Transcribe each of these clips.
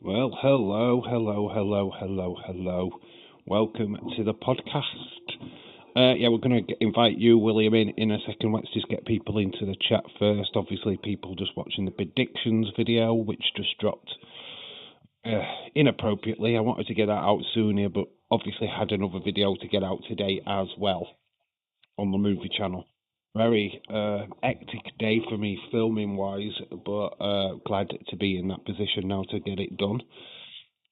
Well, hello. Welcome to the podcast. We're going to invite you, William, in a second. Let's just get people into the chat first. Obviously, people just watching the predictions video, which just dropped inappropriately. I wanted to get that out sooner, but obviously had another video to get out today as well on the movie channel. Very hectic day for me filming wise, but glad to be in that position now to get it done.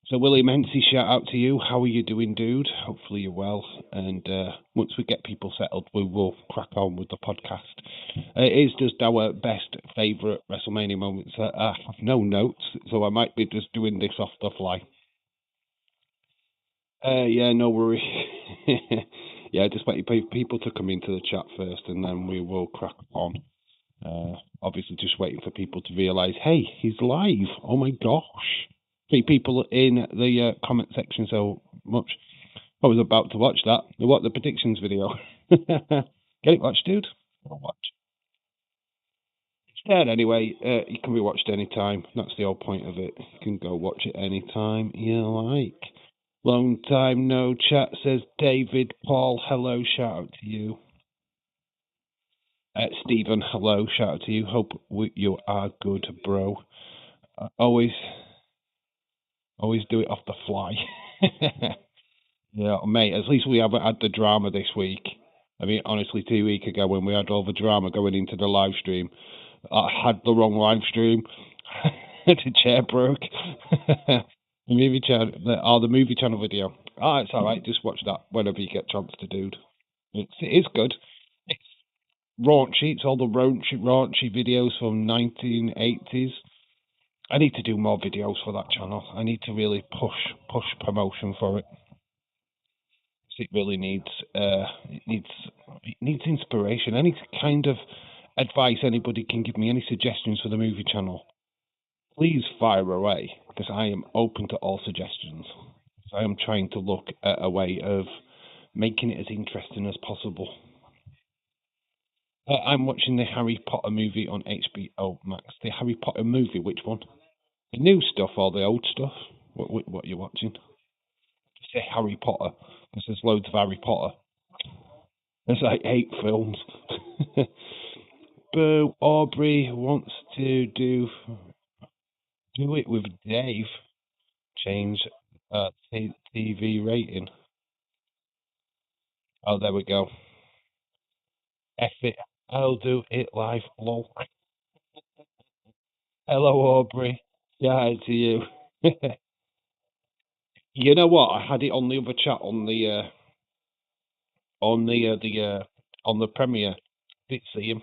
So Willie Mency, shout out to you. How are you doing, dude? Hopefully you're well. And once we get people settled, we will crack on with the podcast. It is just our best favourite Wrestlemania moments. I have no notes, so I might be just doing this off the fly. Yeah, no worry. Yeah, just wait people to come into the chat first, and then we will crack on. Obviously, just waiting for people to realise, hey, he's live. Oh my gosh. People in the comment section so much. I was about to watch that. The predictions video. Get it watched, dude? Watch. It's there anyway. It can be watched anytime. That's the whole point of it. You can go watch it anytime you like. Long time no chat, says David Paul. Hello, shout out to you. Stephen, hello, shout out to you. Hope you are good, bro. Always do it off the fly. Yeah, mate, at least we haven't had the drama this week. I mean, honestly, 2 weeks ago when we had all the drama going into the live stream, I had the wrong live stream. The chair broke. The movie channel video. It's all right. Just watch that whenever you get a chance to, dude. It is good. It's raunchy. It's all the raunchy videos from 1980s. I need to do more videos for that channel. I need to really push promotion for it. It really needs inspiration. Any kind of advice anybody can give me, any suggestions for the movie channel, please fire away, because I am open to all suggestions. I am trying to look at a way of making it as interesting as possible. I'm watching the Harry Potter movie on HBO Max. The Harry Potter movie, which one? The new stuff or the old stuff? What are you watching? Say Harry Potter, because there's loads of Harry Potter. There's like 8 films. Boo, Aubrey wants to do it with Dave. Change TV rating. Oh, there we go. F it. I'll do it live. Lol. Hello, Aubrey. Yeah, hi to you. You know what? I had it on the other chat on the premiere. Didn't see him.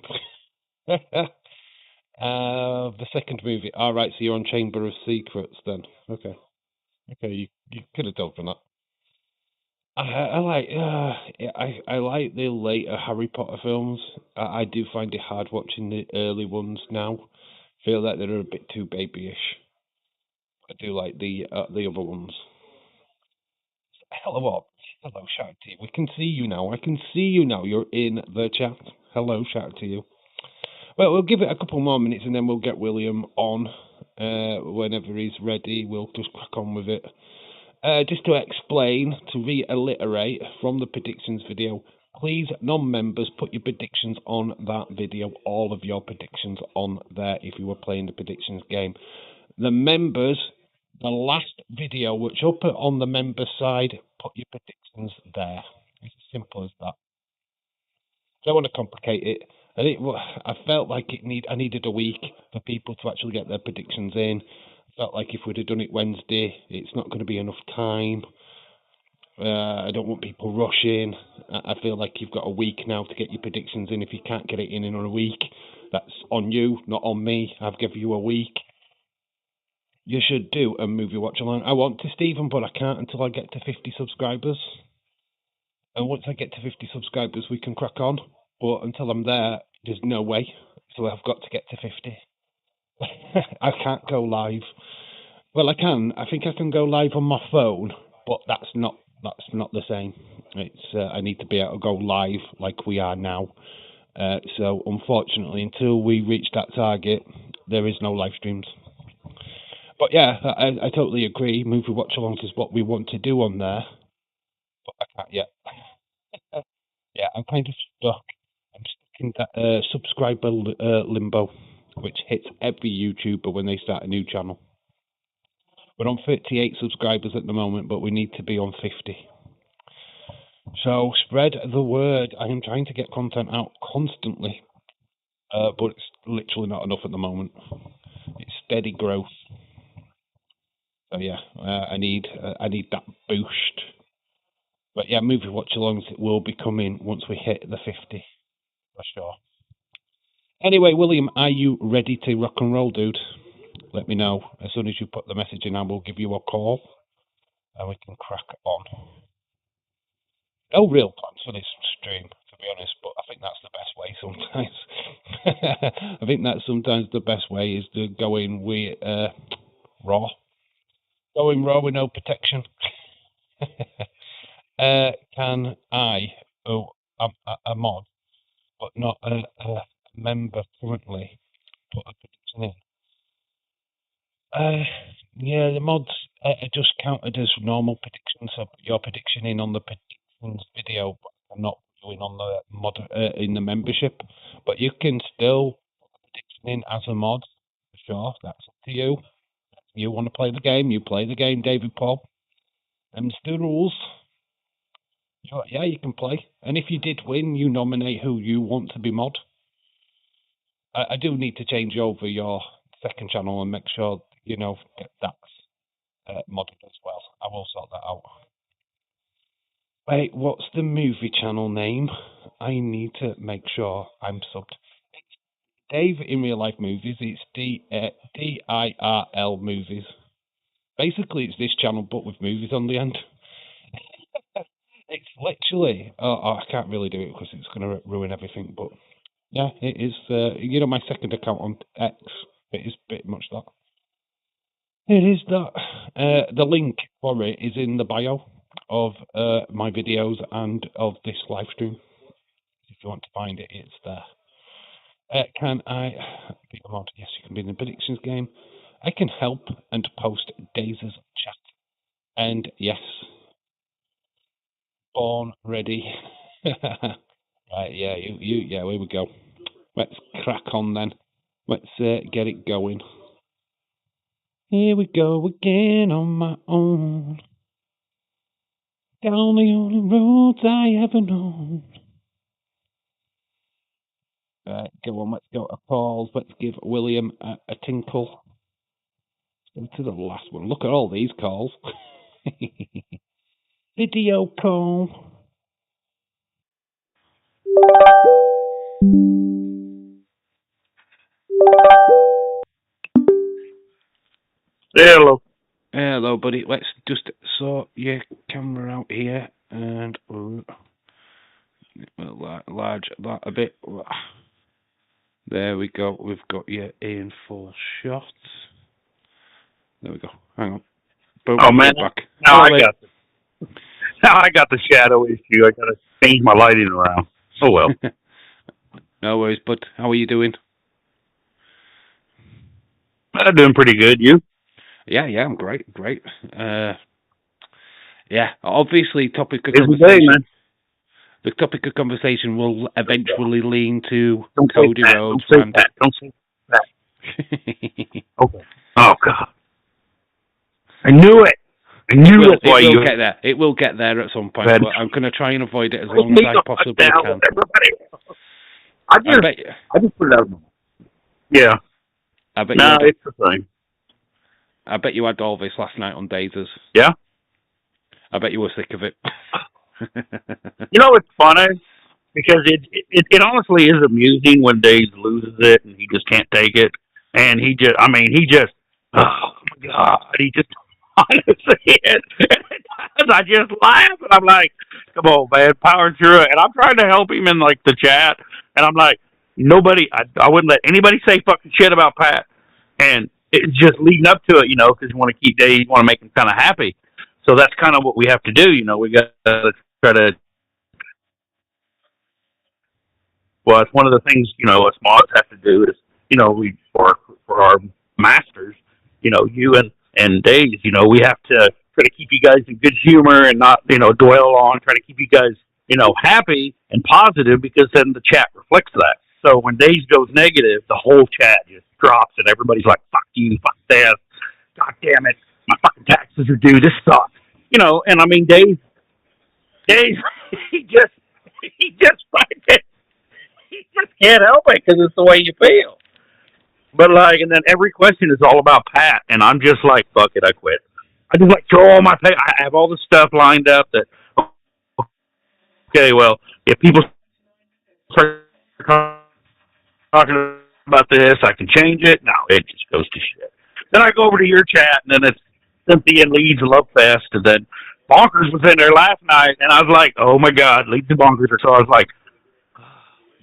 The second movie. All right, so you're on Chamber of Secrets then. Okay, you could have done for that. I like the later Harry Potter films. I do find it hard watching the early ones now. Feel like they're a bit too babyish. I do like the other ones. Hello, shout out to you. We can see you now. I can see you now. You're in the chat. Hello, shout out to you. Well, we'll give it a couple more minutes and then we'll get William on whenever he's ready. We'll just crack on with it. Just to explain, to reiterate from the predictions video, please, non-members, put your predictions on that video. All of your predictions on there if you were playing the predictions game. The members, the last video, which I'll put on the member side, put your predictions there. It's as simple as that. Don't want to complicate it. I felt like I needed a week for people to actually get their predictions in. I felt like if we'd have done it Wednesday, it's not going to be enough time. I don't want people rushing. I feel like you've got a week now to get your predictions in. If you can't get it in a week, that's on you, not on me. I've given you a week. You should do a movie watch along. I want to, Stephen, but I can't until I get to 50 subscribers. And once I get to 50 subscribers, we can crack on. But until I'm there, there's no way. So I've got to get to 50. I can't go live. Well, I can. I think I can go live on my phone, but that's not the same. It's I need to be able to go live like we are now. So unfortunately, until we reach that target, there is no live streams. But yeah, I totally agree. Movie watch alongs is what we want to do on there, but I can't yet. Yeah, I'm kind of stuck. I'm stuck in that subscriber limbo, which hits every YouTuber when they start a new channel. We're on 38 subscribers at the moment, but we need to be on 50. So spread the word. I am trying to get content out constantly, but it's literally not enough at the moment. It's steady growth. So yeah, I need that boost. But yeah, movie watch alongs will be coming once we hit the 50 for sure. Anyway, William, are you ready to rock and roll, dude? Let me know as soon as you put the message in. I will give you a call, and we can crack on. No real plans for this stream, to be honest, but I think that's the best way sometimes. I think that's sometimes the best way is to go in with raw. Go in raw with no protection. Can I, I'm a mod, but not a member currently, put a prediction in? Yeah, the mods are just counted as normal predictions. So put your prediction in on the predictions video, but I'm not doing on the mod in the membership. But you can still put a prediction in as a mod, for sure. That's up to you. If you want to play the game, you play the game, David Paul. Them's the rules. Yeah, you can play. And if you did win, you nominate who you want to be mod. I do need to change over your second channel and make sure, that's modded as well. I will sort that out. Wait, what's the movie channel name? I need to make sure I'm subbed. It's Dave in Real Life Movies. It's DIRL Movies. Basically, it's this channel, but with movies on the end. It's literally... Oh, I can't really do it because it's going to ruin everything, but... Yeah, it is, my second account on X. It is pretty much that. It is that. The link for it is in the bio of my videos and of this live stream. If you want to find it, it's there. Can I be a mod? Yes, you can be in the predictions game. I can help and post Daze's chat. And yes, born ready. Right, yeah, yeah, here we go. Let's crack on then. Let's get it going. Here we go again on my own. Down the only roads I ever known. Right, go on, let's go to calls. Let's give William a tinkle. Let's go to the last one. Look at all these calls. Video call. Hello. Hello, buddy. Let's just sort your camera out here and large that a bit. There we go. We've got you in full shots. There we go. Hang on. Boom, Oh man, back. now I got the shadow issue. I gotta change my lighting around. Oh well. No worries, bud. How are you doing? I'm doing pretty good. You? Yeah, I'm great. Yeah, obviously, topic of Busy conversation. day, man. The topic of conversation will eventually lean to Don't Cody say Rhodes. Don't say that. Okay. Oh God. I knew it. I knew it. It will get there. It will get there at some point. But I'm going to try and avoid it as long as I possibly can. I just put it out. Yeah. It's the same. I bet you had all this last night on Dazers. Yeah. I bet you were sick of it. It's funny because it honestly is amusing when Daze loses it and he just can't take it, and he just oh my God, he just honestly I just laugh and I'm like, come on, man, power through it, and I'm trying to help him in like the chat, and I'm like, I wouldn't let anybody say fucking shit about Pat, and it's just leading up to it, because you want to keep Dave, you want to make him kind of happy. So that's kind of what we have to do, we got to try to, well, it's one of the things, us mods have to do is, we, for our masters, you and Dave, we have to try to keep you guys in good humor and not, dwell on, try to keep you guys, happy and positive, because then the chat reflects that. So when Dave goes negative, the whole chat just drops and everybody's like, fuck you, fuck this, god damn it, my fucking taxes are due, this sucks. And I mean, Dave, he just can't help it because it's the way you feel. But and then every question is all about Pat, and I'm just like, fuck it, I quit. I just throw all my pay. I have all the stuff lined up that, okay, well, if people start talking about this, I can change it. No, it just goes to shit. Then I go over to your chat, and then it's Cynthia and Leeds Love Fest, and then Bonkers was in there last night, and I was like, oh my God, Leeds and Bonkers. So I was like,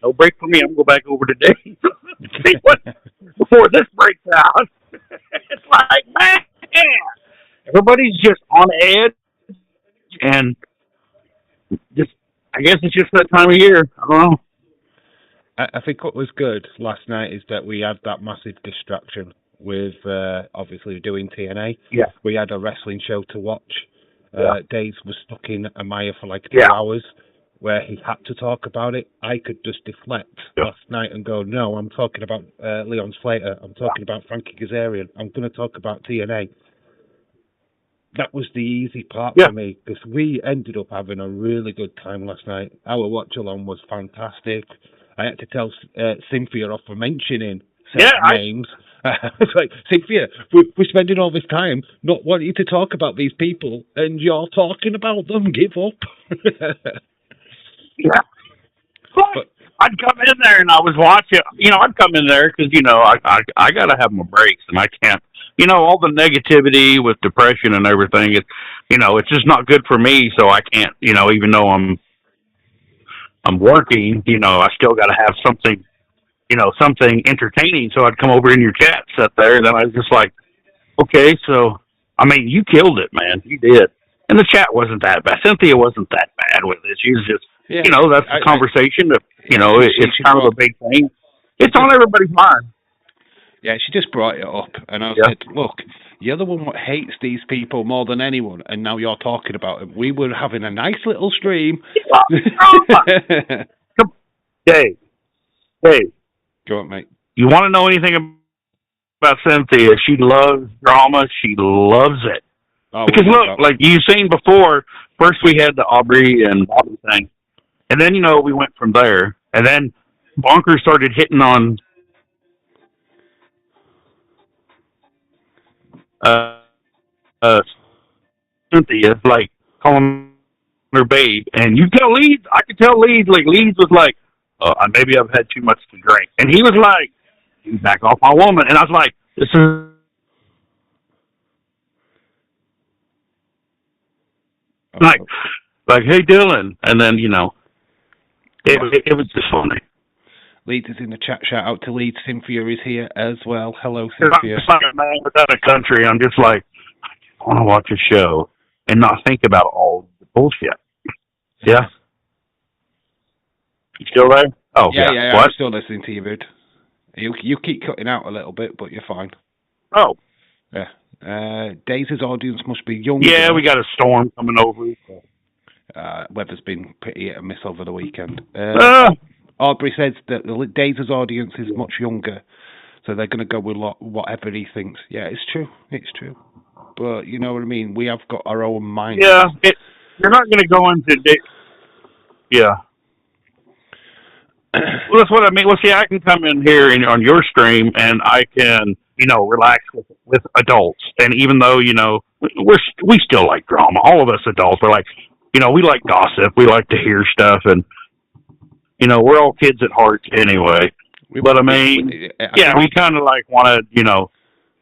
no break for me. I'm going to go back over to Dave. See what before this breaks out. It's like, man, everybody's just on edge, and I guess it's just that time of year. I don't know. I think what was good last night is that we had that massive distraction with obviously doing TNA. Yeah. We had a wrestling show to watch. Dave was stuck in MANIA for 2 hours, where he had to talk about it. I could just deflect last night and go, no, I'm talking about Leon Slater. I'm talking about Frankie Kazarian. I'm going to talk about TNA. That was the easy part for me, because we ended up having a really good time last night. Our watch-along was fantastic. I had to tell Cynthia off for mentioning certain names. It's like, Cynthia, we're spending all this time not wanting to talk about these people, and you're talking about them. Give up. Yeah. But I'd come in there and I was watching, I'd come in there because, I got to have my breaks, and I can't, all the negativity with depression and everything, it's just not good for me. So I can't, even though I'm working, I still got to have something, something entertaining. So I'd come over in your chat, sit there, and then I was just like, okay, so, I mean, you killed it, man. You did. And the chat wasn't that bad. Cynthia wasn't that bad with it. She was just, that's the conversation. It's kind of a big thing. It's on everybody's mind. Yeah, she just brought it up. And I said, look, you're the one that hates these people more than anyone, and now you're talking about them. We were having a nice little stream. Dave. Go on, mate. You want to know anything about Cynthia? She loves drama. She loves it. Oh, because look, like you've seen before, first we had the Aubrey and Bobby thing, and then we went from there, and then Bonkers started hitting on Cynthia, like calling her babe, and you tell Leeds, I could tell Leeds, like Leeds was like, maybe I've had too much to drink, and he was like, you back off my woman, and I was like, this is. Like, hey, Dylan. And then, it was just funny. Leeds is in the chat. Shout out to Leeds. Cynthia is here as well. Hello, Cynthia. I'm just like a man without a country. I'm just like, I want to watch a show and not think about all the bullshit. Yeah? You still there? Oh, yeah. What? I'm still listening to you, dude. You keep cutting out a little bit, but you're fine. Oh. Yeah. Daisy's audience must be younger. Yeah, we got a storm coming over. Weather's been pretty hit and miss over the weekend. Aubrey says that Daisy's audience is much younger, so they're going to go with whatever he thinks. Yeah, it's true. It's true. But you know what I mean? We have got our own minds. Yeah, you're not going to go into... Yeah. Well, that's what I mean. Well, see, I can come in here on your stream, and I can, relax with adults. And even though, we still like drama. All of us adults are like, we like gossip. We like to hear stuff. And, we're all kids at heart anyway. But, I mean, we kind of like want to,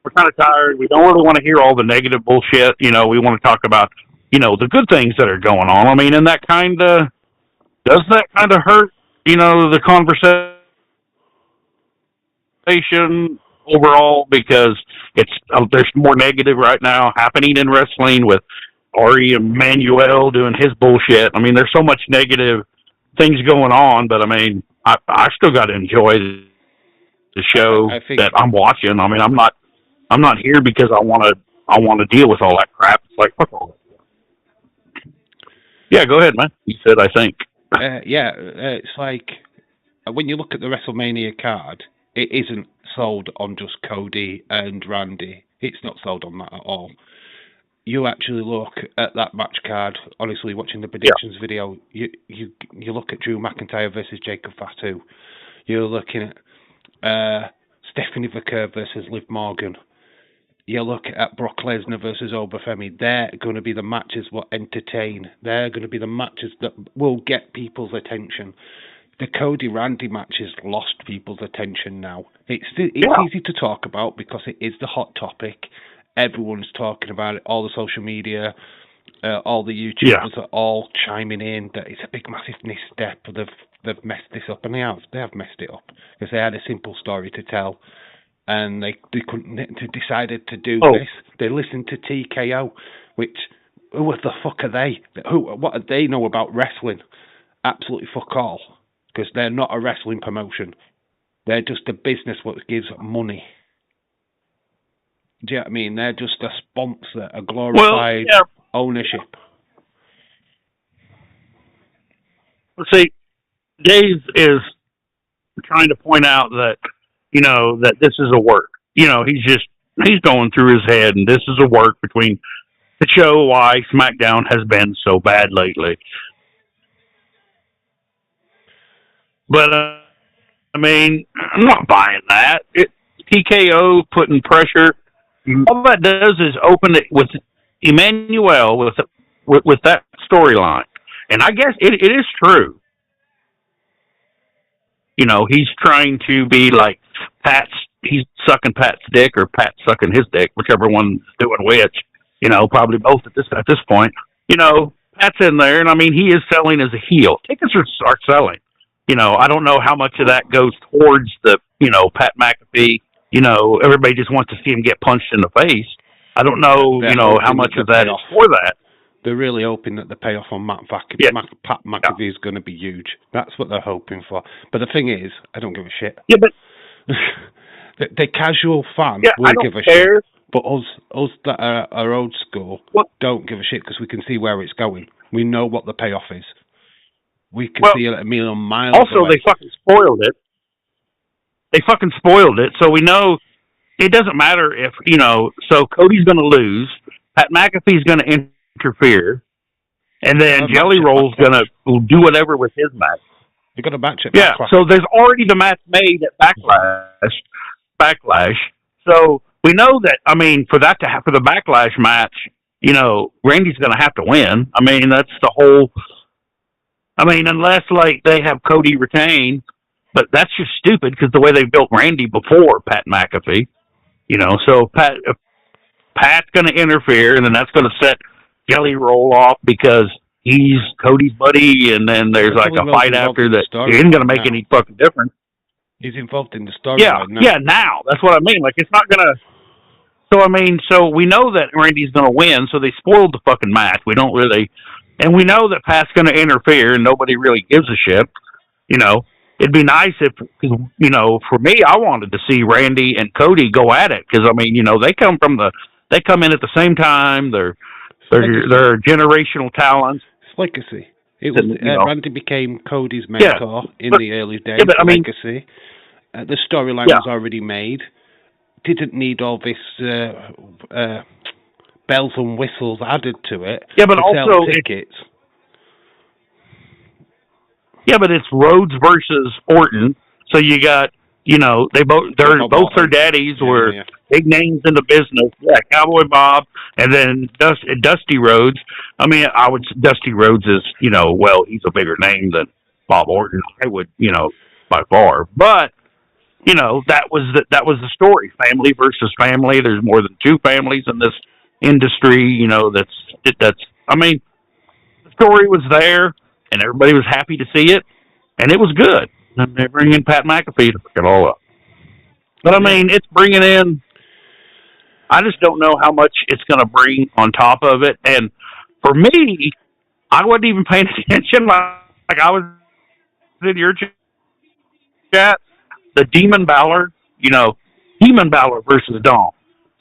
we're kind of tired. We don't really want to hear all the negative bullshit. We want to talk about, the good things that are going on. I mean, and that kind of, does that kind of hurt, the conversation overall, because there's more negative right now happening in wrestling with Ari Emanuel doing his bullshit. I mean, there's so much negative things going on, but I mean, I still got to enjoy the show that I'm watching. I mean, I'm I'm not here because I want to deal with all that crap. It's like, fuck all that. Yeah, go ahead, man. You said, I think. It's like when you look at the WrestleMania card, it isn't sold on just Cody and Randy. It's not sold on that at all. You actually look at that match card. Honestly, watching the predictions video, you look at Drew McIntyre versus Jacob Fatu. You're looking at Stephanie Vaquer versus Liv Morgan. You look at Brock Lesnar versus Obafemi. They're going to be the matches that entertain. They're going to be the matches that will get people's attention. The Cody Randy matches lost people's attention now. It's easy to talk about because it is the hot topic. Everyone's talking about it. All the social media, all the YouTubers are all chiming in that it's a big, massive misstep. They've messed this up, and they have messed it up because they had a simple story to tell. And they couldn't. They decided to do this. They listened to TKO, which who the fuck are they? What do they know about wrestling? Absolutely fuck all, because they're not a wrestling promotion. They're just a business that gives money. Do you know what I mean? They're just a sponsor, a glorified ownership. See, Dave is trying to point out that, that this is a work. He's going through his head, and this is a work between to show why SmackDown has been so bad lately. But, I'm not buying that. TKO putting pressure. All that does is open it with Emmanuel, with that storyline. And I guess it is true. He's trying to be like he's sucking Pat's dick or Pat's sucking his dick, whichever one's doing which, probably both at this point. Pat's in there, and he is selling as a heel. Tickets are selling. I don't know how much of that goes towards the, Pat McAfee. Everybody just wants to see him get punched in the face. I don't know, how much of that is for that. They're really hoping that the payoff on Pat McAfee is going to be huge. That's what they're hoping for. But the thing is, I don't give a shit. Yeah, but the casual fan will give a care. shit. But us that are old school don't give a shit because we can see where it's going. We know what the payoff is. We can see it a million miles also, away. They fucking spoiled it. So we know it doesn't matter if, so Cody's going to lose. Pat McAfee's going to interfere. And then Jelly Roll's going to do whatever with his match. They're going to match it. Yeah, so there's already the match made at Backlash. So we know that, for the Backlash match, Randy's going to have to win. That's the whole... unless, they have Cody retain, but that's just stupid because the way they built Randy before Pat McAfee, so Pat's going to interfere, and then that's going to set Jelly Roll off because he's Cody's buddy, and then there's like a fight after that. It isn't going to make any fucking difference. He's involved in the storyline now. Yeah, now. That's what I mean. It's not going to... So we know that Randy's going to win, so they spoiled the fucking match. We don't really... And we know that Pat's going to interfere, and nobody really gives a shit. It'd be nice if, for me, I wanted to see Randy and Cody go at it because they come in at the same time. They're generational talents. It's legacy. It was Randy became Cody's mentor in the early days. Legacy. The storyline was already made. Didn't need all this bells and whistles added to it. Yeah, but also tickets. Yeah, but it's Rhodes versus Orton. So you got, they're both their daddies were big names in the business. Yeah, Cowboy Bob and then Dusty Rhodes. Dusty Rhodes is, he's a bigger name than Bob Orton. I would, by far. But that was the story. Family versus family. There's more than two families in this industry, the story was there and everybody was happy to see it and it was good. And they bring in Pat McAfee to fuck it all up. But it's bringing in, I just don't know how much it's going to bring on top of it. And for me, I wasn't even paying attention like I was in your chat. The Demon Balor, Demon Balor versus Dom.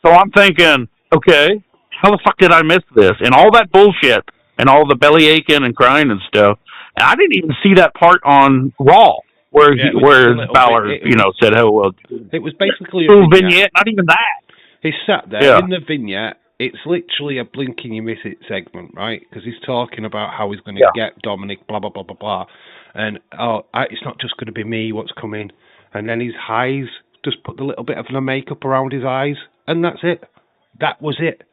So I'm thinking, okay, how the fuck did I miss this? And all that bullshit and all the belly aching and crying and stuff. And I didn't even see that part on Raw where where Balor, said, "Oh well." It was basically a vignette. Not even that. He sat there in the vignette. It's literally a blink and you miss it segment, right? Because he's talking about how he's going to get Dominic, blah blah blah blah blah, and it's not just going to be me. What's coming? And then his eyes, just put the little bit of the makeup around his eyes, and that's it. That was it.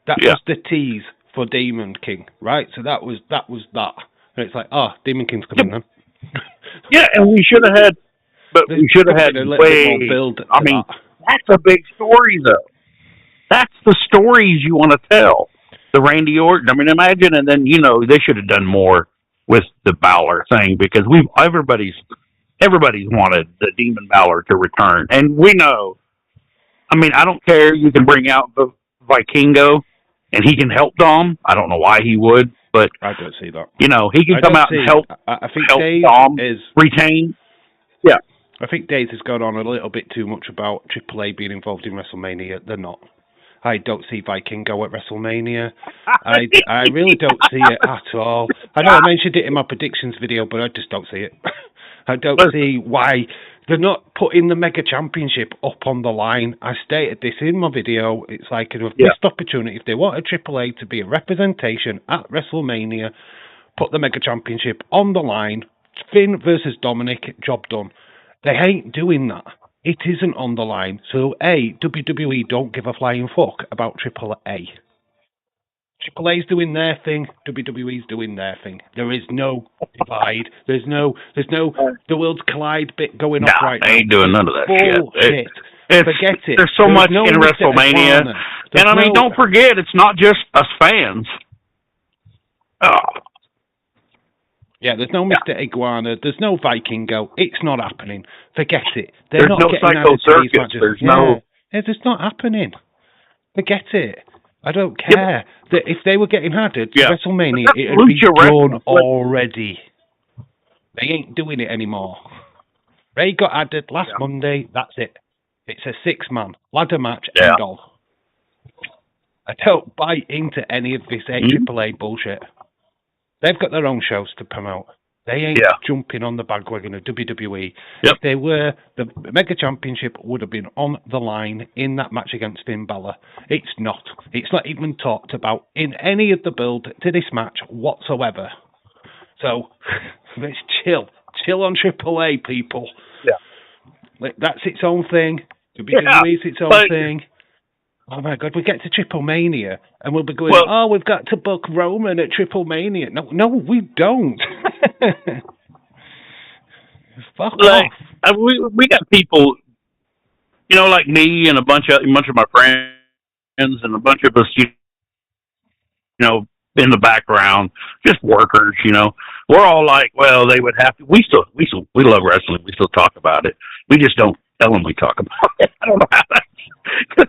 That was the tease for Demon King, right? So that was that. And it's like, Demon King's coming then. Yeah, and we should have had, we should have had a little bit more build. I mean, that's a big story, though. That's the stories you want to tell. The Randy Orton. I mean, imagine, and then they should have done more with the Balor thing because everybody's wanted the Demon Balor to return, and we know. I mean, I don't care. You can bring out the Vikingo, and he can help Dom. I don't know why he would, but I don't see that. He can come out and help. I think help Dave Dom is retain. Yeah, I think Dave has gone on a little bit too much about AAA being involved in WrestleMania. They're not. I don't see Vikingo at WrestleMania. I really don't see it at all. I know I mentioned it in my predictions video, but I just don't see it. I don't see why they're not putting the Mega Championship up on the line. I stated this in my video. It's like a missed opportunity. If they want a AAA to be a representation at WrestleMania, put the Mega Championship on the line. Finn versus Dominic, job done. They ain't doing that. It isn't on the line. So, WWE don't give a flying fuck about AAA. AAA's doing their thing. WWE's doing their thing. There is no divide. There's no the worlds collide bit going off right now. They ain't doing none of that bullshit. Forget it. There's so much in WrestleMania. And I mean, don't forget, it's not just us fans. Yeah, there's no Mr. Iguana. There's no Vikingo. It's not happening. Forget it. They're not no getting Psycho Circus. There's no. It's just not happening. Forget it. I don't care. If they were getting added to WrestleMania, it would be done already. They ain't doing it anymore. Ray got added last Monday. That's it. It's a 6-man ladder match. End all. I don't buy into any of this AAA bullshit. They've got their own shows to promote. They ain't jumping on the bandwagon of WWE. If they were, the Mega Championship would have been on the line in that match against Finn Balor. It's not. It's not even talked about in any of the build to this match whatsoever. So, let's chill. Chill on AAA, people. Yeah. That's its own thing. WWE's its own thing. Oh my God, we get to Triple Mania and we'll be going, we've got to book Roman at Triple Mania. No, we don't. Fuck off. We got people, like me and a bunch of my friends and a bunch of us, in the background, just workers, We're all like, well, they would have to. We love wrestling. We still talk about it. We just don't tell them we talk about it. I don't know how that's.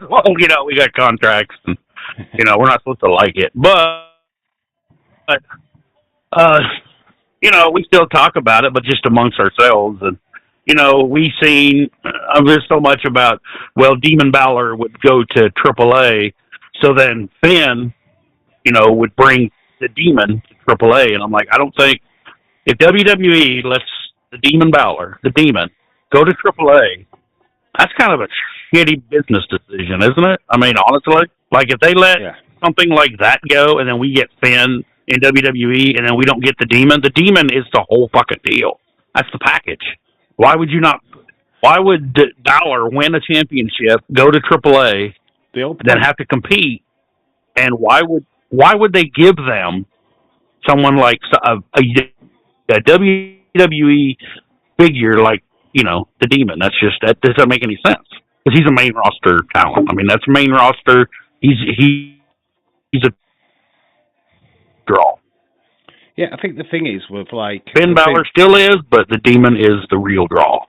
Well, we got contracts, and we're not supposed to like it, but we still talk about it, but just amongst ourselves. And we seen there's so much about Demon Balor would go to AAA, so then Finn, would bring the Demon to AAA, and I'm like, I don't think if WWE lets the Demon Balor, the Demon, go to AAA. That's kind of a shitty business decision, isn't it? I mean, honestly, like if they let something like that go, and then we get Finn in WWE, and then we don't get the Demon is the whole fucking deal. That's the package. Why would you not? Why would Balor win a championship, go to AAA, then have to compete? And why would they give them someone like a WWE figure like? The Demon. That doesn't make any sense because he's a main roster talent. I mean, that's main roster. He's a draw. Yeah, I think the thing is with Finn Balor still is, but the Demon is the real draw.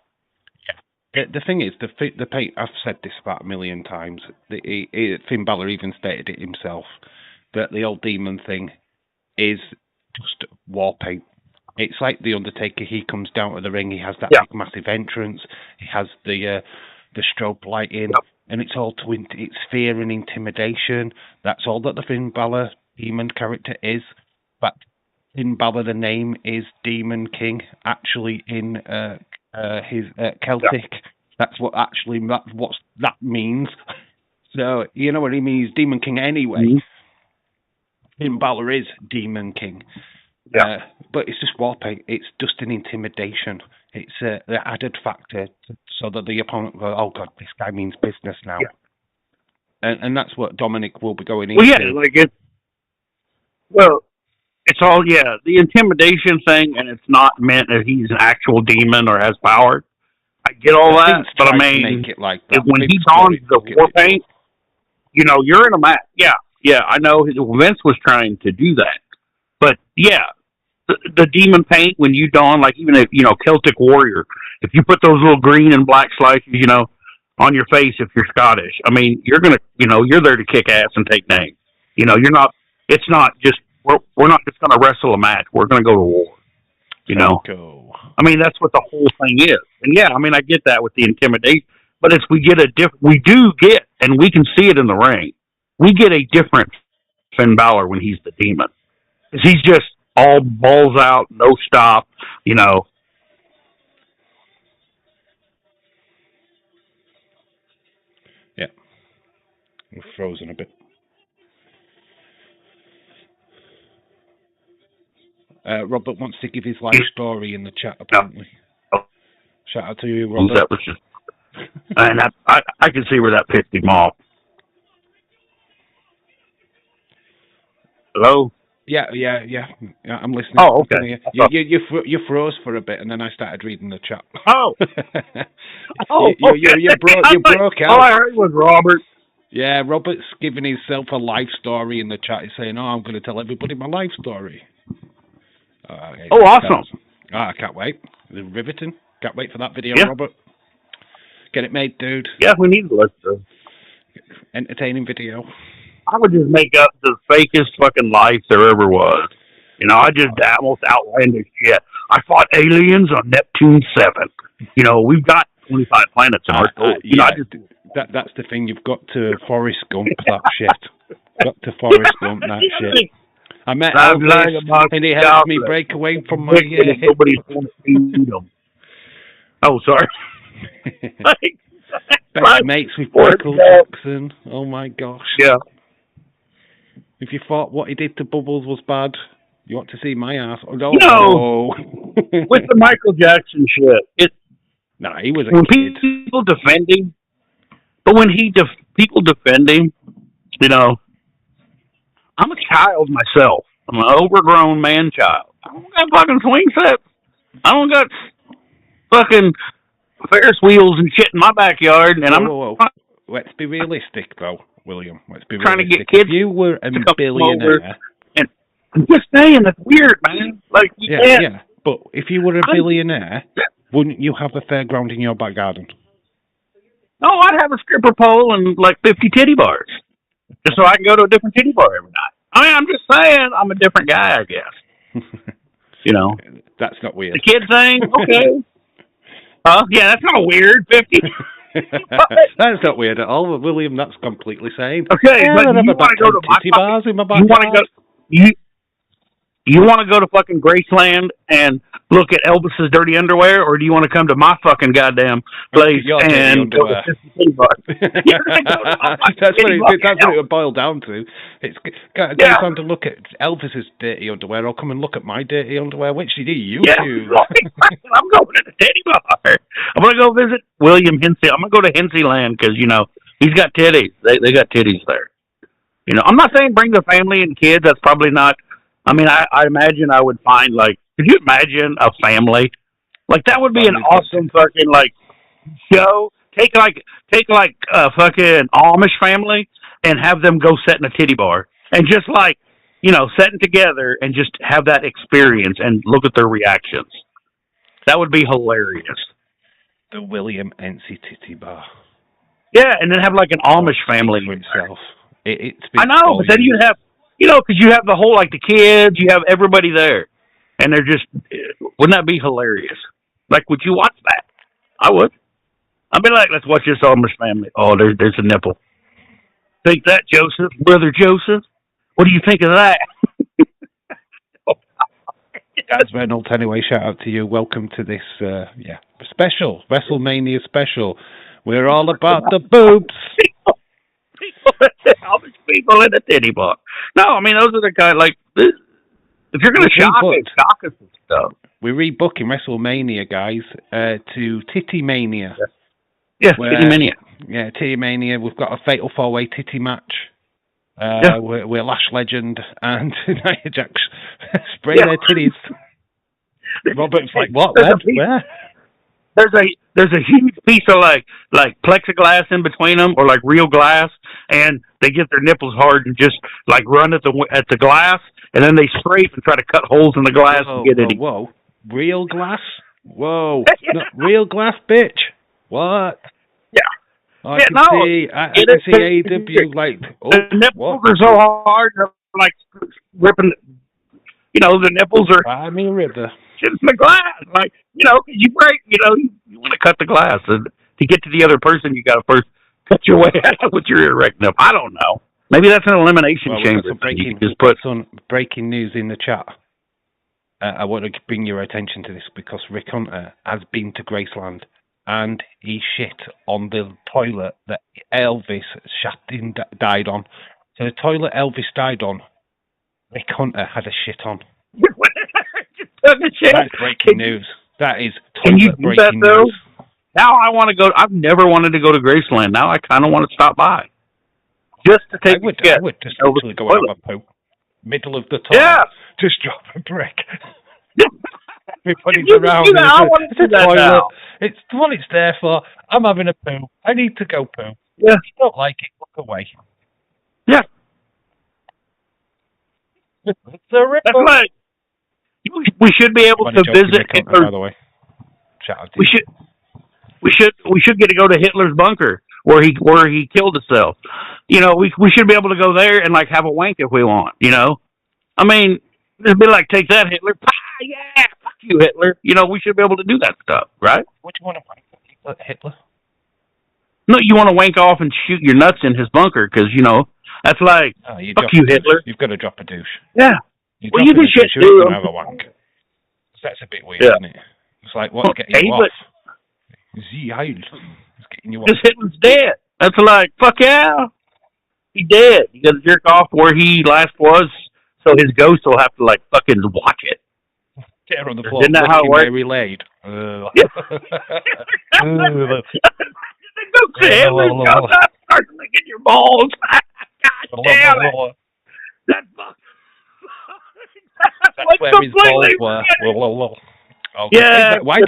Yeah. The thing is, the paint. I've said this about a million times. Finn Balor even stated it himself that the old Demon thing is just war paint. It's like The Undertaker. He comes down to the ring. He has that big, massive entrance. He has the strobe lighting. and it's all it's fear and intimidation. That's all that the Finn Balor demon character is. But Finn Balor, the name is Demon King, actually in his Celtic. That's what that means. So you know what he means, Demon King anyway. Mm-hmm. Finn Balor is Demon King. Yeah. But it's just war paint. It's just an intimidation. It's the added factor so that the opponent goes, oh, God, this guy means business now. Yeah. And that's what Dominic will be going into. Well, yeah, like it's all, the intimidation thing, and it's not meant that he's an actual demon or has power. I get all that, but I mean, make it like that. When he dons the war paint, you're in a match. Yeah, I know Vince was trying to do that. But, the demon paint, when you don, like even if, Celtic warrior, if you put those little green and black slices, on your face if you're Scottish, I mean, you're going to, you're there to kick ass and take names. You're not, it's not just, we're not just going to wrestle a match. We're going to go to war, Go. I mean, that's what the whole thing is. And I mean, I get that with the intimidation, but it's, we do get, and we can see it in the ring, we get a different Finn Balor when he's the demon. He's just all balls out, no stop, Yeah. We're frozen a bit. Robert wants to give his life story in the chat, apparently. Shout out to you, Robert. That was just, and I can see where that pissed him off. Hello? Yeah, I'm listening. Oh, okay. You froze for a bit, and then I started reading the chat. Oh, you broke out. All I heard was Robert. Yeah, Robert's giving himself a life story in the chat. He's saying, "Oh, I'm going to tell everybody my life story." Awesome! I can't wait. Riveting. Can't wait for that video, Robert. Get it made, dude. Yeah, we need to listen. Entertaining video. I would just make up the fakest fucking life there ever was. I just almost outlandish shit. I fought aliens on Neptune 7. We've got 25 planets in our solar. That's the thing. You've got to Forrest Gump that shit. Got to Forrest Gump that shit. I met Elvis, and he helped me break away from my nobody's going to feed them. Oh, sorry. Best mates with Michael Jackson. Oh my gosh. Yeah. If you thought what he did to Bubbles was bad, you want to see my ass? Oh, no. With the Michael Jackson shit, he was a when kid. People defend him, but when people defend him, I'm a child myself. I'm an overgrown man-child. I don't got fucking swing sets. I don't got fucking Ferris wheels and shit in my backyard, and whoa. Let's be realistic, though, William. Let's be trying realistic. To get kids. If you were a billionaire, and I'm just saying that's weird, man. Like you can't. Yeah. But if you were a billionaire, wouldn't you have a fairground in your back garden? No, I'd have a stripper pole and like 50 titty bars, just so I can go to a different titty bar every night. I mean, I'm just saying, I'm a different guy, I guess. That's not weird. The kid thing, okay. Yeah, that's not weird. 50. That's not weird at all, William. That's completely sane. Okay, but you want to go to my bars in my backyard? You want to go to fucking Graceland and look at Elvis's dirty underwear, or do you want to come to my fucking goddamn place and go to 50 bars? That's what it would boil down to. It's time to look at Elvis's dirty underwear, or come and look at my dirty underwear. Which do you choose? I'm going to the titty bar. I'm going to go visit William Hensey. I'm going to go to Hensyland because, he's got titties. They got titties there. I'm not saying bring the family and kids. That's probably not. I mean, I imagine I would find, could you imagine a family? That would be an awesome fucking, show. Take a fucking Amish family and have them go sit in a titty bar. And just, sitting together and just have that experience and look at their reactions. That would be hilarious. The William Hensey titty bar. Yeah, and then have, an Amish family for himself. I know, but then you'd have... because you have the whole, the kids, you have everybody there. And they're just, wouldn't that be hilarious? Would you watch that? I would. I'll be like, let's watch this Amish family. Oh, there's a nipple. Think that, Joseph? Brother Joseph? What do you think of that? That's Reynolds. Anyway, shout out to you. Welcome to this, special, Wrestlemania special. We're all about the boobs. People in the titty bar. No, I mean, those are the kind, like, if you're going to shock us and stuff. We're rebooking WrestleMania, guys, to Titty Mania. Yeah, Titty Mania. Yeah, Titty Mania. We've got a fatal four-way titty match. We're Lash Legend and Nia Jax spray their titties. Robert's like, what? Where? There's a huge piece of like plexiglass in between them, or like real glass, and they get their nipples hard and just like run at the glass, and then they scrape and try to cut holes in the glass and get it. Whoa, real glass? Whoa, no, real glass, bitch. What? Yeah. I can see AEW like the nipples are so hard, they're like ripping. You know, the nipples are. I mean, ripper. In the glass, like you break. You want to cut the glass, and to get to the other person, you got to first cut your way out with your erecting up. I don't know. Maybe that's an elimination chamber. Some breaking news in the chat. I want to bring your attention to this because Rick Hunter has been to Graceland. And he shit on the toilet that Elvis died on. So the toilet Elvis died on, Rick Hunter had a shit on. That's breaking news. That is toilet breaking news. Now I want to go. I've never wanted to go to Graceland. Now I kind of want to stop by. Just to take a shit. I would just literally go out of my poop. Middle of the toilet. Yeah. Just drop a brick. Everybody's around. It's a toilet. Now. It's what it's there for. I'm having a poo. I need to go poo. Yeah. If you don't like it, look away. Yeah. It's a ripper. That's right. We should be able to visit Hitler. By the way, shout out to we should get to go to Hitler's bunker where he killed himself. We should be able to go there and like have a wank if we want. I mean, it'd be like, take that, Hitler. Yeah, fuck you, Hitler. We should be able to do that stuff, right? What do you want to wank Hitler? No, you want to wank off and shoot your nuts in his bunker because that's like fuck you, Hitler. You've got to drop a douche. Yeah. You can shit too. Have a wank. That's a bit weird, isn't it? It's like what's getting you off? It's getting you off. Because Hitler's dead. That's like fuck yeah. He's dead. You got to jerk off where he last was, so his ghost will have to like fucking watch it. Get her on the floor. Isn't that how it works? Relayed. Start licking your balls. God damn it. That's where his balls were. Okay. Yeah. Why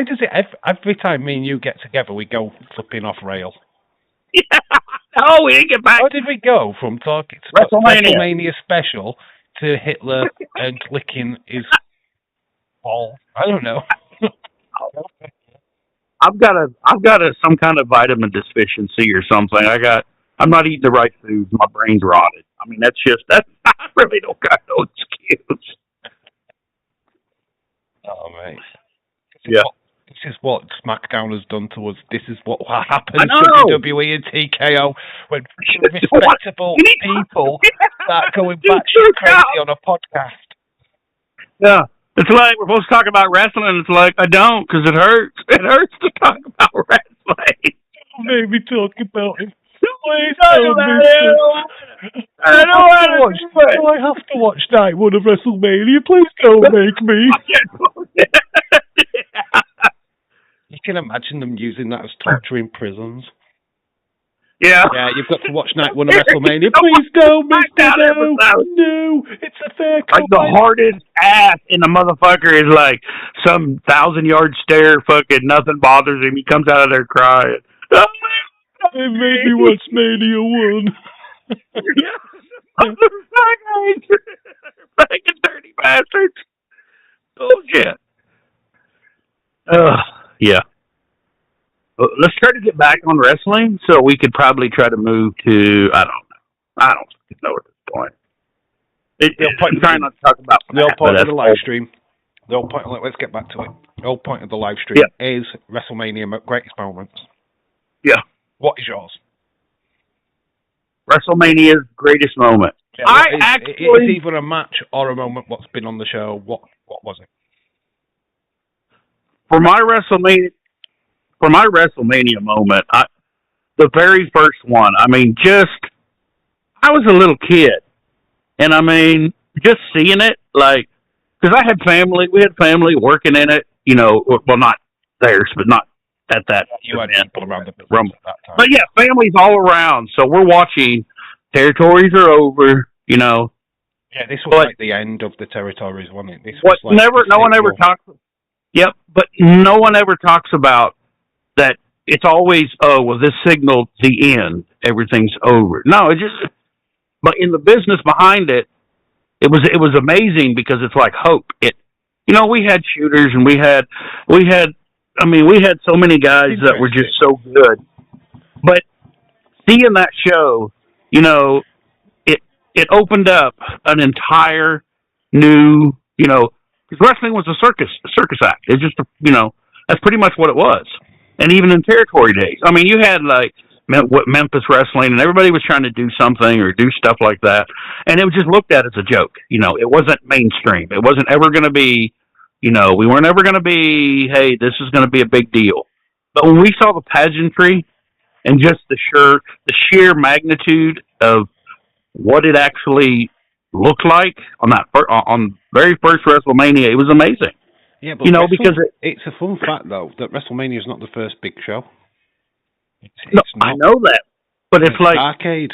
does it every time me and you get together we go flipping off rail? Yeah. No, we didn't get back. How did we go from talking to WrestleMania special to Hitler and licking his ball? I don't know. I've got some kind of vitamin deficiency or something. I'm not eating the right foods. My brain's rotted. I mean, I really don't got no excuse. Oh, mate. Yeah. This is what SmackDown has done to us. This is what happens to WWE and TKO when respectable people start going batshit crazy on a podcast. Yeah. It's like we're supposed to talk about wrestling. It's like, I don't, because it hurts. It hurts to talk about wrestling. Don't make me talk about it. Please don't I don't want to watch. Do I have to watch night one of WrestleMania? Please don't make me. You can imagine them using that as torture in prisons. Yeah. Yeah, you've got to watch night one of WrestleMania. Please don't, Mr. No, it's a fair comment. Like the hardest ass in the motherfucker is like some 1,000-yard stare, fucking nothing bothers him. He comes out of there crying. It made me watch Mania 1. Fucking dirty bastards. Oh, shit. Yeah. Let's try to get back on wrestling, so we could probably try to move to, I don't know at this point. I'm trying not to talk about the whole point of the live stream. Let's get back to it. The whole point of the live stream is WrestleMania greatest moments. Yeah. What is yours? WrestleMania's greatest moment. Yeah, Actually, it's either a match or a moment what's been on the show. What was it? For my WrestleMania moment, the very first one. I mean, I was a little kid, and I mean, just seeing it, like, because we had family working in it. You know, well, not theirs, but not at that. You had people around the Rumble at that time. But yeah, families all around. So we're watching. Territories are over. You know. Yeah, this was like the end of the territories, wasn't it? This was like no one ever talks. Yep, but no one ever talks about that. It's always, oh, well, this signaled the end. Everything's over. No, but in the business behind it, it was amazing because it's like hope. We had shooters and we had so many guys that were just so good. But seeing that show, it opened up an entire new, because wrestling was a circus act. It's just, that's pretty much what it was. And even in territory days, I mean, you had like Memphis wrestling, and everybody was trying to do something or do stuff like that, and it was just looked at as a joke. It wasn't mainstream. It wasn't ever going to be, we weren't ever going to be, hey, this is going to be a big deal. But when we saw the pageantry and just the sheer magnitude of what it actually looked like on very first WrestleMania, it was amazing. Yeah, but because it's a fun fact though that WrestleMania is not the first big show. It's not. I know that, but it's like Starrcade,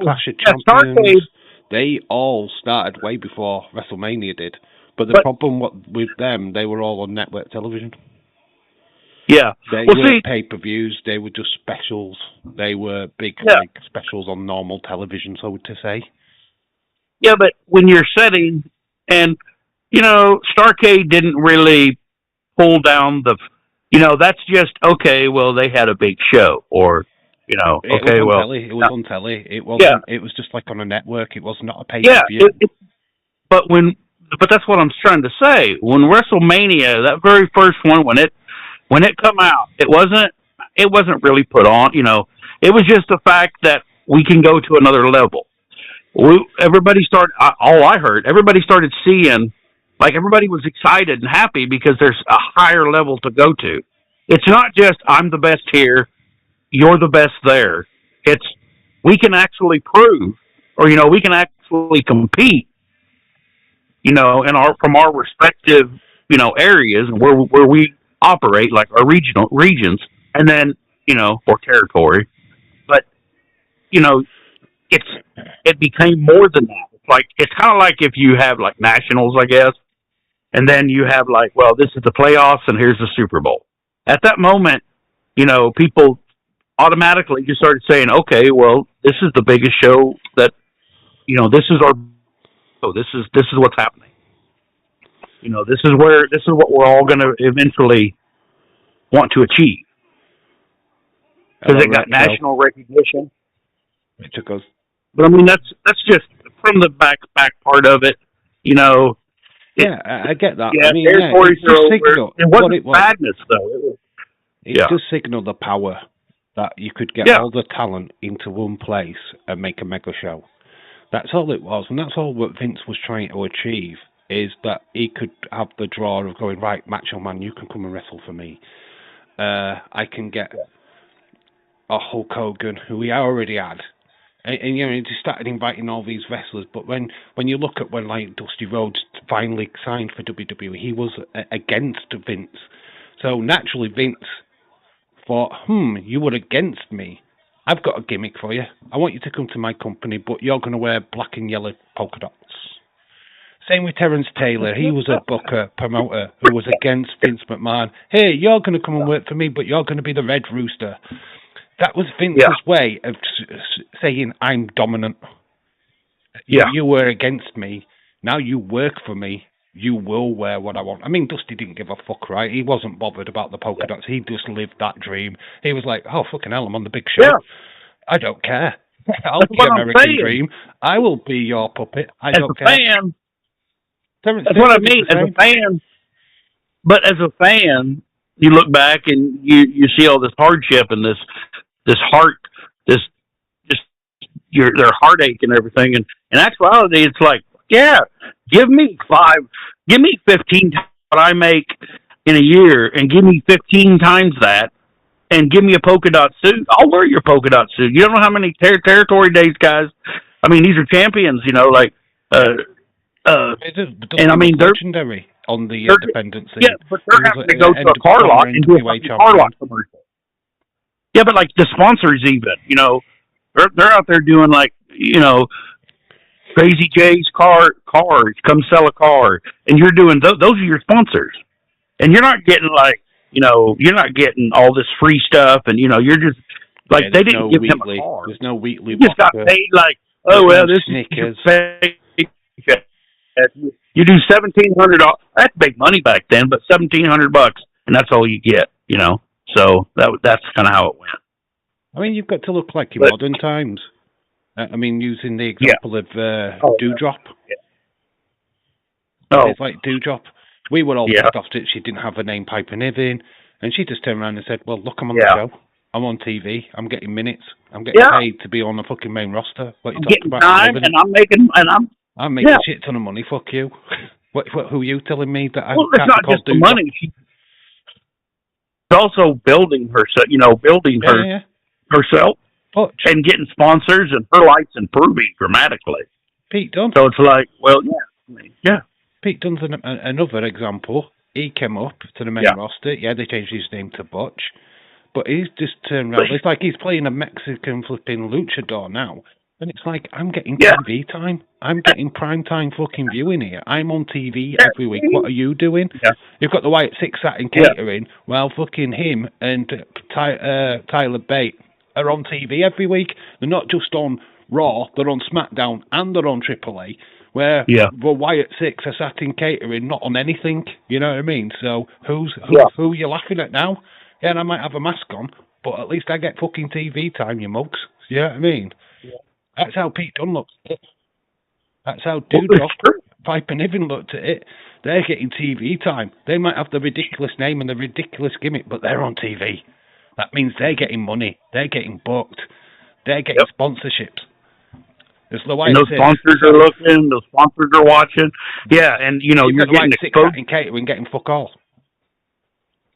Clash of Champions. They all started way before WrestleMania did. But the problem with them, they were all on network television. Yeah, they were pay-per-views. They were just specials. They were big specials on normal television, so to say. Yeah, but when you're setting and Starrcade didn't really pull down that's just, okay, well, they had a big show, or, It was on telly. It wasn't, it was just like on a network. It was not a pay-per-view. But that's what I'm trying to say. When WrestleMania, that very first one, when it come out, it wasn't really put on, it was just the fact that we can go to another level. Everybody started seeing, like, everybody was excited and happy because there's a higher level to go to. It's not just, I'm the best here, you're the best there. It's, we can actually prove, or, we can actually compete, from our respective, areas where we operate, like our regions, and then, or territory. But, it became more than that. It's kind of like if you have like nationals, I guess, and then you have like, well, this is the playoffs and here's the Super Bowl. At that moment, people automatically just started saying, okay, well, this is the biggest show that, this is what's happening. This is what we're all going to eventually want to achieve. Because it got national recognition. It took us. But I mean, that's just from the back part of it, Yeah, I get that. Yeah, I mean, territories are over. Signal it wasn't madness, though. It just signaled the power that you could get all the talent into one place and make a mega show. That's all it was, and that's all what Vince was trying to achieve, is that he could have the draw of going, right, Macho Man, you can come and wrestle for me. I can get a Hulk Hogan, who he already had. And he just started inviting all these wrestlers. But when you look at when like Dusty Rhodes finally signed for WWE, he was against Vince. So naturally, Vince thought, you were against me. I've got a gimmick for you. I want you to come to my company, but you're going to wear black and yellow polka dots. Same with Terence Taylor. He was a booker, promoter, who was against Vince McMahon. Hey, you're going to come and work for me, but you're going to be the Red Rooster. That was Vince's way of saying, I'm dominant. You were against me. Now you work for me. You will wear what I want. I mean, Dusty didn't give a fuck, right? He wasn't bothered about the polka dots. He just lived that dream. He was like, oh, fucking hell, I'm on the big show. Yeah. I don't care. I'll be American Dream. I will be your puppet. I don't care. That's what I mean. As a fan, but as a fan, you look back and you see all this hardship and this heart, this just their heartache and everything. And in actuality, it's like, yeah, give me 15 times what I make in a year, and give me 15 times that, and give me a polka dot suit. I'll wear your polka dot suit. You don't know how many territory days guys. I mean, these are champions. You know, like. And I mean, they're legendary on the independent scene. Yeah, but they're having to go to a car lot and do a car lot commercial. Yeah, but like the sponsors, even, you know, they're out there doing, like, you know, Crazy J's cars, come sell a car, and you're doing those are your sponsors, and you're not getting, like, you know, you're not getting all this free stuff, and, you know, you're just like, they didn't give him a car. There's no weekly. You just got paid like, oh well, this Snickers. You do $1,700. That's big money back then, but $1,700, and that's all you get, you know. So that's kind of how it went. I mean, you've got to look like your modern times. I mean, using the example of Dewdrop. Yeah. Oh, it's like Dewdrop. We were all pissed off that she didn't have a name Piper Niven, and she just turned around and said, "Well, look, I'm on the show. I'm on TV. I'm getting minutes. I'm getting paid to be on the fucking main roster. What you talking about? Time, and I'm making a shit ton of money. Fuck you. Who are you telling me that I can't? Well, it's not just the money. She's also building herself. You know, herself and getting sponsors, and her life's improving dramatically. Pete Dunne. So it's like, well, yeah. Pete Dunne's another example. He came up to the main roster. Yeah, they changed his name to Butch. But he's just turned around. It's like he's playing a Mexican flipping luchador now. And it's like, I'm getting TV time. I'm getting prime time fucking viewing here. I'm on TV every week. What are you doing? Yeah. You've got the Wyatt Six sat in catering. Well, fucking him and Tyler Bate are on TV every week. They're not just on Raw. They're on SmackDown and they're on AAA. Where the Wyatt Six are sat in catering, not on anything. You know what I mean? So who are you laughing at now? Yeah, and I might have a mask on, but at least I get fucking TV time, you mugs. You know what I mean? Yeah. That's how Pete Dunne looks at it. That's how Dewdrop, Piper Niven looked at it. They're getting TV time. They might have the ridiculous name and the ridiculous gimmick, but they're on TV. That means they're getting money. They're getting booked. They're getting sponsorships. And those sponsors are looking. Those sponsors are watching. Yeah, and, you know, you're getting exposed. In catering, getting fuck all.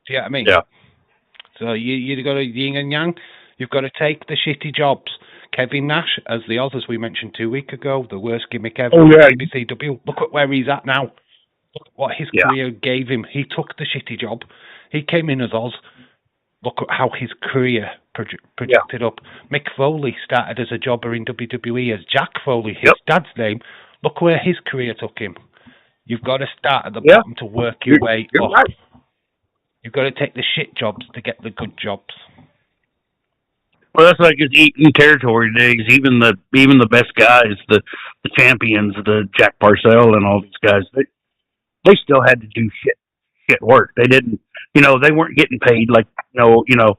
See what I mean? Yeah. So you've got a yin and yang. You've got to take the shitty jobs. Kevin Nash, as the Oz, we mentioned 2 weeks ago, the worst gimmick ever. Oh, yeah. WCW. Look at where he's at now. Look at what his career gave him. He took the shitty job. He came in as Oz. Look at how his career projected up. Mick Foley started as a jobber in WWE as Jack Foley, his dad's name. Look where his career took him. You've got to start at the bottom to work your way up. Right. You've got to take the shit jobs to get the good jobs. Well, that's like his eating territory days. Even the best guys, the champions, the Jack Parcell and all these guys, they still had to do shit work. They didn't, you know, they weren't getting paid like, you know,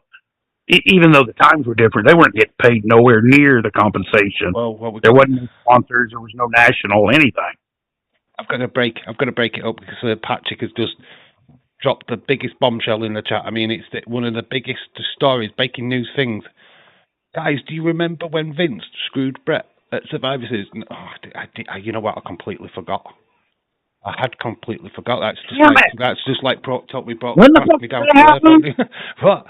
even though the times were different, they weren't getting paid nowhere near the compensation. Well, there wasn't no sponsors. There was no national anything. I've got to break it up because Patrick has just dropped the biggest bombshell in the chat. I mean, it's one of the biggest stories, breaking news things. Guys, do you remember when Vince screwed Brett at Survivor Series? Oh, you know what? I completely forgot. I had completely forgot. That's just like talk we brought when the fuck me down to What?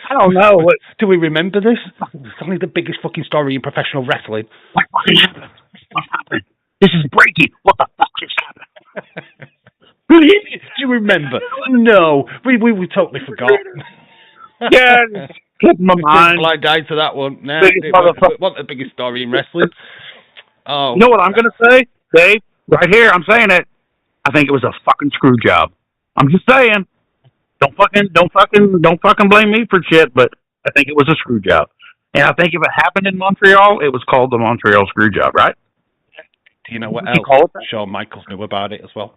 I don't know. Do we remember this? It's only the biggest fucking story in professional wrestling. What happened? This is breaking. What the fuck just happened? Do you remember? No, we totally forgot. Yeah, keep my mind. Blind eye to that one. Nah, it wasn't the biggest story in wrestling. Oh, you know what I'm gonna say, Dave? Right here, I'm saying it. I think it was a fucking screw job. I'm just saying. Don't fucking blame me for shit. But I think it was a screw job. And I think if it happened in Montreal, it was called the Montreal screw job, right? Do you know what else? Shawn Michaels knew about it as well.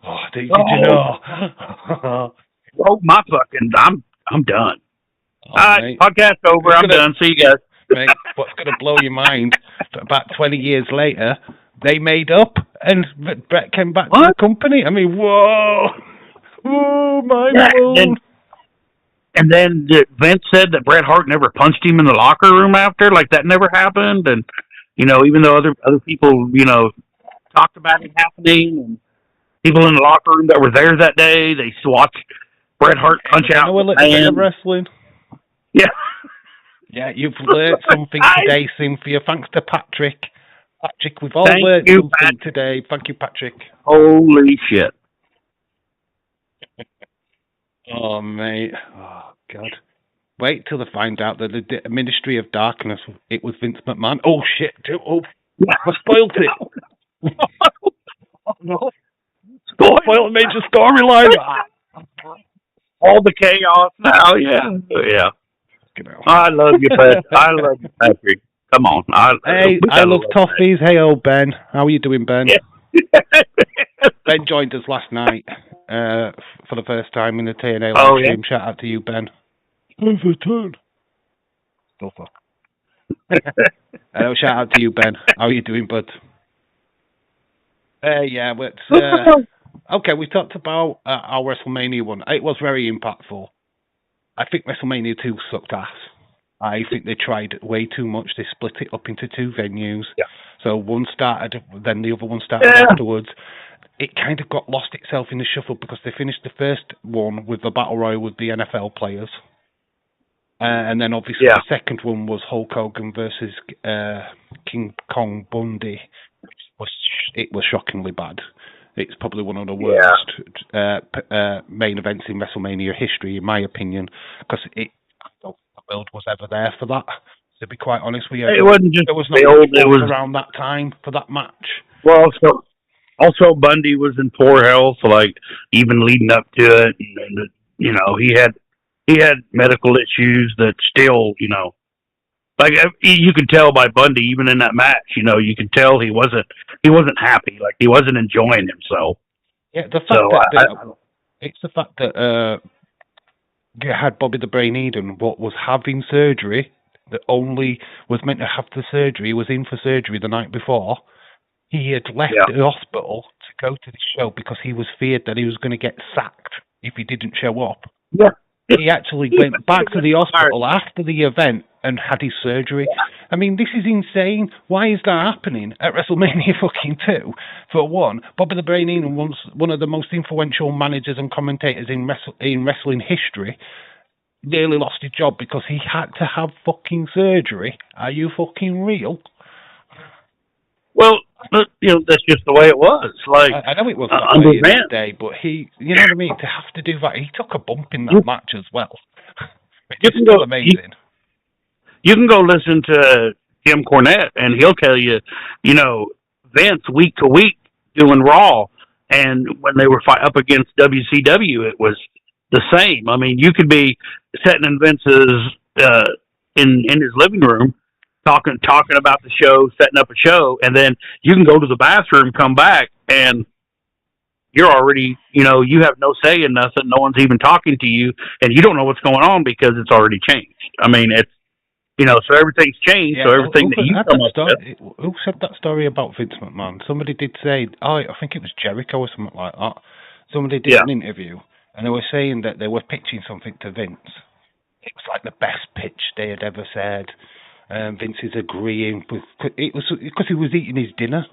Oh, did you know? Oh, my fucking, I'm done. All right, podcast over. I'm done. See you guys. Mate, what's going to blow your mind? About 20 years later, they made up, and Brett came back to the company. I mean, whoa, mind blown. And then Vince said that Bret Hart never punched him in the locker room after, like that never happened. And even though other people talked about it happening, and people in the locker room that were there that day, they watched Bret Hart punch out a little bit of wrestling. Yeah. Yeah, you've learned something today, Cynthia. Thanks to Patrick. Patrick, we've all learned something today. Thank you, Patrick. Holy shit. Oh, mate. Oh, God. Wait till they find out that the Ministry of Darkness, it was Vince McMahon. Oh, shit. Oh, I spoiled it. Oh, no. Spoiled a major storyline. All the chaos now, yeah. I love you, Patrick. Come on. I love toffees. Hey, old Ben. How are you doing, Ben? Yeah. Ben joined us last night for the first time in the TNA live stream. Shout out to you, Ben. Overturn. Still fuck. Shout out to you, Ben. How are you doing, bud? Yeah, but okay, we talked about our WrestleMania one. It was very impactful. I think WrestleMania 2 sucked ass. I think they tried way too much. They split it up into two venues. Yeah. So one started, then the other one started afterwards. It kind of got lost itself in the shuffle because they finished the first one with the Battle Royal with the NFL players. And then obviously the second one was Hulk Hogan versus King Kong Bundy. It was shockingly bad. It's probably one of the worst main events in WrestleMania history, in my opinion, because I don't think the world was ever there for that. To be quite honest with you, it wasn't just there was no around that time for that match. Well, also Bundy was in poor health, like even leading up to it, and he had medical issues that still, like you could tell by Bundy, even in that match, you could tell he wasn't happy, like he wasn't enjoying himself. Yeah, the fact it's the fact that you had Bobby the Brain Eden, what was having surgery, that only was meant to have the surgery, was in for surgery the night before. He had left the hospital to go to the show because he was feared that he was going to get sacked if he didn't show up. Yeah. He actually went back to the hospital after the event and had his surgery. I mean, this is insane. Why is that happening at WrestleMania fucking 2? For one, Bobby the Brain Eden was one of the most influential managers and commentators in wrestling history. Nearly lost his job because he had to have fucking surgery. Are you fucking real? Well, that's just the way it was. Like I know it was that way in that day, but he, you know what I mean? To have to do that, he took a bump in that match as well. It's still amazing. You can go listen to Jim Cornette, and he'll tell you, Vince week to week doing Raw, and when they were up against WCW, it was the same. I mean, you could be sitting in Vince's in his living room, talking about the show, setting up a show, and then you can go to the bathroom, come back, and you're already, you have no say in nothing. No one's even talking to you, and you don't know what's going on because it's already changed. I mean, it's, so everything's changed. So everything that you come up with. Who said that story about Vince McMahon? Somebody did say, I think it was Jericho or something like that. Somebody did an interview, and they were saying that they were pitching something to Vince. It was like the best pitch they had ever said. Vince is agreeing with it was because he was eating his dinner.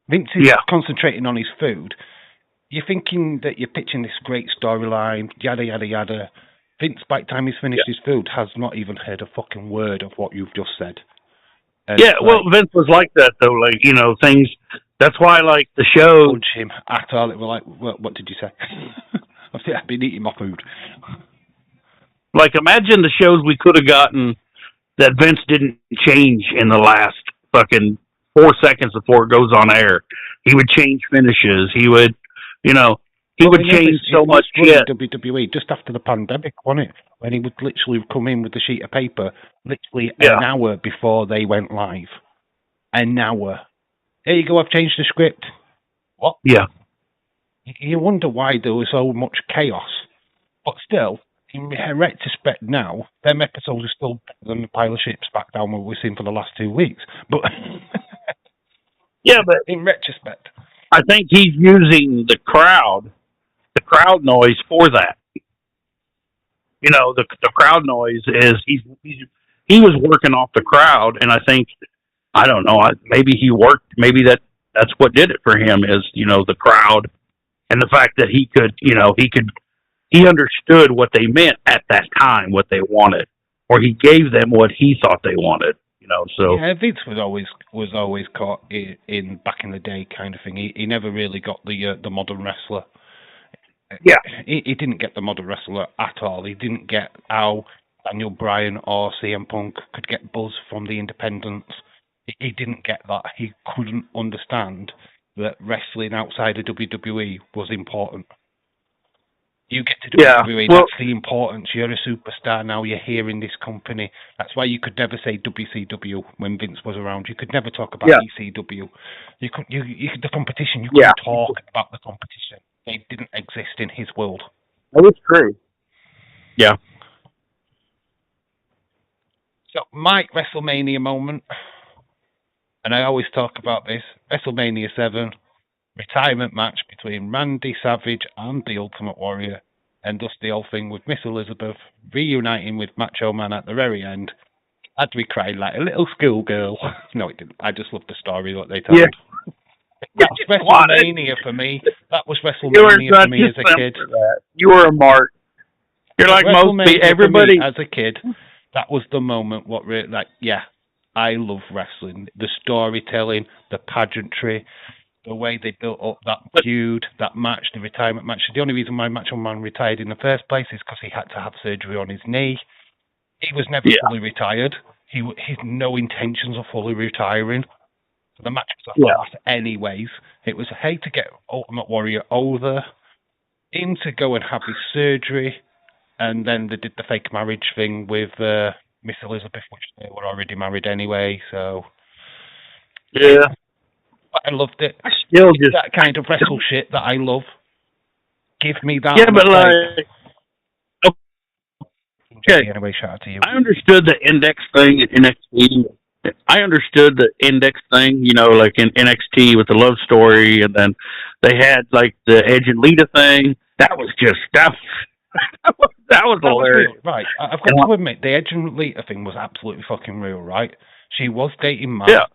Vince is concentrating on his food. You're thinking that you're pitching this great storyline, yada yada yada. Vince, by the time he's finished his food, has not even heard a fucking word of what you've just said. And well, Vince was like that though. Like things. That's why like the show. Punch him at all. It was like, what did you say? I've been eating my food. Like imagine the shows we could have gotten that Vince didn't change in the last fucking 4 seconds before it goes on air. He would change finishes. He would, he would change so much shit. WWE just after the pandemic, wasn't it? When he would literally come in with a sheet of paper, literally an hour before they went live. An hour. There you go, I've changed the script. What? Yeah. You wonder why there was so much chaos. But still, in retrospect now, them episodes are still better than the pile of ships back down what we've seen for the last 2 weeks. But but in retrospect, I think he's using the crowd noise for that. the crowd noise is he was working off the crowd, and I think I don't know, maybe he worked, maybe that's what did it for him is the crowd and the fact that he understood what they meant at that time, what they wanted, or he gave them what he thought they wanted. So yeah, Vince was always caught in back in the day kind of thing. He never really got the modern wrestler. Yeah, he didn't get the modern wrestler at all. He didn't get how Daniel Bryan or CM Punk could get buzz from the independents. He didn't get that. He couldn't understand that wrestling outside of WWE was important. You get to WWE, that's the importance. You're a superstar now, you're here in this company. That's why you could never say WCW when Vince was around. You could never talk about ECW. You could the competition, you couldn't talk about the competition. They didn't exist in his world. That is true. Yeah. So, my Wrestlemania moment, and I always talk about this, WrestleMania 7, retirement match between Randy Savage and the Ultimate Warrior, and thus the whole thing with Miss Elizabeth reuniting with Macho Man at the very end. Had we cried like a little schoolgirl? No, it didn't. I just loved the story what they told. Yeah. That was WrestleMania for me. That was WrestleMania for me as a kid. You were a mark. You're like most everybody as a kid. That was the moment. What really, like, yeah, I love wrestling. The storytelling, the pageantry, the way they built up that feud, that match, the retirement match. The only reason why Macho Man retired in the first place is because he had to have surgery on his knee. He was never fully retired. He had no intentions of fully retiring. So the match was a farce anyways. It was to get Ultimate Warrior over, him to go and have his surgery, and then they did the fake marriage thing with Miss Elizabeth, which they were already married anyway, so... Yeah. But I loved it. I still just... that kind of wrestle shit that I love. Give me that. Yeah, but like... Okay. Anyway, shout out to you. I understood the index thing in NXT. I understood the index thing, like in NXT with the love story, and then they had like the Edge and Lita thing. That was just stuff. that was hilarious. Right, I've got to admit, the Edge and Lita thing was absolutely fucking real, right? She was dating Matt. Yeah.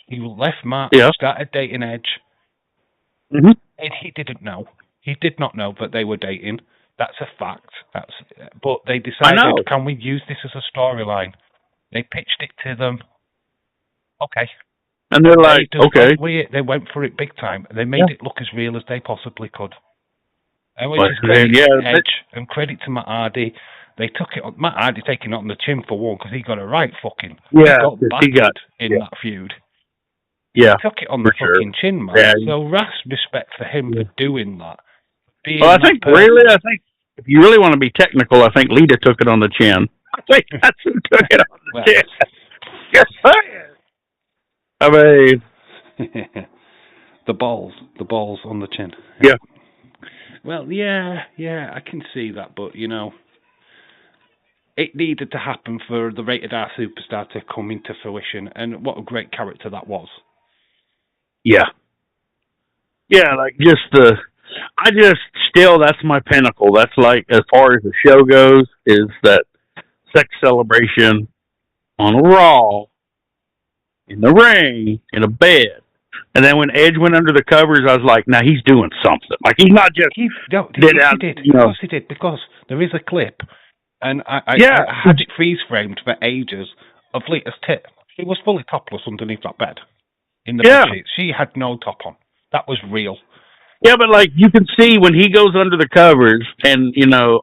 He left Matt, started dating Edge, and he didn't know. He did not know that they were dating. That's a fact. But they decided, can we use this as a storyline? They pitched it to them. Okay. And they're like, okay. They went for it big time. They made it look as real as they possibly could. And which is credit to Edge and credit to Matt Hardy. They took it on, Matt Hardy taking it on the chin for one, because he got it right fucking. He got in that feud. Yeah. He took it on the fucking chin, man. Yeah. So respect for him for doing that. I think if you really want to be technical, I think Lita took it on the chin. I think that's who took it on the chin. Yes, I mean, the balls on the chin. Yeah. Well, yeah, I can see that, but it needed to happen for the Rated R Superstar to come into fruition, and what a great character that was. Yeah. Yeah, like that's my pinnacle. That's like, as far as the show goes, is that sex celebration on Raw, in the ring, in a bed. And then when Edge went under the covers, I was like, now he's doing something. Like, he's not just... He did. Of course he did, because there is a clip, and I had it freeze-framed for ages, of Lita's tit. She was fully topless underneath that bed. In the bed sheets. She had no top on. That was real. Yeah, but like, you can see when he goes under the covers, and,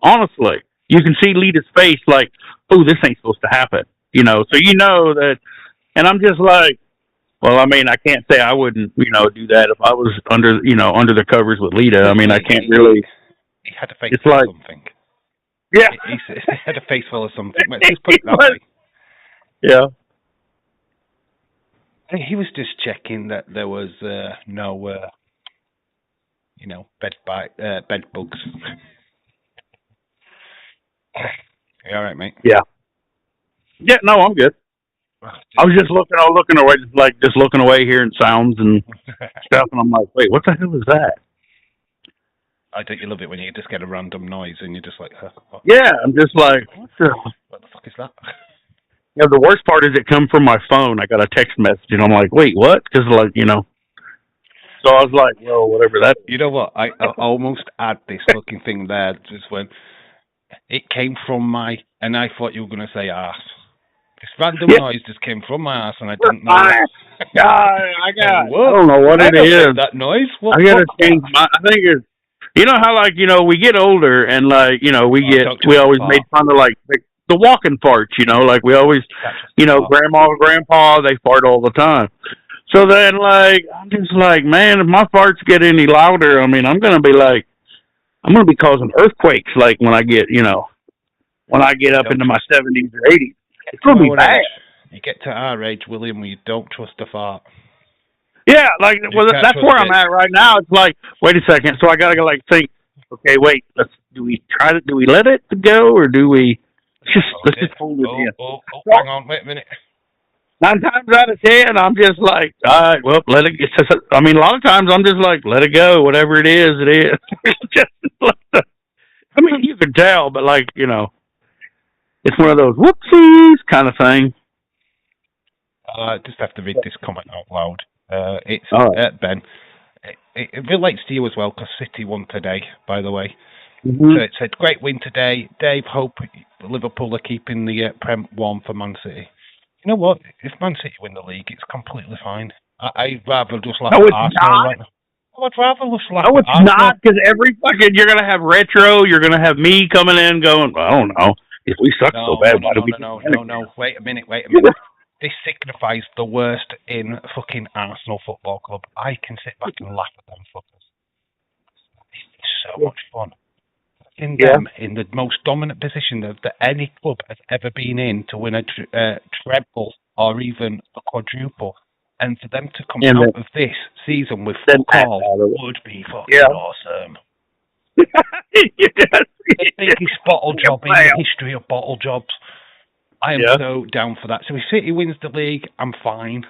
honestly, you can see Lita's face like, oh, this ain't supposed to happen. So that... And I'm just like, well, I mean, I can't say I wouldn't, do that if I was under the covers with Lita. I mean, I can't really. He had a face full of something. Yeah. He had a face full of something. Let's just put it that way. Yeah. He was just checking that there was no, bed bugs. You all right, mate? Yeah. Yeah, no, I'm good. I was just looking away, hearing sounds and stuff, and I'm like, wait, what the hell is that? I think you love it when you just get a random noise and you're just like, what? Yeah, I'm just like, What the fuck is that? Yeah, the worst part is it come from my phone. I got a text message, and I'm like, wait, what? Because, like, so I was like, well, whatever that is. You know what? I almost had this fucking thing there just when it came from and I thought you were going to say arse. This random noise just came from my arse, and I didn't know. I don't know what it is. That noise? I got to change I think it's, how, like, we get older, and, like, we always made fun of, like, the walking farts, like we always, grandma and grandpa, they fart all the time. So then, like, I'm just like, man, if my farts get any louder, I mean, I'm going to be causing earthquakes, like, when I get up into my 70s or 80s. It's going to be bad. You get to our age, William, where you don't trust a fart. Yeah, like, well, that's where I'm at right now. It's like, wait a second. So I got to, like, think, okay, wait, do we let it go, or do we... Let's just hold it in. Hang on, wait a minute. 9 times out of 10, I'm just like, all right, well, let it. I mean, a lot of times I'm just like, let it go, whatever it is, it is. I mean, you can tell, but like, it's one of those whoopsies kind of thing. I just have to read this comment out loud. It's right. Ben. It relates to you as well, because City won today, by the way. Mm-hmm. So it said, great win today. Dave, hope Liverpool are keeping the Prem warm for Man City. You know what? If Man City win the league, it's completely fine. I'd rather just laugh at Arsenal right now. I'd rather just laugh at Arsenal. No, it's not, because every fucking, you're going to have retro, you're going to have me coming in going, I don't know, if we suck so bad, why do we... No, wait a minute. This signifies the worst in fucking Arsenal Football Club. I can sit back and laugh at them fuckers. It's so much fun. Them in the most dominant position that any club has ever been in to win a treble or even a quadruple, and for them to come out of this season with full call would be fucking awesome. The biggest bottle job in the history of bottle jobs. I am so down for that. So if City wins the league, I'm fine,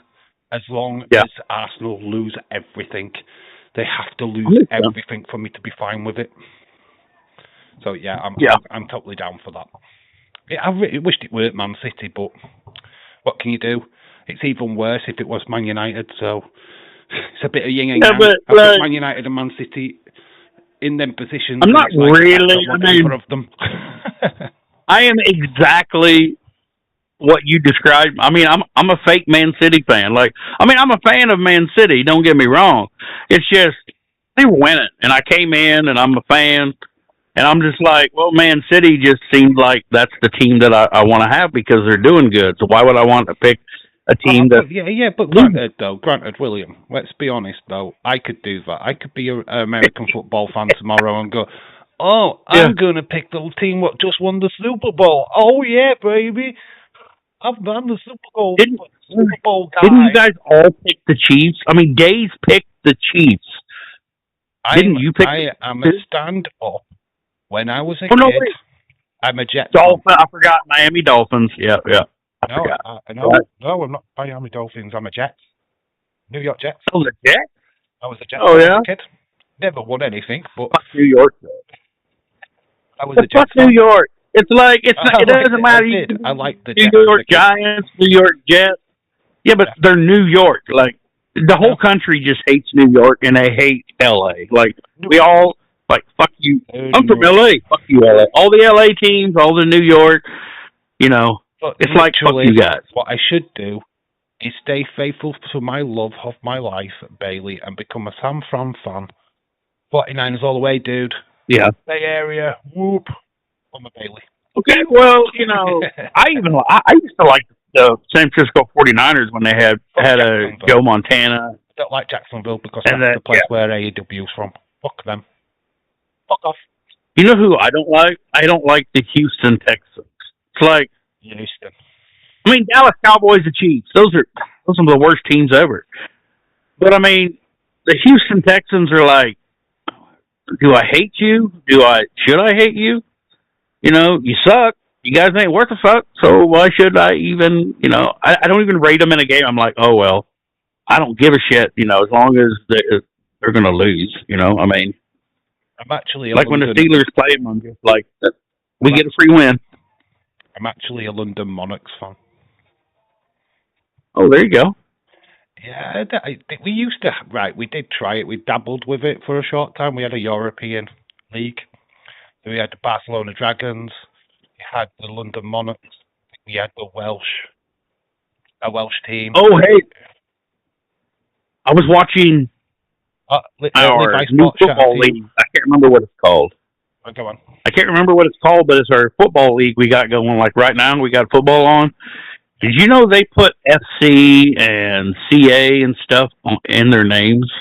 as long as Arsenal lose everything. They have to lose everything for me to be fine with it. So I'm totally down for that. I really wished it weren't Man City, but what can you do? It's even worse if it was Man United. So it's a bit of yin and yang. I've got Man United and Man City in them positions. I'm not really. I mean, of them. I am exactly what you described. I mean, I'm a fake Man City fan. Like, I mean, I'm a fan of Man City. Don't get me wrong. It's just they were winning, and I came in, and I'm a fan. And I'm just like, well, Man City just seemed like that's the team that I want to have because they're doing good. So why would I want to pick a team that... But granted, William, let's be honest, though, I could do that. I could be an American football fan tomorrow and go, I'm going to pick the team what just won the Super Bowl. Oh, yeah, baby. I've done the Super Bowl guy. Didn't you guys all pick the Chiefs? I mean, Gaze picked the Chiefs. Didn't you pick I'm a stand-up. When I was a kid, I'm a Jets. I forgot Miami Dolphins. Yeah. No, I'm not Miami Dolphins. I'm a Jets. New York Jets. Oh, the Jets? I was a Jets. Oh, yeah? Kid. Never won anything, but... Fuck New York, though. I was a Jets. Fuck New York. It's like, it doesn't matter. I like the New York Giants, New York Jets. Yeah, but they're New York. Like, the whole country just hates New York, and they hate L.A. Like, we all... Like, fuck you. I'm from L.A. Fuck you, L.A. All the L.A. teams, all the New York, it's like, fuck you guys. What I should do is stay faithful to my love of my life, Bailey, and become a San Fran fan. 49ers all the way, dude. Yeah. Bay Area, whoop. I'm a Bailey. Okay, well, I used to like the San Francisco 49ers when they had Joe Montana. I don't like Jacksonville because that's the place where AEW's from. Fuck them. Fuck off. You know who I don't like? I don't like the Houston Texans. It's like Houston. I mean, Dallas Cowboys and Chiefs. Those are the worst teams ever. But I mean, the Houston Texans are like, do I hate you? Should I hate you? You suck. You guys ain't worth a fuck. So why should I even? I don't even rate them in a game. I'm like, oh well, I don't give a shit. As long as they're gonna lose. I mean. I'm actually a Like when the London. Steelers play them, I'm just like, we get a free win. I'm actually a London Monarchs fan. Oh, there you go. Yeah, we used to. Right, we did try it. We dabbled with it for a short time. We had a European league. We had the Barcelona Dragons. We had the London Monarchs. We had a Welsh team. Oh, hey, I was watching our new football league. I can't remember what it's called. Oh, go on. I can't remember what it's called, but it's our football league we got going. Like right now, we got football on. Did you know they put FC and CA and stuff in their names?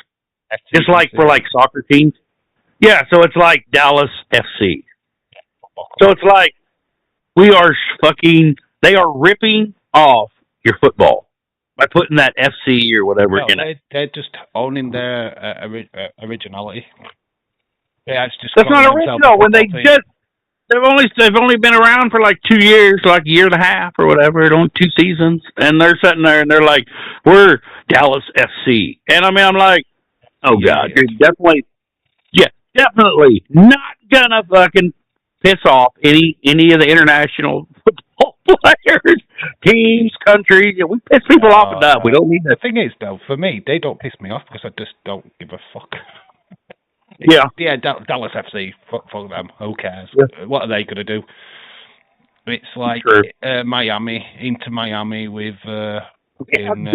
Just like for like soccer teams. Yeah, so it's like Dallas FC. So it's like they are ripping off your football by putting that FC or whatever in it. They're just owning their originality. Yeah, it's just that's not original when they've only been around for like 2 years, like a year and a half or whatever, only 2 seasons, and they're sitting there and they're like, "We're Dallas FC," and I mean, I'm like, "Oh God, you're definitely not gonna fucking piss off any of the international football players, teams, countries. We piss people off enough. We don't need that." The thing is, though, for me, they don't piss me off because I just don't give a fuck. Yeah, Dallas FC, fuck them. Who cares? Yeah. What are they gonna do? It's like Miami, into Miami with fucking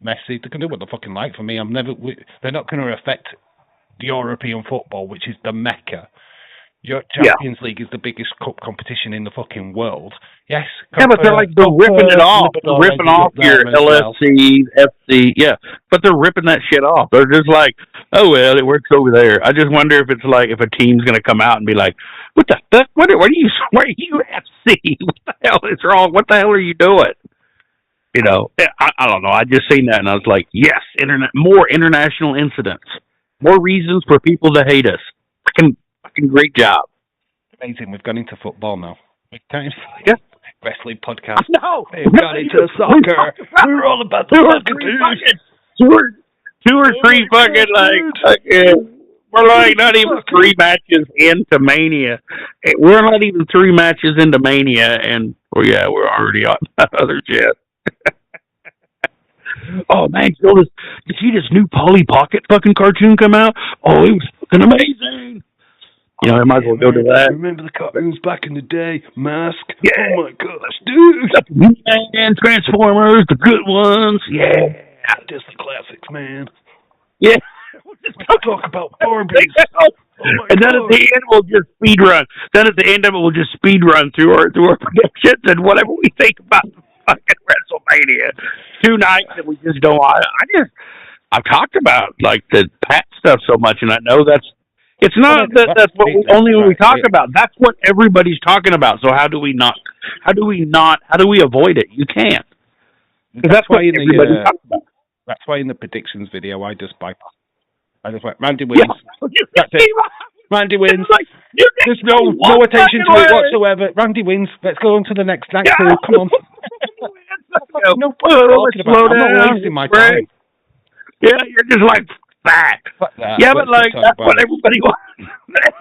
Messi. They can do what they fucking like for me. They're not going to affect the European football, which is the mecca. Your Champions League is the biggest cup competition in the fucking world. Yes. Yeah, but they're ripping it off. They're ripping off your LFC, FC. Yeah, but they're ripping that shit off. They're just like, oh, well, it works over there. I just wonder if it's like if a team's going to come out and be like, what the fuck? Where are you FC? What the hell is wrong? What the hell are you doing? You know, I don't know. I just seen that and I was like, yes, more international incidents. More reasons for people to hate us. Fucking great job. Amazing. We've gone into football now. Wrestling podcast. No, we've gone into soccer. We're all about the soccer, dude. Two or three fucking we're like not even 3 matches into Mania. We're not even 3 matches into Mania, and we're already on that other jet. Oh man, did you see this new Polly Pocket fucking cartoon come out? Oh, it was fucking amazing. You know, I might as well go to that. Remember the cartoons back in the day? Mask? Yeah. Oh my gosh, dude. Man, Transformers, the good ones. Yeah. Just the classics, man. Yeah. Talk about Barbies. And then at the end we'll just speed run. Then at the end of it we'll just speed run through our predictions and whatever we think about the fucking WrestleMania. 2 nights that we just don't. I've talked about like the Pat stuff so much, and I know it's not that's what we talk about. That's what everybody's talking about. So how do we avoid it? You can't. That's what everybody's talking about. That's why in the predictions video I just bypass. I just went, Randy wins. That's it. Randy wins. Like, there's no attention to it whatsoever. Randy wins. Let's go on to the next night. Come on. No point talking about it. I'm not wasting my time. Yeah, you're just like fat. Yeah, but like that's what everybody wants.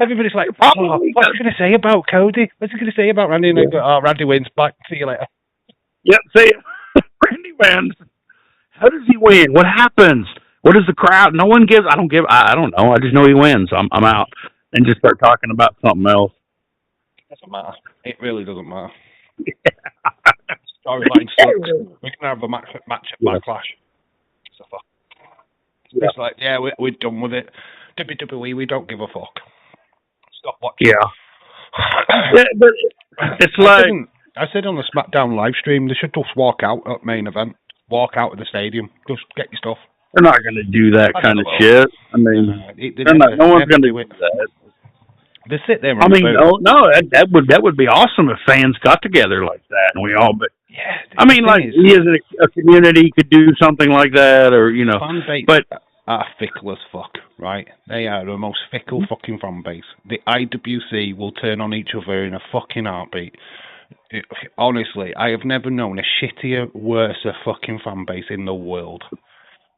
Everybody's like, what's he going to say about Cody? What's he going to say about Randy? And they go, Randy wins. Bye. See you later. Yep. See you. Randy wins. How does he win? What happens? What is the crowd? No one gives. I don't know. I just know he wins. I'm out. And just start talking about something else. It doesn't matter. It really doesn't matter. Storyline sucks. We can have a match at Backlash. It's like, we're done with it. WWE, we don't give a fuck. Stop watching. Yeah. But it's like I said on the SmackDown live stream, they should just walk out at main event. Walk out of the stadium. Just get your stuff. They're not going to do that kind of shit. I mean, no one's going to do that. They sit there. That would be awesome if fans got together like that, and we all. But I mean, like we as a community could do something like that, or you know. Fan base but are fickle as fuck, right? They are the most fickle fucking fan base. The IWC will turn on each other in a fucking heartbeat. Honestly, I have never known a shittier, worse fucking fan base in the world.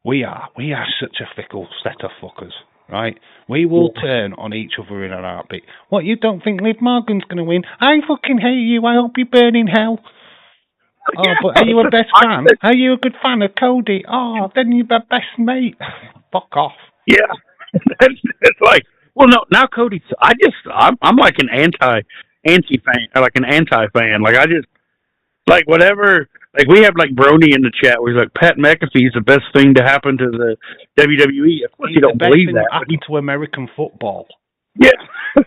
We are such a fickle set of fuckers. right? We will turn on each other in an heartbeat. What, you don't think Liv Morgan's going to win? I fucking hate you. I hope you burn in hell. Oh, but are you a best fan? Are you a good fan of Cody? Oh, then you're my best mate. Fuck off. Yeah. It's like, well, no, now Cody, I'm like an anti-fan, like an anti-fan. Like, I just, like, whatever, like, we have, like, Brony in the chat where he's like, Pat McAfee's the best thing to happen to the WWE. Of course, you don't believe that. Happened to American football. Yeah. But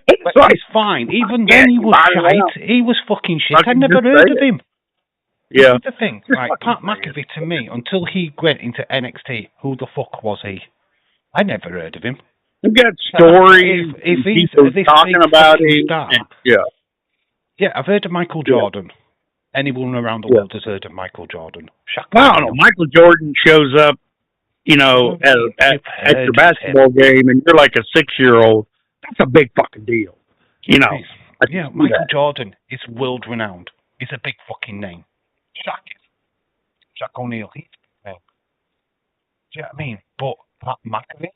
it's fine. Even then, he was shite. He was fucking shit. I never heard of him. Yeah. That's the thing. Right, Pat McAfee, to me, until he went into NXT, who the fuck was he? I never heard of him. We've got stories. If he's talking about him. Yeah, I've heard of Michael Jordan. Anyone around the world has heard of Michael Jordan. I don't know. Michael Jordan shows up, you know, at your basketball game, and you're like a 6-year-old. That's a big fucking deal. You know. Yeah, Michael Jordan is world renowned. He's a big fucking name. Shaq O'Neal. He's a big name. Do you know what I mean? But Pat McAfee,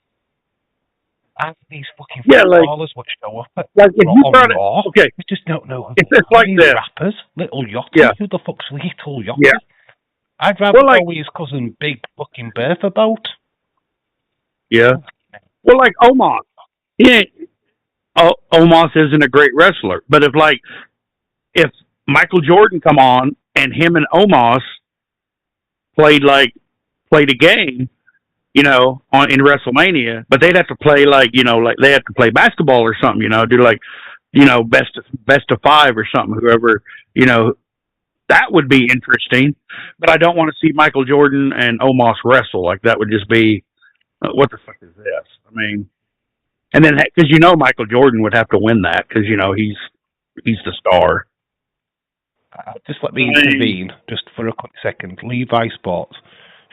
and these fucking footballers which show up at like if you brought Raw, okay, we just don't know. It's like this. Rappers, Little Yachty. Yeah. Who the fuck's Little Yachty? Yeah. I'd rather go with his cousin Big fucking Bertha boat. Yeah. Well, like Omos. Omos isn't a great wrestler, but if Michael Jordan come on and him and Omos played a game, you know, in WrestleMania, but they'd have to play like they have to play basketball or something, you know, do like, you know, best of 5 or something, whoever, you know, that would be interesting. But I don't want to see Michael Jordan and Omos wrestle. Like, that would just be, what the fuck is this? I mean, and then, because you know Michael Jordan would have to win that, because, you know, he's the star. Just let me intervene just for a quick second. Levi Sports,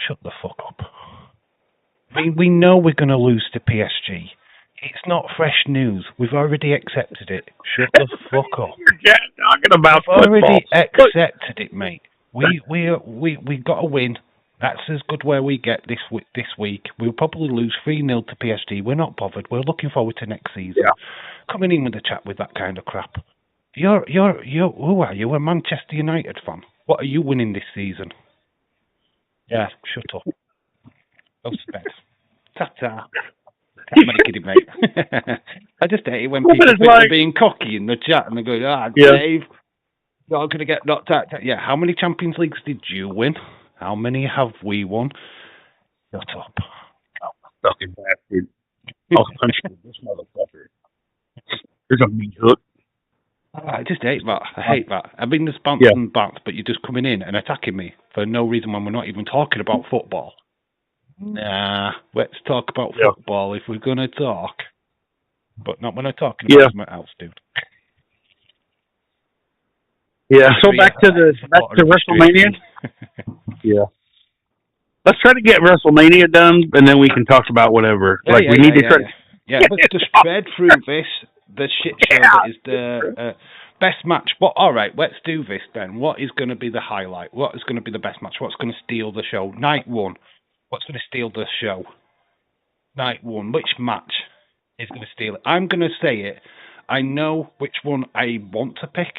shut the fuck up. We know we're going to lose to PSG. It's not fresh news. We've already accepted it. Shut the fuck up. You're talking about We've already accepted it, mate. We got to win. That's as good where we get this week. We'll probably lose 3-0 to PSG. We're not bothered. We're looking forward to next season. Yeah. Coming in with the chat with that kind of crap. You're who are you? A Manchester United fan? What are you winning this season? Yeah, shut up. Go to bed. Ta-ta. I'm only kidding, mate. I just hate it when people think they're being cocky in the chat and they go, Dave, you're going to get knocked out. Yeah, how many Champions Leagues did you win? How many have we won? Shut up. Oh, fucking bastard. I'll punch you, this motherfucker. There's a meat hook. I just hate that. I hate that. I mean, there's bants and bants, but you're just coming in and attacking me for no reason when we're not even talking about football. Nah, let's talk about football if we're going to talk. But not when I'm talking about something else, dude. Yeah, so back to WrestleMania. Yeah. Let's try to get WrestleMania done, and then we can talk about whatever. We need to try. Yeah, let's just tread through this. The shit show that is the best match. But all right, let's do this then. What is going to be the highlight? What is going to be the best match? What's going to steal the show? Night 1. What's going to steal the show? Night 1. Which match is going to steal it? I'm going to say it. I know which one I want to pick,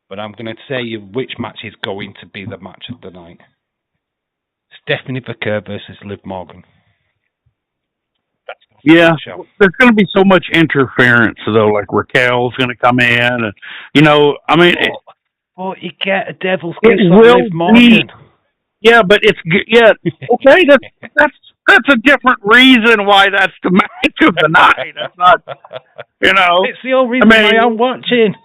but I'm going to say which match is going to be the match of the night. Stephanie Vaquer versus Liv Morgan. Yeah, there's going to be so much interference, though. Like, Raquel's going to come in, and, you know, I mean... you get a devil's kiss on Liv Morgan. Yeah, but it's... Yeah, okay, that's a different reason why that's the match of the night. That's not, you know... It's the only reason why I'm watching.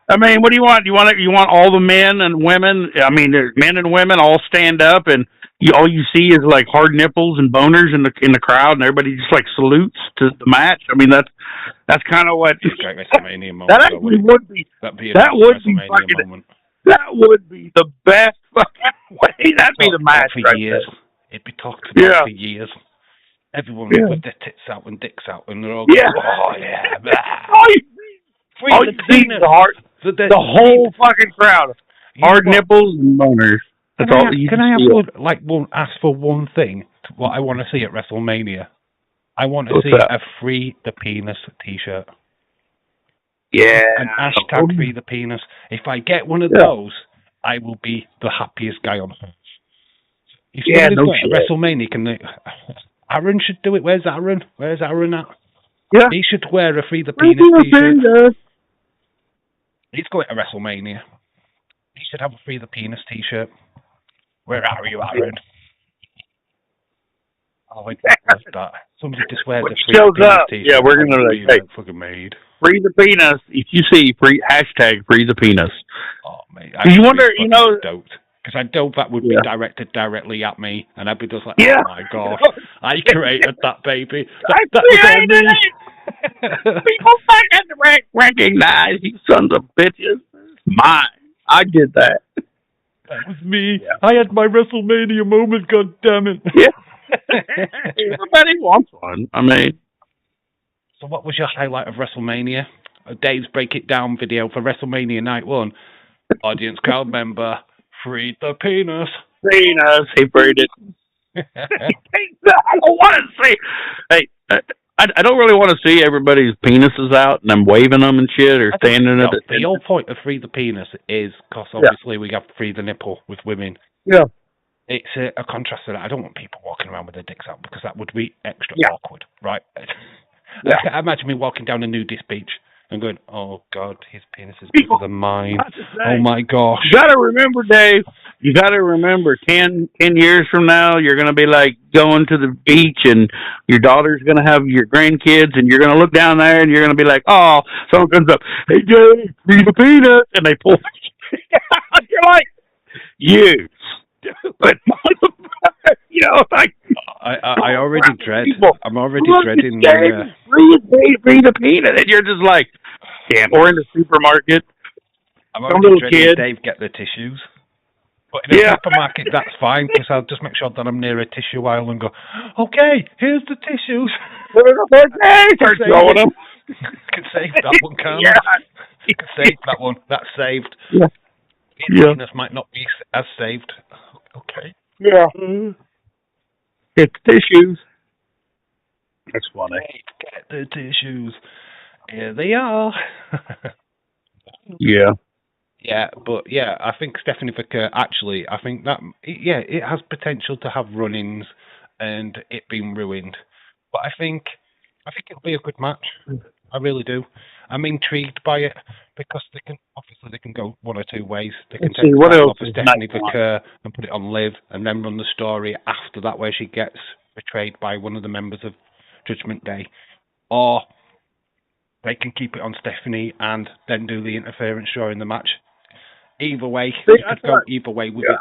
I mean, what do you want? You want all the men and women? I mean, men and women all stand up, and all you see is like hard nipples and boners in the crowd, and everybody just like salutes to the match. I mean, that's kind of what. Great WrestleMania moment. That actually would be. That would be the best fucking way. That'd be the match for years. It'd be talked about for years. Everyone with their tits out and dicks out, and they're all going, oh yeah. All you see is the whole fucking crowd. Hard nipples and boners. That's all you can I ask for one thing? What I want to see at WrestleMania? I want to What's see that? a Free the Penis t-shirt. Yeah. An hashtag Free the Penis. If I get one of those, I will be the happiest guy on earth. If somebody's got a WrestleMania, Aaron should do it. Where's Aaron? Where's Aaron at? Yeah. He should wear a Free the Penis t-shirt. He's going to WrestleMania. He should have a Free the Penis t-shirt. Where are you, Aaron? Oh, I love that. Somebody just wears a Free the Penis t-shirt. Yeah, we're gonna fucking made. Free the Penis. If you see hashtag Free the Penis. Oh, mate. You wonder, because I know that would be directed directly at me, and I'd be just like, oh my gosh, I created that, baby. That was all me. People fucking recognize you sons of bitches. Mine. I did that. That was me. Yeah. I had my WrestleMania moment, god damn it. Yeah. Everybody wants one. I mean. So what was your highlight of WrestleMania? Dave's Break It Down video for WrestleMania Night 1. Audience crowd member, Free the Penis. Penis. He freed it. I don't want to see. Hey, I don't really want to see everybody's penises out and them waving them and shit or standing at it. The whole point of Free the Penis is because obviously we have Free the Nipple with women. Yeah. It's a contrast to that. I don't want people walking around with their dicks out because that would be extra awkward, right? Yeah. I imagine me walking down a nudist beach and going, oh, God, his penis is bigger than mine. Oh, my gosh. You got to remember, Dave, 10 years from now, you're going to be like going to the beach and your daughter's going to have your grandkids and you're going to look down there and you're going to be like, oh, someone comes up, hey, Dave, Free the Penis. And they pull. You're like, you stupid motherfucker. Like. I already dread. I'm already dreading Free the Penis. And you're just like, damn. Or in the supermarket. I'm already dreading Dave get the tissues. But in a supermarket, that's fine, because I'll just make sure that I'm near a tissue aisle and go, okay, here's the tissues. Start throwing them. Can save that one, can't I? You can save that one. That's saved. Yeah. His penis might not be as saved. Okay. Yeah. It's tissues. That's funny. Get the tissues. Here they are. Yeah. Yeah, but I think Stephanie Vicker, actually, I think that, it has potential to have run-ins and it being ruined. But I think it'll be a good match. I really do. I'm intrigued by it because they can go one or two ways. They can take what else off of Stephanie Vicker and put it on Liv and then run the story after that where she gets betrayed by one of the members of Judgment Day. Or they can keep it on Stephanie and then do the interference during the match. Either way, you could go either way with it.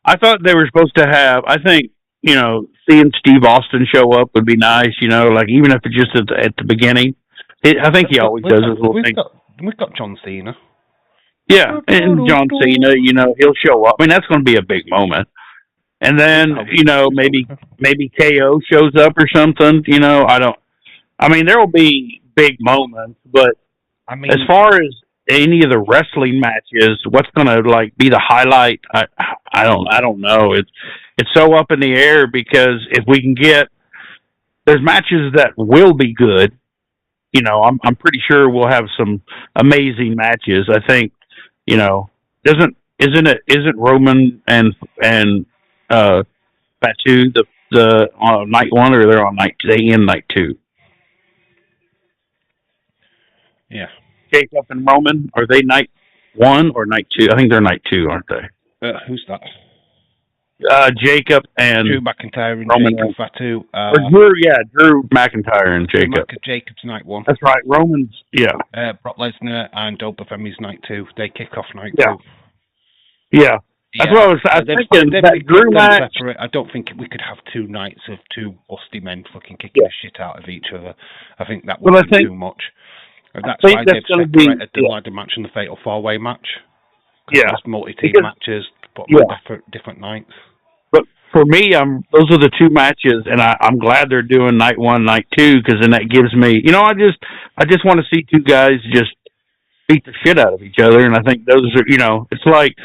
I thought they were supposed to have, I think, seeing Steve Austin show up would be nice, like even if it's just at the beginning. I think he always does his little thing. We've got John Cena. Yeah, and John Cena, he'll show up. I mean, that's going to be a big moment. And then, maybe KO shows up or something, there will be big moments, but as far as any of the wrestling matches, what's going to be the highlight? I don't know. It's so up in the air because if we can there's matches that will be good. I'm pretty sure we'll have some amazing matches. I think, isn't Roman and Fatu the on night 1 or they're on night 2? Yeah. Jacob and Roman, are they night 1 or night 2? I think they're night 2, aren't they? Who's that? Jacob and Drew McIntyre and Roman Jacob Fatu. Drew McIntyre and Jacob. Jacob's night 1. That's right. Roman's, Brock Lesnar and Oba Femi's night 2. They kick off night 2. Yeah. That's what I was thinking. That Drew match. Separate. I don't think we could have 2 nights of 2 busty men fucking kicking the shit out of each other. I think that would be too much. And that's why they've separated the ladder match and the Fatal 4-Way match. Yeah. It's multi-team matches, but different nights. But for me, those are the 2 matches, and I'm glad they're doing night 1, night 2, because then that gives me, I just want to see 2 guys just beat the shit out of each other, and I think those are, it's like,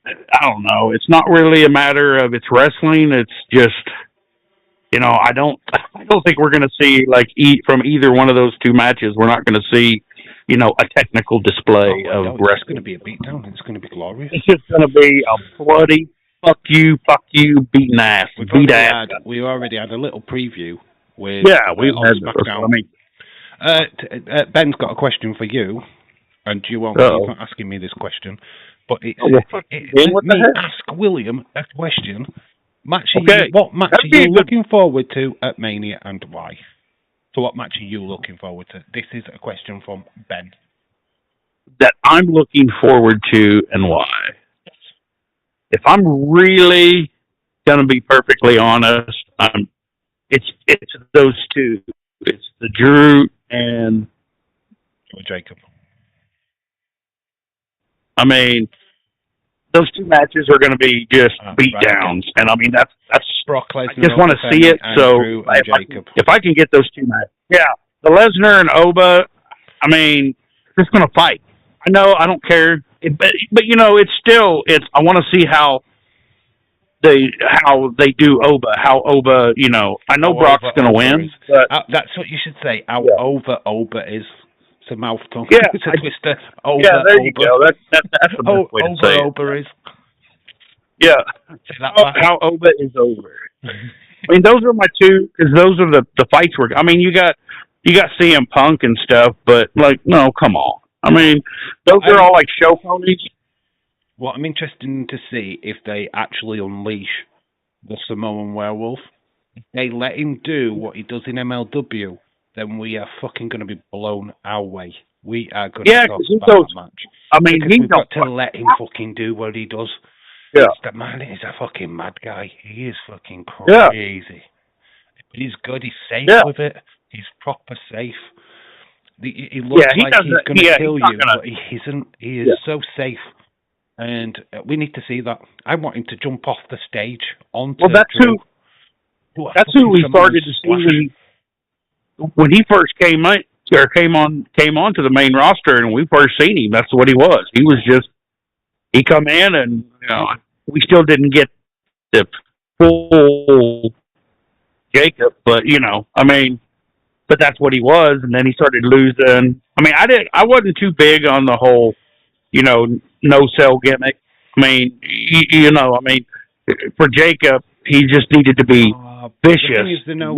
I don't know, it's not really a matter of it's wrestling, it's just, I don't think we're going to see like from either one of those two matches. We're not going to see, a technical display of wrestling. It's going to be a beatdown. It's going to be glorious. It's just going to be a bloody fuck you, beating ass, beat ass. We already had a little preview with we've had SmackDown. Ben's got a question for you, and you won't keep asking me this question, but let me ask William a question. What match are you looking forward to at Mania and why? So what match are you looking forward to? This is a question from Ben. That I'm looking forward to and why. If I'm really going to be perfectly honest, it's those two. It's the Drew and Jacob. I mean, those two matches are going to be just beatdowns, and I mean that's Brock Lesnar. I just want to see it. So if I can get those two matches, the Lesnar and Oba, I mean, it's going to fight. I know, I don't care, but it's still I want to see how they do Oba. How Oba, I know Brock's going to win, but that's what you should say. How over Oba is. It's a mouth tongue. Yeah, it's a twister. Over, there you go. That's the best way to say it. Oba is. Yeah. How Oba is over. I mean, those are my two, because those are the fights where, I mean, you got CM Punk and stuff, but no, come on. I mean, those are all like show ponies. Well, I'm interested to see if they actually unleash the Samoan werewolf. If they let him do what he does in MLW, then we are fucking going to be blown our way. We are going to talk about that match. I mean, we've got to let him fucking do what he does. Yeah. That man is a fucking mad guy. He is fucking crazy. Yeah. But he's good. He's safe with it. He's proper safe. He looks like he's going to kill you, but he isn't. He is so safe. And we need to see that. I want him to jump off the stage onto. Well, that's who we started to see when he first came on to the main roster, and we first seen him. That's what he was. He come in, and we still didn't get the full Jacob, but I mean, but that's what he was. And then he started losing. I mean, I wasn't too big on the whole, no sell gimmick. I mean, I mean, for Jacob, he just needed to be vicious. The no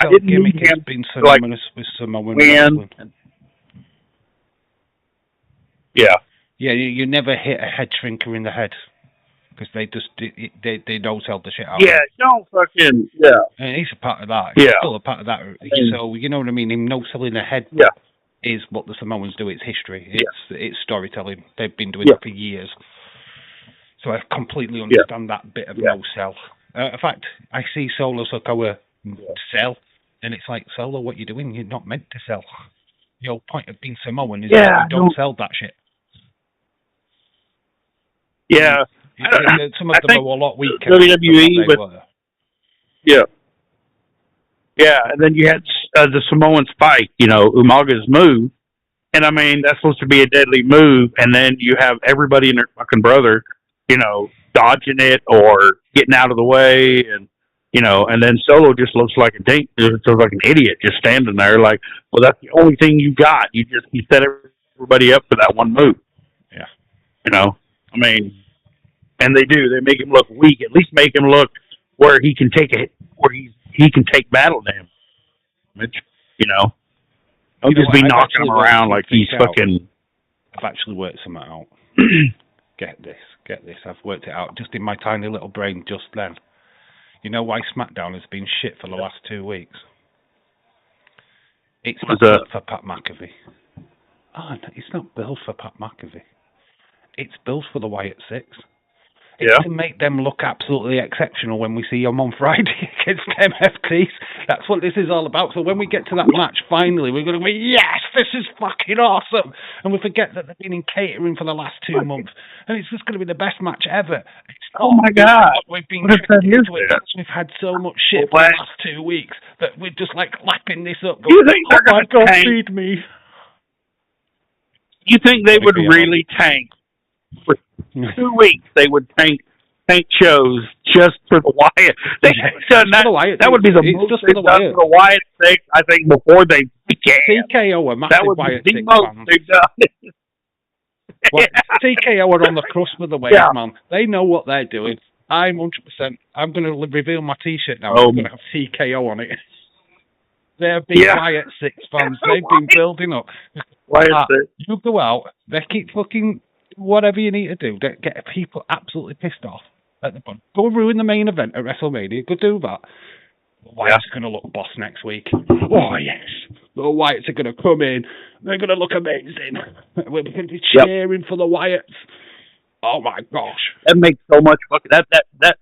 sell gimmick has been synonymous with Samoan wrestling. Yeah. Yeah, you never hit a head shrinker in the head because they don't sell the shit out. Yeah, don't fucking And he's a part of that. Yeah, he's still a part of that. So you know what I mean. Him no selling the head. Yeah. Is what the Samoans do. It's history. It's storytelling. They've been doing it for years. So I completely understand that bit of no sell. In fact, I see Solo Sikoa sell, and it's like, Solo, what you doing? You're not meant to sell. The whole point of being Samoan is that you don't sell that shit. Yeah. Some of them are a lot weaker. WWE Yeah, and then you had the Samoan spike, Umaga's move. And I mean, that's supposed to be a deadly move. And then you have everybody and their fucking brother, dodging it or getting out of the way. And, and then Solo just looks like like an idiot just standing there like, well, that's the only thing you got. You set everybody up for that one move. Yeah. I mean, and they do. They make him look weak. At least make him look where he can take he can take battle damage. Don't just be knocking him around like he's fucking. I've actually worked something out. Get this. I've worked it out just in my tiny little brain just then. You know why SmackDown has been shit for the last 2 weeks? It's not built for Pat McAfee. Oh, it's not built for Pat McAfee. It's built for the Wyatt Six. It's to make them look absolutely exceptional when we see them on Friday against MFTs. That's what this is all about. So when we get to that match, finally, we're going to be, yes, this is fucking awesome. And we forget that they've been in catering for the last 2 months. And it's just going to be the best match ever. Oh, my God. We've been into it. We've had so much shit for the last 2 weeks that we're just like lapping this up. Going, you think they're going to tank? Feed me. You think they would really tank? For 2 weeks, they would tank paint shows just for the Wyatt. They should have done that. That would be the most they've done for the Wyatt thing, I think, before they began. TKO are massive Wyatt Six fans. They've done. Well, TKO are on the crust of the wave, man. They know what they're doing. I'm 100%. I'm going to reveal my T-shirt now. I'm going to have TKO on it. They're big Wyatt 6 fans. They've been building up. You go out, they keep fucking whatever you need to do. They get people absolutely pissed off at the bun. Go ruin the main event at WrestleMania. Go do that. Wyatt's going to look boss next week. Oh, yes. The Wyatts are going to come in. They're going to look amazing. We're going to be cheering for the Wyatts. Oh, my gosh. That makes so much fucking... That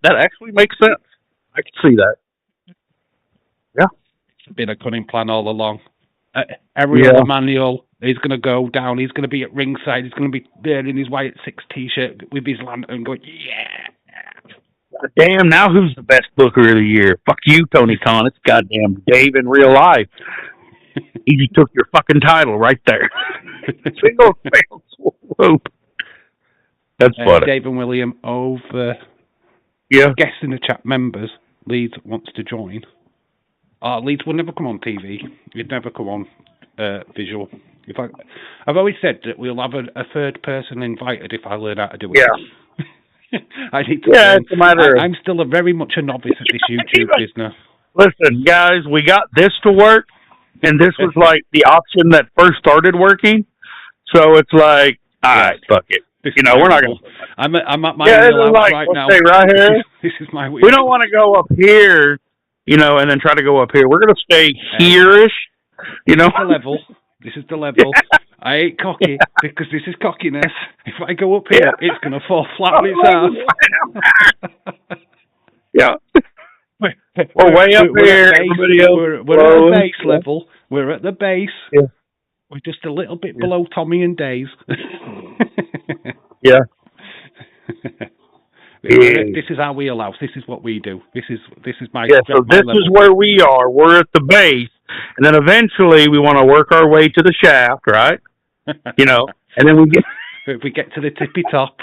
actually makes sense. I can see that. Yeah. It's been a cunning plan all along. Ariel Emanuel is going to go down. He's going to be at ringside. He's going to be wearing his Wyatt 6 T-shirt with his lantern going, damn, now who's the best booker of the year? Fuck you, Tony Khan. It's goddamn Dave in real life. He just took your fucking title right there. Single fail swoop. That's funny. Dave and William over. Guests in the chat members. Leeds wants to join. Leeds will never come on TV. He'd never come on visual. I've always said that we'll have a third person invited if I learn how to do it. Yeah. I need to it's a matter I'm still very much a novice at this YouTube business. Listen, guys, we got this to work, and this was like the option that first started working. So it's like, all right, fuck it. We're not going to... I'm at my wheel right now. Stay right here. This is my wheel. We don't want to go up here, and then try to go up here. We're going to stay here-ish, This is the level. I ain't cocky because this is cockiness. If I go up here, it's going to fall flat on its ass. We're way up here. Everybody else we're at the base level. We're at the base. Yeah. We're just a little bit below Tommy and Dave. This is our wheelhouse. This is what we do. This is my so this level. Is where we are. We're at the base, and then eventually we want to work our way to the shaft, right? And then we get to the tippy top.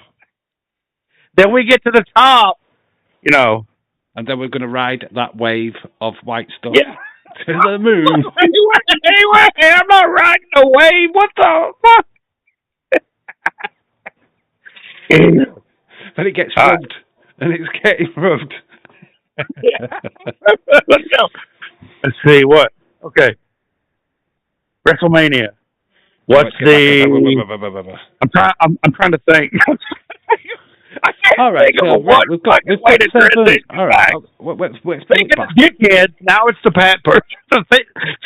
Then we get to the top, and then we're going to ride that wave of white stuff to the moon. Anyway, I'm not riding a wave. What the fuck? Then it gets rubbed, and it's getting rubbed. Let's go. Let's see what. Okay. WrestleMania. What's the? I'm trying to think. All right, so we've got 7. All right, speaking of dickheads, now it's the Pat person.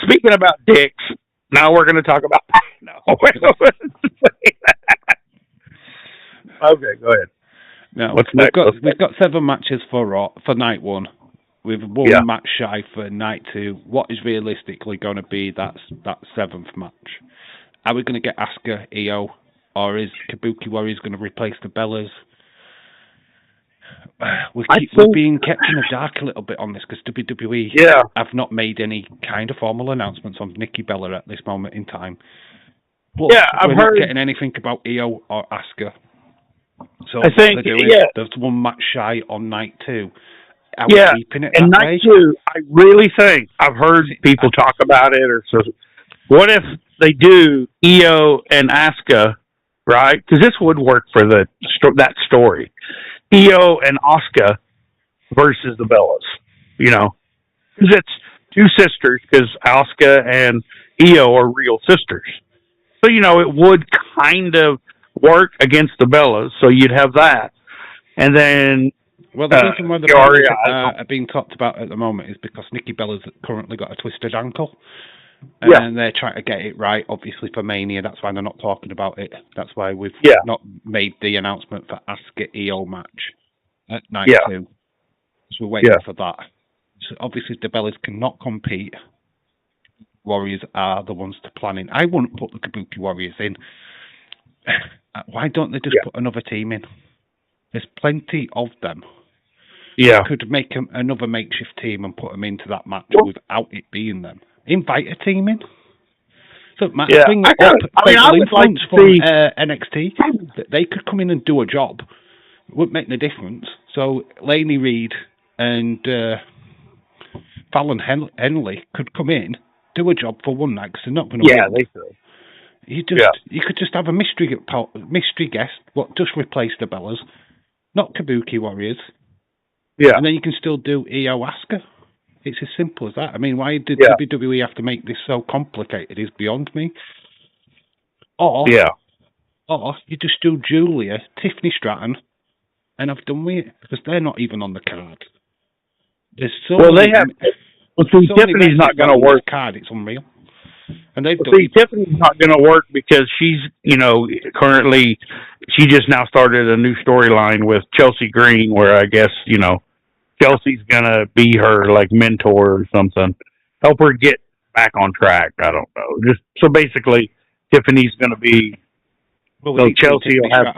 Speaking about dicks, now we're going to talk about. No. Okay, go ahead. No, we've got 7 matches for night 1. We've 1 match shy for night 2. What is realistically going to be that 7th match? Are we going to get Asuka, Io, or is Kabuki Warriors going to replace the Bellas? We're being kept in the dark a little bit on this because WWE have not made any kind of formal announcements on Nikki Bella at this moment in time. But we're not getting anything about Io or Asuka. So I think there's 1 match shy on night 2. Are we keeping it and that night way? 2, I really think I've heard people talk about it. Or so. What if they do Io and Asuka, right? Because this would work for that story. Io and Asuka versus the Bellas, because it's 2 sisters. Because Asuka and Io are real sisters, so it would kind of work against the Bellas. So you'd have that, and then the reason why the Bellas are being talked about at the moment is because Nikki Bella's currently got a twisted ankle. And they're trying to get it right, obviously, for Mania. That's why they're not talking about it. That's why we've not made the announcement for Asuka Io match at night 2. So we're waiting for that. So obviously, the Bellas cannot compete. Warriors are the ones to plan in. I wouldn't put the Kabuki Warriors in. Why don't they just put another team in? There's plenty of them. Could make another makeshift team and put them into that match without it being them. Invite a team in. So bring up people from NXT. They could come in and do a job. It wouldn't make no difference. So Laney Reid and Fallon Henley could come in, do a job for one night because they're not going to win. Yeah, they could. You could just have a mystery guest, what just replace the Bellas, not Kabuki Warriors. Yeah. And then you can still do Io Asuka. It's as simple as that. I mean, why did WWE have to make this so complicated is beyond me. Or you just do Julia, Tiffany Stratton, and I've done with it because they're not even on the card. There's so many, Tiffany's not going to work. Card, it's unreal. And they've Tiffany's not going to work because she's, currently she just now started a new storyline with Chelsea Green, where I guess Chelsea's going to be her mentor or something, help her get back on track. I don't know. Just so basically, Tiffany's going to be. Well, Chelsea will have.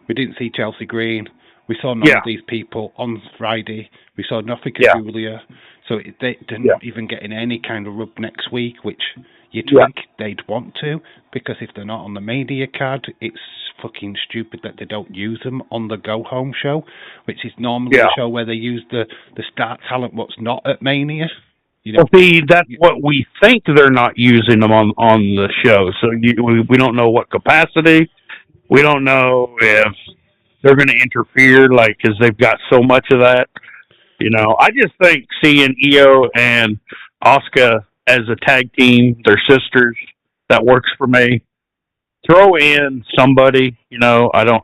We didn't see Chelsea Green. We saw none of these people on Friday. We saw nothing of Julia. So they're not even getting any kind of rub next week, which you'd think they'd want to, because if they're not on the Mania card, it's fucking stupid that they don't use them on the Go Home show, which is normally the show where they use the star talent what's not at Mania. Well, see, that's what we think they're not using them on the show. So we don't know what capacity. We don't know if they're going to interfere, because they've got so much of that. I just think seeing Io and Asuka as a tag team, they're sisters, that works for me. Throw in somebody, I don't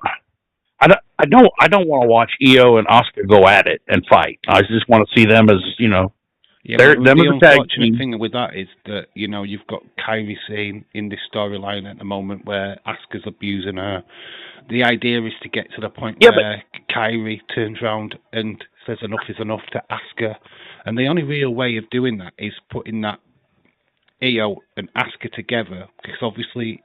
want to watch Io and Asuka go at it and fight. I just want to see them as, Yeah, the unfortunate thing with that is that, you've got Kairi Sane in this storyline at the moment where Asuka's abusing her. The idea is to get to the point where Kairi turns around and says enough is enough to Asuka. And the only real way of doing that is putting that Io and Asuka together, because obviously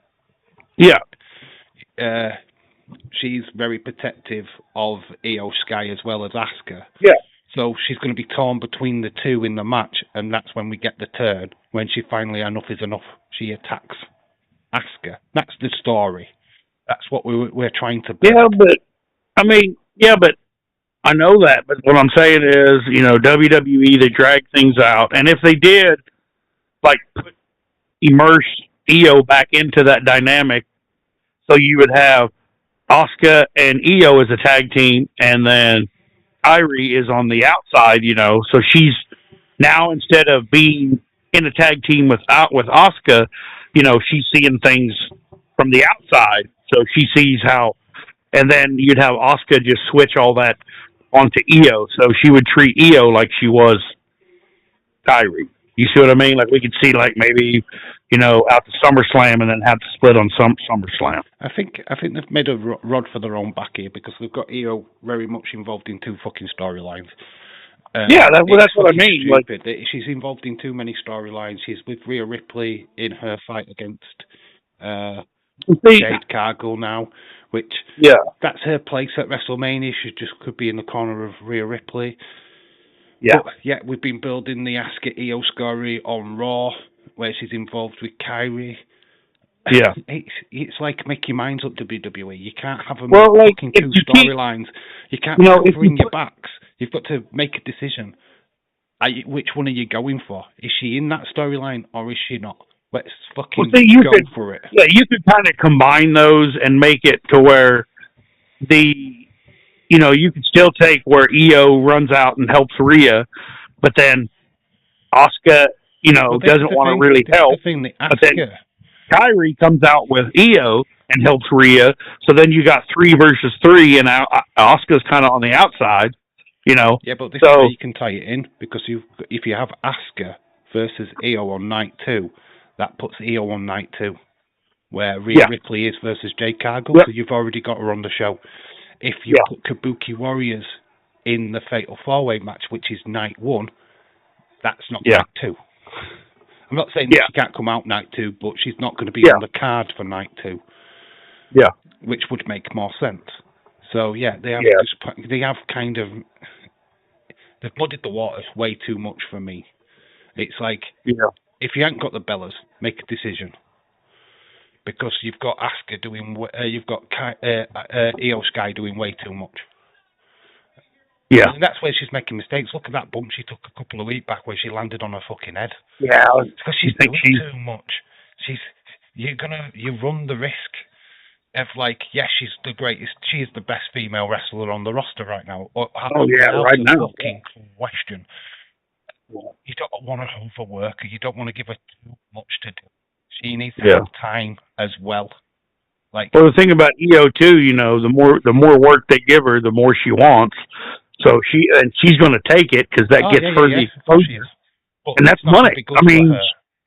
she's very protective of Io Sky as well as Asuka. Yeah. So she's going to be torn between the two in the match, and that's when we get the turn, when she finally, enough is enough, she attacks Asuka. That's the story. That's what we're trying to build. But I know that, but what I'm saying is, WWE, they drag things out, and if they did, immerse Io back into that dynamic, so you would have Asuka and Io as a tag team, and then Kairi is on the outside, so she's now, instead of being in a tag team with Asuka, she's seeing things from the outside, so she sees how, and then you'd have Asuka just switch all that onto Io, so she would treat Io like she was Kairi. You see what I mean? We could see maybe, out to SummerSlam and then have to split on SummerSlam. I think they've made a rod for their own back here, because they've got Io very much involved in two fucking storylines. That's what I mean. Stupid. She's involved in too many storylines. She's with Rhea Ripley in her fight against Jade Cargill now, which that's her place at WrestleMania. She just could be in the corner of Rhea Ripley. Yeah. But, we've been building the Asuka Io story on Raw, where she's involved with Kairi. Yeah. It's like make your minds up, WWE. You can't have them fucking two storylines. You can't be covering your backs. You've got to make a decision. Which one are you going for? Is she in that storyline or is she not? Let's fucking go for it. Yeah, you could kind of combine those and make it to where you could still take where Io runs out and helps Rhea, but then Asuka, doesn't want to really help. But then Kairi comes out with Io and helps Rhea, so then you got 3 versus 3, and Asuka's kind of on the outside, Yeah, but this is where you can tie it in, because if you have Asuka versus Io on night 2, that puts Io on night 2, where Rhea Ripley is versus Jade Cargill, so you've already got her on the show. If you put Kabuki Warriors in the Fatal 4-Way match, which is night 1, that's not night 2. I'm not saying that she can't come out night 2, but she's not going to be on the card for night 2. Yeah. Which would make more sense. So, they have they've muddied the waters way too much for me. It's like, if you haven't got the Bellas, make a decision. Because you've got Asuka doing, you've got Io Sky doing way too much. Yeah. And that's where she's making mistakes. Look at that bump she took a couple of weeks back where she landed on her fucking head. Yeah. Because she's doing too much. You run the risk of like, yes, she's the greatest, she's the best female wrestler on the roster right now. Right now. Fucking question. You don't want to overwork her. You don't want to give her too much to do. She needs to have time as well. Like, well, the thing about EO too, you know, the more work they give her, the more she wants. So she's going to take it because that gets her the exposure, and that's money. I mean,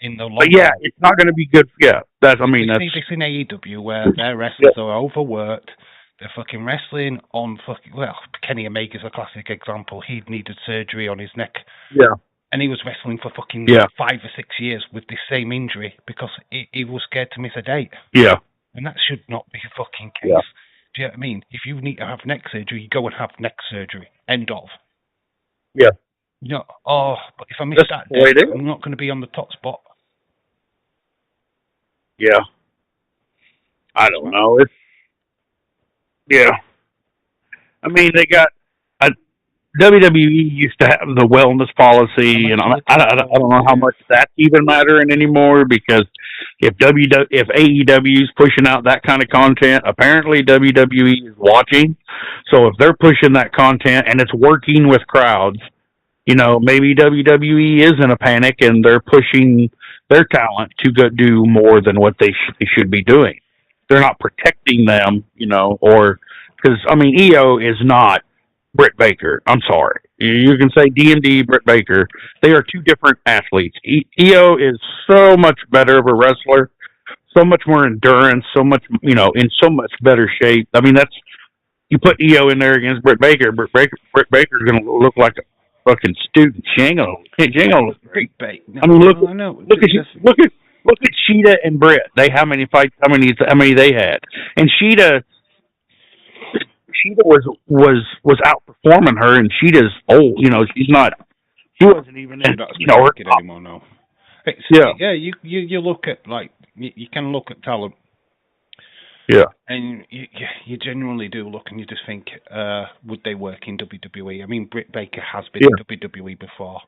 in the long but run. it's not going to be good. Yeah, that's. I mean, that's. See this in AEW where their wrestlers are overworked. They're fucking wrestling on fucking. Well, Kenny Omega's a classic example. He needed surgery on his neck. Yeah. And he was wrestling for fucking 5 or 6 years with this same injury because he was scared to miss a date. Yeah. And that should not be a fucking case. Yeah. Do you know what I mean? If you need to have neck surgery, you go and have neck surgery. End of. Yeah. You know, but if I miss that date, I'm not going to be on the top spot. Yeah. I don't know. I mean, they got WWE used to have the wellness policy, and I don't know how much that's even mattering anymore because if AEW is pushing out that kind of content, apparently WWE is watching. So if they're pushing that content and it's working with crowds, you know, maybe WWE is in a panic and they're pushing their talent to go do more than what they should be doing. They're not protecting them, you know, or because I mean, EO is not Britt Baker. I'm sorry. You can say D&D, Britt Baker. They are two different athletes. EO is so much better of a wrestler, so much more endurance, so much, you know, in so much better shape. I mean, you put EO in there against Britt Baker. Britt Baker's going to look like a fucking student. She ain't going to look great. I mean, look at Sheeta and Britt. How many fights? How many they had? And Sheeta was outperforming her, and Sheeta's old. You know, she wasn't even in. You know, her anymore now. You look at you can look at talent. Yeah. And you genuinely do look, and you just think, would they work in WWE? I mean, Britt Baker has been in WWE before.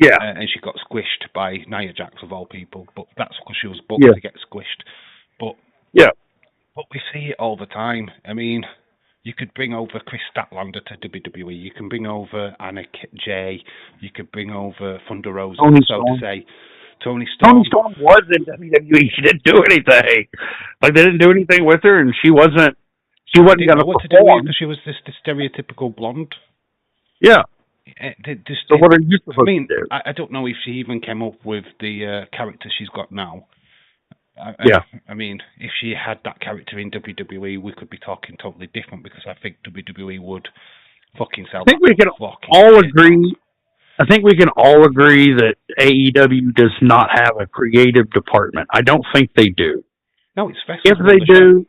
Yeah. And she got squished by Nia Jax of all people, but that's because she was booked to get squished. But we see it all the time. I mean, you could bring over Chris Statlander to WWE. You can bring over Anna Jay. You could bring over Thunder Rosa, to say. Tony Storm was in WWE. She didn't do anything. Like, they didn't do anything with her, and she wasn't going to perform. What to do with her because she was this stereotypical blonde. Yeah. So what are you supposed to do? I don't know if she even came up with the character she's got now. I mean, if she had that character in WWE, we could be talking totally different because I think WWE would fucking sell. I think we can all agree. I think we can all agree that AEW does not have a creative department. I don't think they do. No, it's if they do.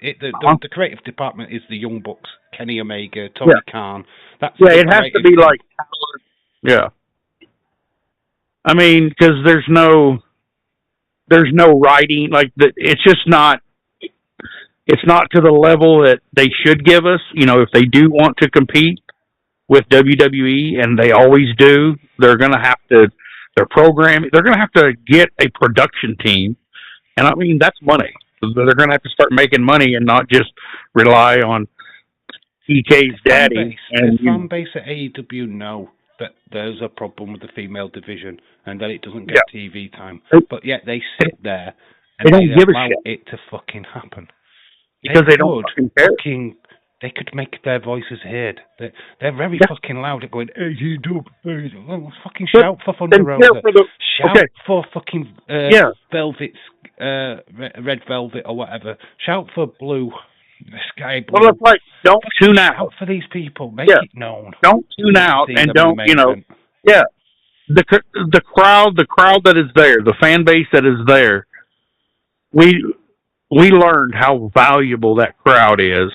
The creative department is the Young Bucks, Kenny Omega, Tony Khan. It has to be like. Yeah. I mean, because there's no writing. Like it's just not. It's not to the level that they should give us. You know, if they do want to compete with WWE, and they always do, they're going to have to. Their programming. They're going to have to get a production team, and I mean that's money. They're going to have to start making money and not just rely on TK's daddy. The fan base at AEW know that there's a problem with the female division and that it doesn't get TV time. But yet they sit there and they don't give a allow shit. it to fucking happen. Because they don't fucking care. They could make their voices heard. They're very fucking loud at going, AEW, fucking shout for Thunder Rosa. Shout for fucking Velvet's, Red Velvet or whatever. Shout for Blue, Sky Blue. Well, it's like, don't tune out. Shout for these people. Make it known. Don't tune out and don't, the crowd that is there, the fan base that is there, we learned how valuable that crowd is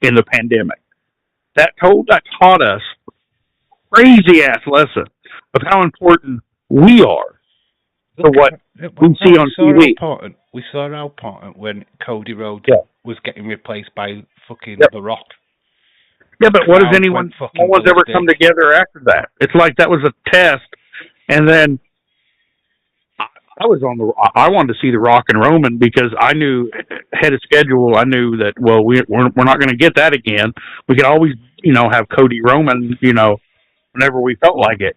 in the pandemic. That taught us crazy ass lesson of how important we are for what we see on TV. We saw how important when Cody Rhodes was getting replaced by fucking The Rock. Yeah, but what does Crowd anyone? went fucking No one's ever ballistic. come together after that. It's like that was a test, and then I was on the. I wanted to see The Rock and Roman because I knew ahead of schedule. I knew that we're not going to get that again. We could always have Cody Roman whenever we felt like it.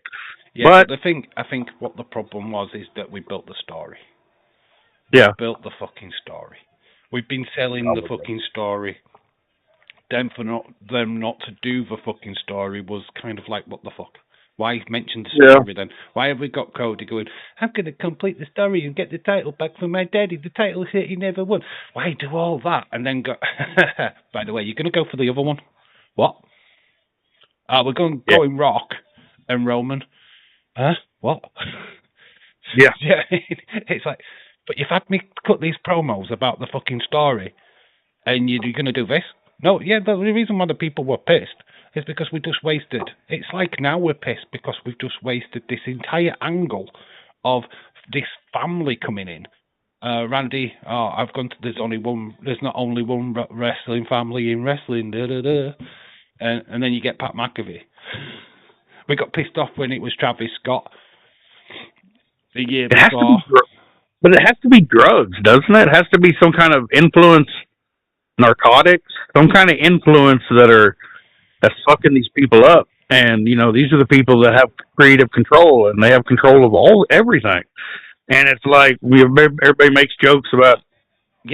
Yeah, but I think what the problem was is that we built the story. Yeah, Built the fucking story. We've been selling the fucking story. Them not to do the fucking story was kind of like, what the fuck? Why mention the story then? Why have we got Cody going, I'm going to complete the story and get the title back from my daddy. The title hit he never won. Why do all that? And then go, by the way, you're going to go for the other one? What? We're going Rock and Roman. Huh? What? Yeah. It's like, but you've had me cut these promos about the fucking story, and you're going to do this? No, yeah, the reason why the people were pissed is because we just wasted. It's like now we're pissed because we've just wasted this entire angle of this family coming in. Randy, I've gone to, there's not only one wrestling family in wrestling, and then you get Pat McAfee. We got pissed off when it was Travis Scott the year before. But it has to be drugs, doesn't it? It has to be some kind of influence, narcotics, some kind of influence that's fucking these people up. And these are the people that have creative control, and they have control of everything. And it's like everybody makes jokes about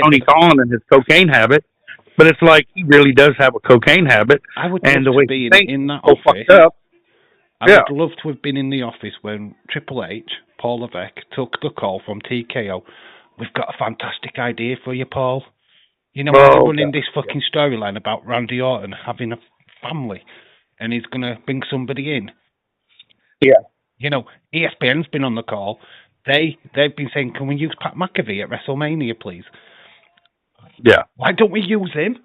Tony Khan and his cocaine habit, but it's like he really does have a cocaine habit. I would love to be in that office. I would love to have been in the office when Triple H, Paul Levesque, took the call from TKO. We've got a fantastic idea for you, Paul. We're running this fucking storyline about Randy Orton having a family, and he's going to bring somebody in. Yeah. ESPN's been on the call. They've been saying, can we use Pat McAfee at WrestleMania, please? Yeah. Why don't we use him?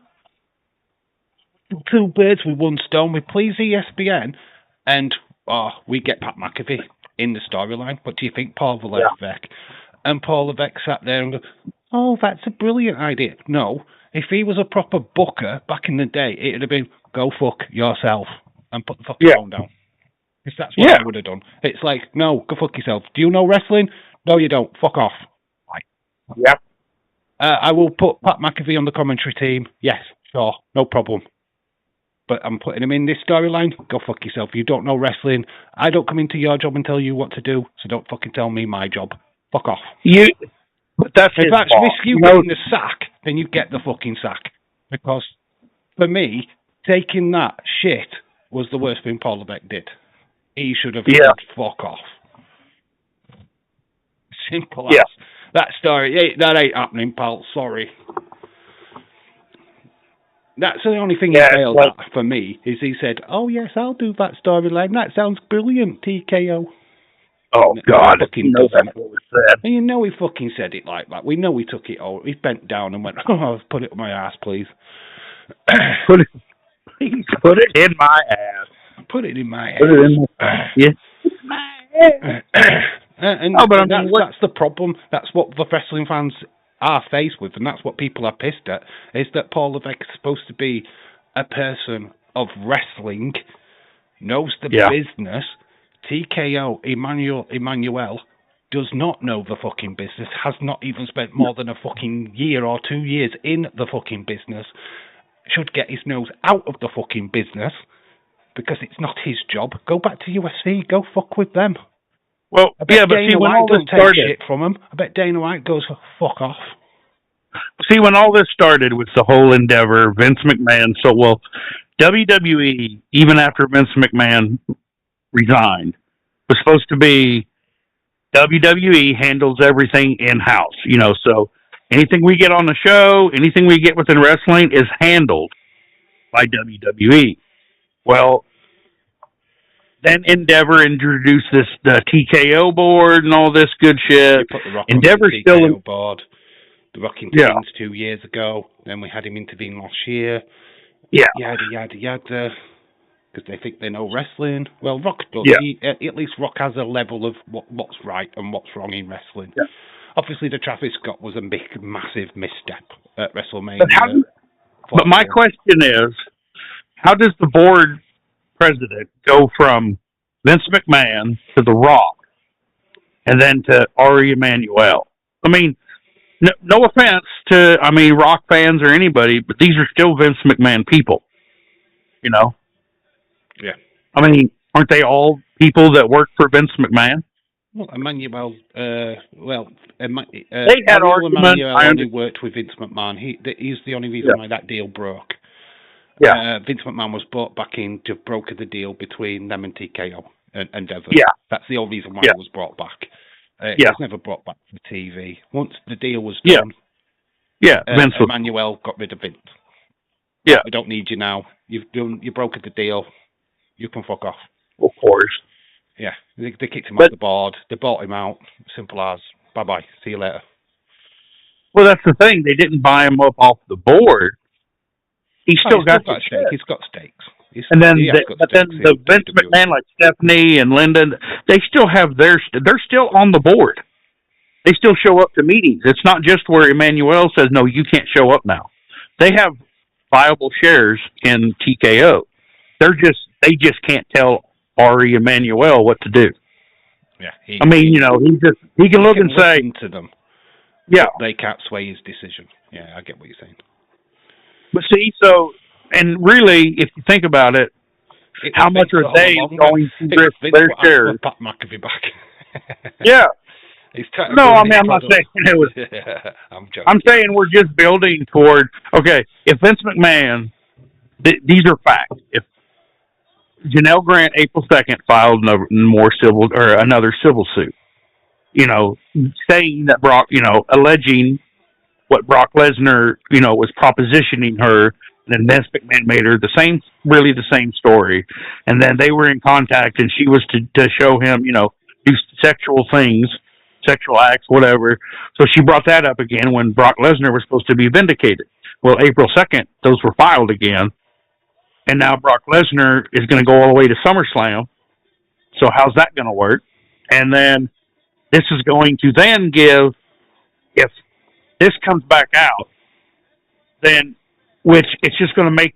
Two birds with one stone. We please ESPN, and we get Pat McAfee in the storyline. What do you think, Paul Levesque? Yeah. And Paul Levesque sat there and go, oh, that's a brilliant idea. No, if he was a proper booker back in the day, it would have been, go fuck yourself and put the fucking phone down. Because that's what I would have done. It's like, no, go fuck yourself. Do you know wrestling? No, you don't. Fuck off. Yep. I will put Pat McAfee on the commentary team. Yes, sure, no problem. But I'm putting him in this storyline. Go fuck yourself. You don't know wrestling. I don't come into your job and tell you what to do, so don't fucking tell me my job. Fuck off. But that's if that's risk you getting the sack, then you get the fucking sack. Because for me, taking that shit was the worst thing Paul Levesque did. He should have said fuck off. Simple as. That story, that ain't happening, pal. Sorry. That's the only thing he failed at for me, is he said, oh yes, I'll do that storyline. That sounds brilliant, TKO. Oh, God. You know that's what was said. And he fucking said it like that. We know he took it all. He bent down and went, oh, put it in my ass, please. Put it in my ass. Put it in my ass. Put it in my ass. That's the problem. That's what the wrestling fans are faced with, and that's what people are pissed at, is that Paul Levesque is supposed to be a person of wrestling, knows the business. TKO, Emmanuel, does not know the fucking business, has not even spent more than a fucking year or 2 years in the fucking business, should get his nose out of the fucking business, because it's not his job. Go back to UFC, go fuck with them. Well, but see, when all this started, shit from him. I bet Dana White goes, fuck off. See, when all this started with the whole endeavor, Vince McMahon, WWE, even after Vince McMahon resigned, was supposed to be WWE handles everything in-house, so anything we get on the show, anything we get within wrestling is handled by WWE. Well, then Endeavor introduced the TKO board and all this good shit. Put the Rock Endeavor on the TKO board. The Rock intervened 2 years ago. Then we had him intervene last year. Yeah. Yada. Because they think they know wrestling. Well, Rock does. Yeah. At least Rock has a level of what's right and what's wrong in wrestling. Yeah. Obviously, the Travis Scott was a massive misstep at WrestleMania. But my question is, how does the board president go from Vince McMahon to The Rock and then to Ari Emanuel? I mean, no offense to, Rock fans or anybody, but these are still Vince McMahon people, you know? Yeah. I mean, aren't they all people that work for Vince McMahon? Well, Emmanuel, they had arguments. Emmanuel only worked with Vince McMahon. He's the only reason why that deal broke. Yeah. Vince McMahon was brought back in to broker the deal between them and TKO and Devon. Yeah. That's the only reason why it was brought back. It was never brought back for TV. Once the deal was done, Vince Emmanuel got rid of Vince. Yeah. We don't need you now. You brokered the deal. You can fuck off. Of course. Yeah. They kicked him off the board. They bought him out. Simple as. Bye-bye. See you later. Well, that's the thing. They didn't buy him up off the board. He's still got a stake. He's got stakes. The Vince McMahon, like Stephanie and Lyndon, they still have they're still on the board. They still show up to meetings. It's not just where Emmanuel says, no, you can't show up now. They have viable shares in TKO. They just can't tell Ari Emanuel what to do. Yeah. He can look and say to them. Yeah. They can't sway his decision. Yeah, I get what you're saying. But see, and really, if you think about it, how much are they going to risk their shares? Pat McAfee back. Yeah. I'm not saying it was. I'm joking. I'm saying we're just building toward. Okay, if Vince McMahon, these are facts. If Janelle Grant, April 2nd, filed another civil suit, saying that Brock, alleging what Brock Lesnar, was propositioning her, and then Vince McMahon made her the same story, and then they were in contact, and she was to show him, do sexual things, sexual acts, whatever. So she brought that up again when Brock Lesnar was supposed to be vindicated. Well, April 2nd, those were filed again, and now Brock Lesnar is going to go all the way to SummerSlam. So how's that going to work? And then this is going to then give, if this comes back out, then, which it's just going to make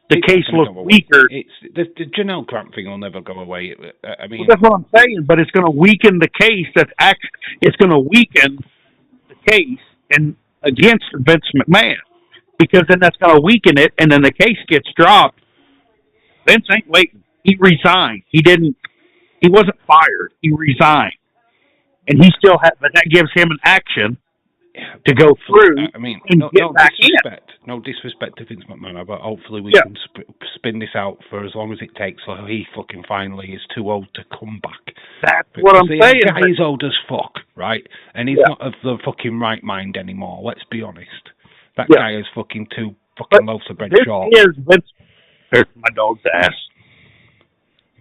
the case look weaker. The Janelle Grant thing will never go away. Well, that's what I'm saying, but it's going to weaken the case. It's going to weaken the case against Vince McMahon, because then that's going to weaken it, and then the case gets dropped. Vince ain't waiting. He resigned. He wasn't fired. He resigned, and he still but that gives him an action to go through. No disrespect to Vince McMahon, but hopefully we can spin this out for as long as it takes, so he fucking finally is too old to come back. That's what I'm saying. The guy is old as fuck, right? And he's not of the fucking right mind anymore. Let's be honest. That guy is fucking too fucking loaves of bread short. There's my dog's ass.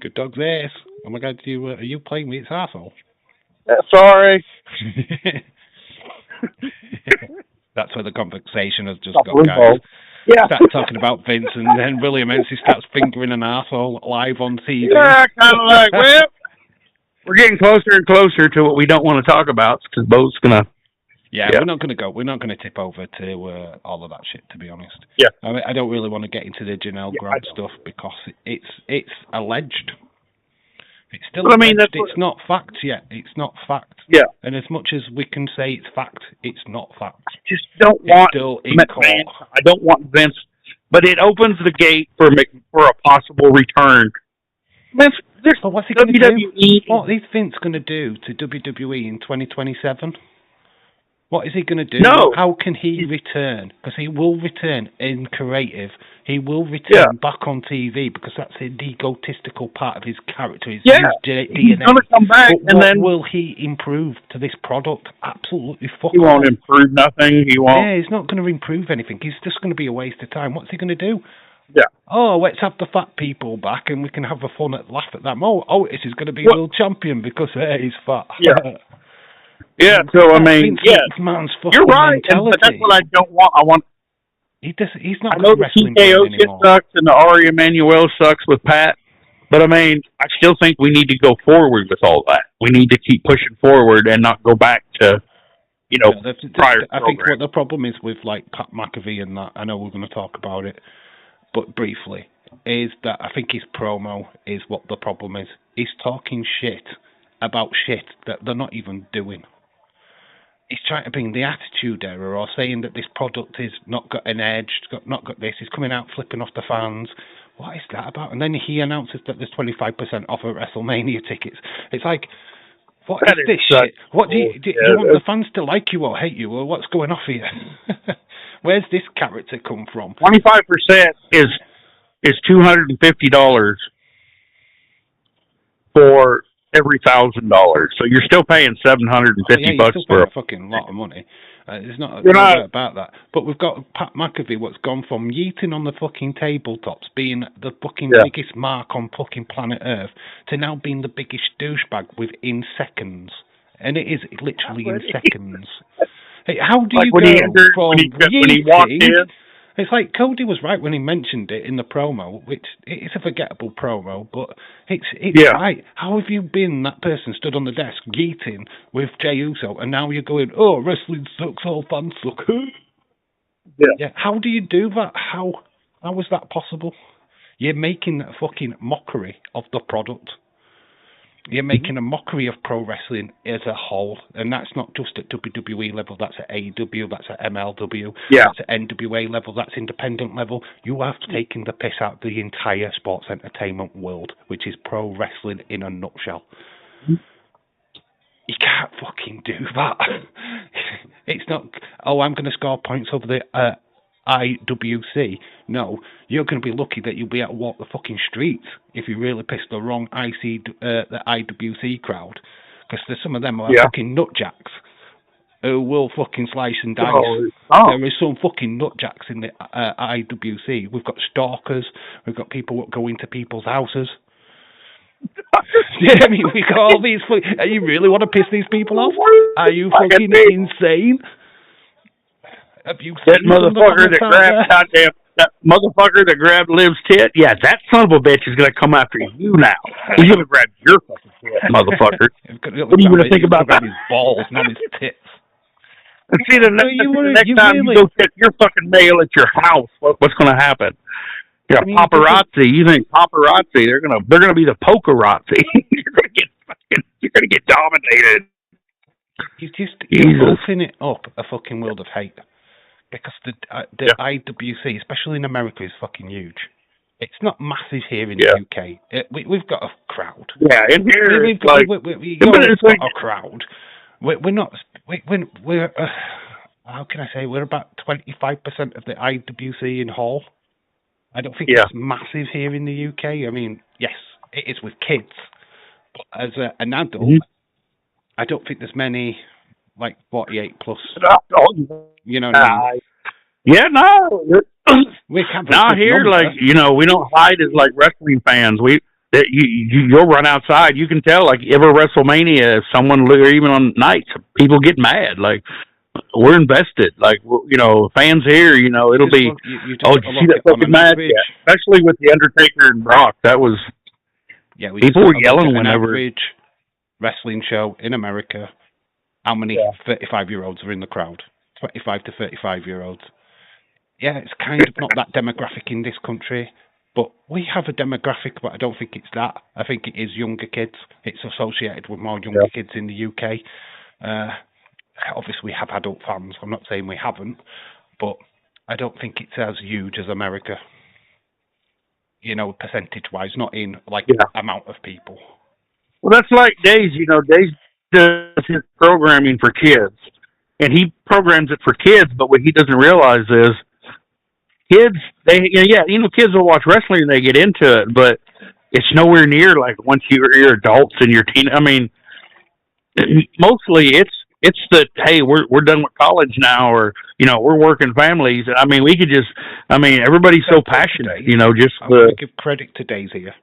Good dog's ass. Oh my God, are you playing with its asshole? Sorry. That's where the conversation has just got, guys. Start talking about Vince, and then William Ency starts fingering an asshole live on TV. Yeah, kind of like, well, we're getting closer and closer to what we don't want to talk about, because Bo's gonna. Yeah, we're not going to tip over to all of that shit, to be honest. Yeah. I don't really want to get into the Janelle Grant stuff, because it's alleged. It's still alleged. It's not fact yet. It's not fact. Yeah. And as much as we can say it's fact, it's not fact. I just don't want McMahon. I don't want Vince, but it opens the gate for a possible return. Vince, but what's he going to do? What is Vince going to do to WWE in 2027? What is he going to do? No. How can he return? Because he will return in creative. He will return back on TV, because that's an egotistical part of his character. His DNA. He's going to come back, but what will he improve to this product? Absolutely fuck He won't improve nothing. He won't. Yeah, he's not going to improve anything. He's just going to be a waste of time. What's he going to do? Yeah. Oh, let's have the fat people back, and we can have a fun at laugh at them. Oh, this is going to be world champion because he's fat. Yeah. Yeah, so I mean, you're right, but that's what I don't want. I want. He's not. I know the TKO shit sucks and the Ari Emanuel sucks with Pat, but I mean, I still think we need to go forward with all that. We need to keep pushing forward and not go back to, prior. I think what the problem is with like Pat McAfee and that. I know we're going to talk about it, but briefly, is that I think his promo is what the problem is. He's talking shit about shit that they're not even doing. He's trying to bring the attitude error, or saying that this product is not got an edge, not got this. He's coming out flipping off the fans. What is that about? And then he announces that there's 25% off of WrestleMania tickets. It's like, what is this shit? What do you want the fans to like you or hate you, or what's going off here? Where's this character come from? 25% is $250 for every $1,000. So you're still paying $750 bucks for a fucking lot of money. There's no doubt about that. But we've got Pat McAfee, what's gone from yeeting on the fucking tabletops, being the fucking biggest mark on fucking planet Earth, to now being the biggest douchebag within seconds. And it is literally in seconds. Hey, how do you go from when he walked in? It's like Cody was right when he mentioned it in the promo, which it's a forgettable promo, but it's right. How have you been that person stood on the desk geeting with Jey Uso, and now you're going, oh, wrestling sucks, all fans suck. Yeah. How do you do that? How is that possible? You're making a fucking mockery of the product. You're making a mockery of pro wrestling as a whole, and that's not just at WWE level, that's at AEW, that's at MLW, that's at NWA level, that's independent level. You have taken the piss out of the entire sports entertainment world, which is pro wrestling in a nutshell. You can't fucking do that. It's not, oh, I'm going to score points over the IWC. No, you're going to be lucky that you'll be able to walk the fucking streets if you really piss the wrong the IWC crowd, because there's some of them are fucking nutjacks who will fucking slice and dice. There is some fucking nutjacks in the IWC. We've got stalkers. We've got people that go into people's houses. I mean, we got all these. You really want to piss these people off? Are you fucking insane? Have you that motherfucker that grabbed that motherfucker that grabbed Liv's tit? Yeah, that son of a bitch is gonna come after you now. He's gonna grab your fucking tit, motherfucker. What are you gonna think about that? His balls, not his tits. And see, the next time you go check your fucking mail at your house, what's gonna happen? Yeah, paparazzi. You think paparazzi? They're gonna be the pokerazzi. You're gonna get dominated. You're opening it up a fucking world of hate, because the IWC, especially in America, is fucking huge. It's not massive here in the UK. We've got a crowd. Yeah, in here we've got a crowd. We're not. We're how can I say? We're about 25% of the IWC in Hall. I don't think it's massive here in the UK. I mean, yes, it is with kids, but as an adult, I don't think there's many like 48 plus. You know what I mean? Yeah, no. We can't now here, like, you know, we don't hide as like wrestling fans. You'll run outside. You can tell, like, every WrestleMania, if someone, or even on nights, people get mad. Like, we're invested. Like, you know, fans here, you know, it'll be, did you see that fucking match? Yeah. Especially with The Undertaker and Brock. That was, people were yelling whenever. Average wrestling show in America, how many 35-year-olds are in the crowd? 25 to 35-year-olds. Yeah, it's kind of not that demographic in this country, but we have a demographic, but I don't think it's that. I think it is younger kids. It's associated with more younger kids in the UK. Obviously, we have adult fans. I'm not saying we haven't, but I don't think it's as huge as America. You know, percentage-wise, not in, like, amount of people. Well, that's like Days. You know, Days does his programming for kids, and he programs it for kids, but what he doesn't realize is kids, kids will watch wrestling and they get into it, but it's nowhere near like once you're adults and you're teen. I mean, mostly it's that, hey, we're done with college now, or, you know, we're working families. I mean, we could just, I mean, everybody's so passionate, you know, just I'm going to give credit to Days here,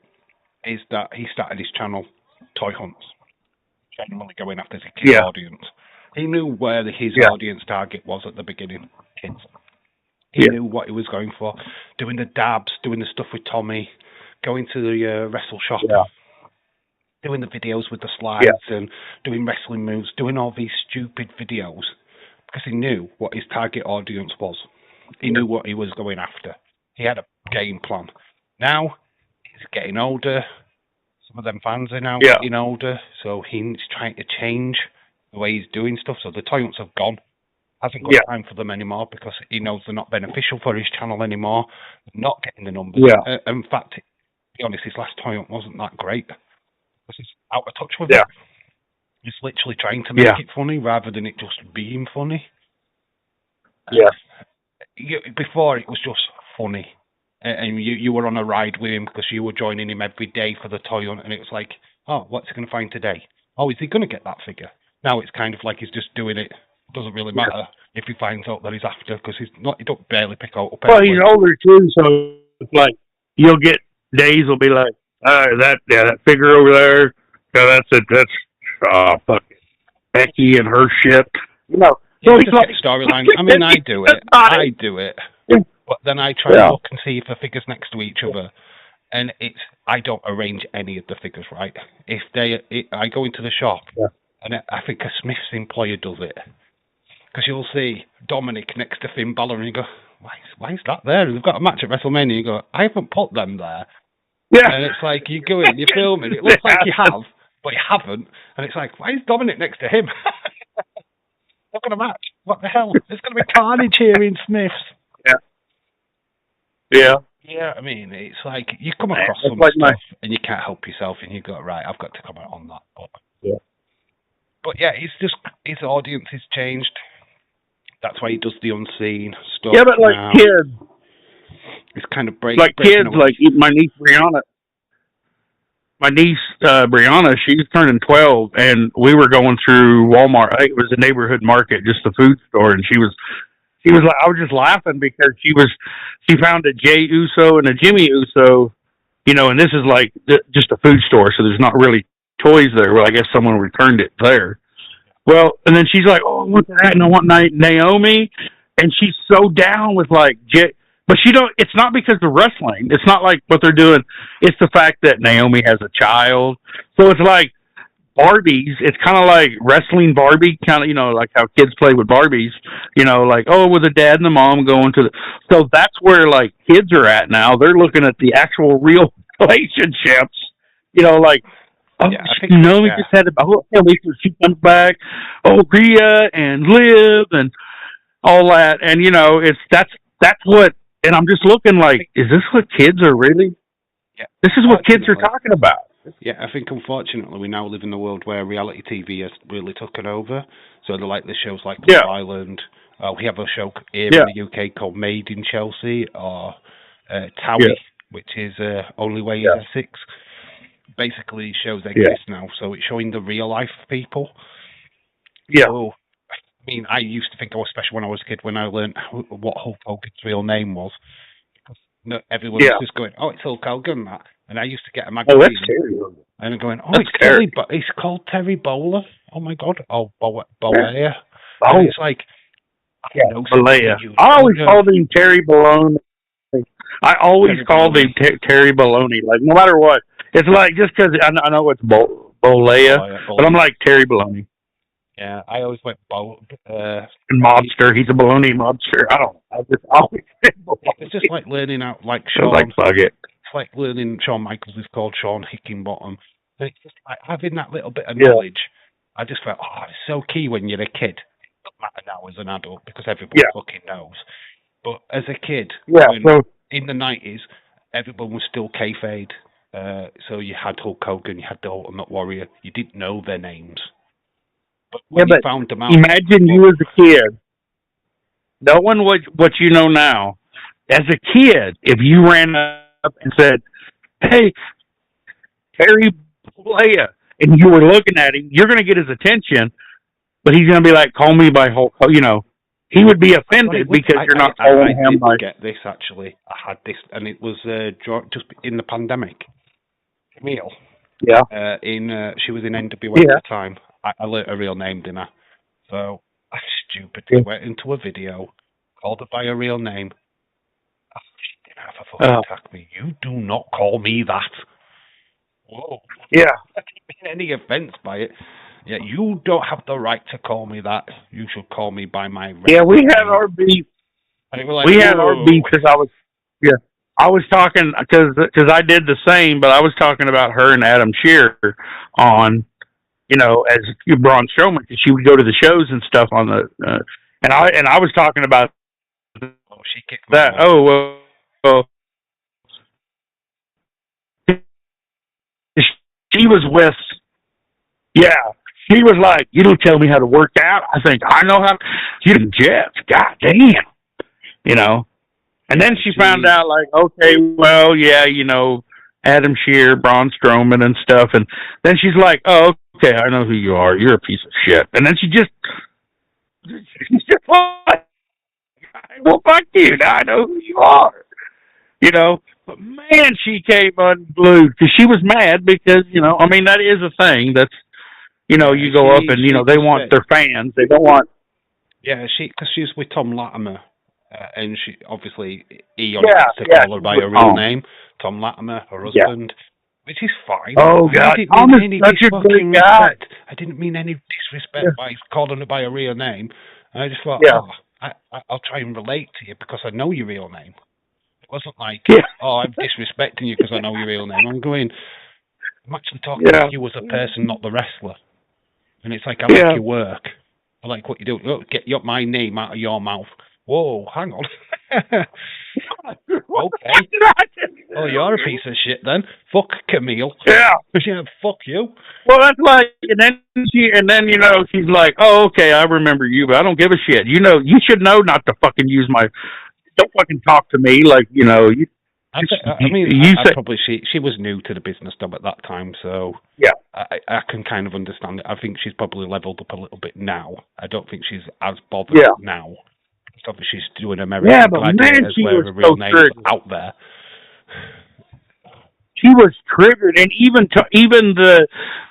is that he started his channel, Toy Hunts, generally going after the kid audience. He knew where his audience target was at the beginning, kids. He knew what he was going for, doing the dabs, doing the stuff with Tommy, going to the wrestle shop, doing the videos with the slides and doing wrestling moves, doing all these stupid videos, because he knew what his target audience was. He knew what he was going after. He had a game plan. Now he's getting older. Some of them fans are now Yeah. getting older, so he's trying to change the way he's doing stuff. So the toilets have gone. Hasn't got time for them anymore because he knows they're not beneficial for his channel anymore. They're not getting the numbers. Yeah. In fact, to be honest, his last toilet wasn't that great because he's out of touch with it. He's literally trying to make it funny rather than it just being funny. Yeah. Before it was just funny, and you were on a ride with him because you were joining him every day for the toilet, and it was like, oh, what's he going to find today? Oh, is he going to get that figure? Now it's kind of like he's just doing it. Doesn't really matter if he finds out that he's after because he don't barely pick out. Well, he's older too, so it's like you'll get days will be like, that figure over there, that's fuck it, Becky and her shit, you know. So it's like storyline. I mean, I do it, but then I try to look and see if the figures next to each other, and I don't arrange any of the figures right. If I go into the shop, and I think a Smith's employer does it. Because you'll see Dominic next to Finn Balor, and you go, why is that there? They've got a match at WrestleMania. You go, I haven't put them there. Yeah. And it's like, you go in, you're filming, it looks like you have, but you haven't. And it's like, why is Dominic next to him? Look at a match. What the hell? There's going to be carnage here in Smith's. Yeah, I mean, it's like, you come across some stuff, and you can't help yourself, and you go, right, I've got to comment on that. But yeah, it's just, his audience has changed. That's why he does the unseen stuff. Yeah, but like now. Kids, it's kind of kids, like my niece Brianna. My niece Brianna, she's turning 12, and we were going through Walmart. I think it was a neighborhood market, just a food store, and she was like, I was just laughing because she found a Jey Uso and a Jimmy Uso, you know, and this is like just a food store, so there's not really toys there. Well, I guess someone returned it there. Well, and then she's like, oh, I want that, and I want Naomi, and she's so down with like but it's not because of wrestling. It's not like what they're doing. It's the fact that Naomi has a child. So it's like Barbies. It's kind of like wrestling Barbie, kind of, you know, like how kids play with Barbies, you know, like, oh, with the dad and the mom going to so that's where like kids are at now. They're looking at the actual real relationships, you know, like, oh, Naomi just had she comes back. Oh, Rhea and Liv and all that. And, you know, that's what, and I'm just looking like, is this what kids are really? Yeah. This is what kids are talking about. Yeah, I think unfortunately we now live in a world where reality TV has really taken over. So they're like the shows like Love Island. We have a show here in the UK called Made in Chelsea, or Towie, which is Only Way is Essex. Basically, shows exist now, so it's showing the real life people. Yeah. So, I mean, I used to think I was special when I was a kid when I learned what Hulk Hogan's real name was. Everyone was just going, oh, it's Hulk Hogan, that. And I used to get a magazine. Oh, that's Terry. And I'm going, oh, it's Terry, but it's called Terry Bowler. Oh my God. Oh, Bolea. Oh, it's like, Bolea. I always called him Terry Baloney. I always called him Terry Baloney. Like, no matter what. It's like, just because I know it's Bolea, but I'm like Terry Baloney. Yeah, I always went mobster. He's a baloney mobster. I don't know. I just always it's just like learning out, like Shawn. Like fuck it. It's like learning Shawn Michaels is called Sean Hickenbottom. And it's just like having that little bit of knowledge. I just felt, it's so key when you're a kid. It doesn't matter now as an adult because everyone fucking knows. But as a kid, in the 90s, everyone was still kayfabe. So you had Hulk Hogan, you had the Ultimate Warrior. You didn't know their names. But when you found them out, imagine you as a kid, knowing what you know now. As a kid, if you ran up and said, hey, Terry Bollea, and you were looking at him, you're going to get his attention, but he's going to be like, call me by Hulk Hogan. You know, he would be offended because you're not calling him by... I get this, actually. I had this, and it was just in the pandemic. Camille. Yeah. She was in NWA at the time. I learned her real name, didn't I? So I stupidly went into a video, called her by her real name. She didn't have a fucking attack me. You do not call me that. Whoa. Yeah. I didn't mean any offense by it. Yeah, you don't have the right to call me that. You should call me by my we had our beef. And it was like, we had our beef because I was... Yeah. I was talking because I did the same, but I was talking about her and Adam Shearer on, as Braun Strowman, because she would go to the shows and stuff on the, and I was talking about she kicked that. my Oh well, she was with, yeah. She was like, "You don't tell me how to work out." I think I know how. You didn't, Jeff. God damn, And then she found out, like, okay, well, yeah, Adam Shearer, Braun Strowman, and stuff. And then she's like, "Oh, okay, I know who you are. You're a piece of shit." And then she's just like, "Well, fuck you. Now I know who you are." But man, she came unglued because she was mad because, that is a thing. That's, you go up and, they want their fans. They don't want. Yeah, because she's with Tom Latimer. And she obviously he only gets to call her by her real name, Tom Latimer, her husband, which is fine. Oh God, Tom is such a good guy. I didn't mean any disrespect by calling her by her real name. And I just thought, I'll try and relate to you because I know your real name. It wasn't like, I'm disrespecting you because I know your real name. I'm actually talking to you as a person, not the wrestler. And it's like, I like your work. I like what you do. Look, get my name out of your mouth. Whoa, hang on. Okay. Oh, you're a piece of shit then. Fuck Camille. Yeah. Yeah, fuck you. Well, that's like, and then she's like, "Oh, okay, I remember you, but I don't give a shit. You should know not to fucking use don't fucking talk to me like, you." Probably she was new to the business though at that time, so yeah, I can kind of understand it. I think she's probably leveled up a little bit now. I don't think she's as bothered now. Obviously, she's doing American Gladiators where her real name is out there. She was triggered, and even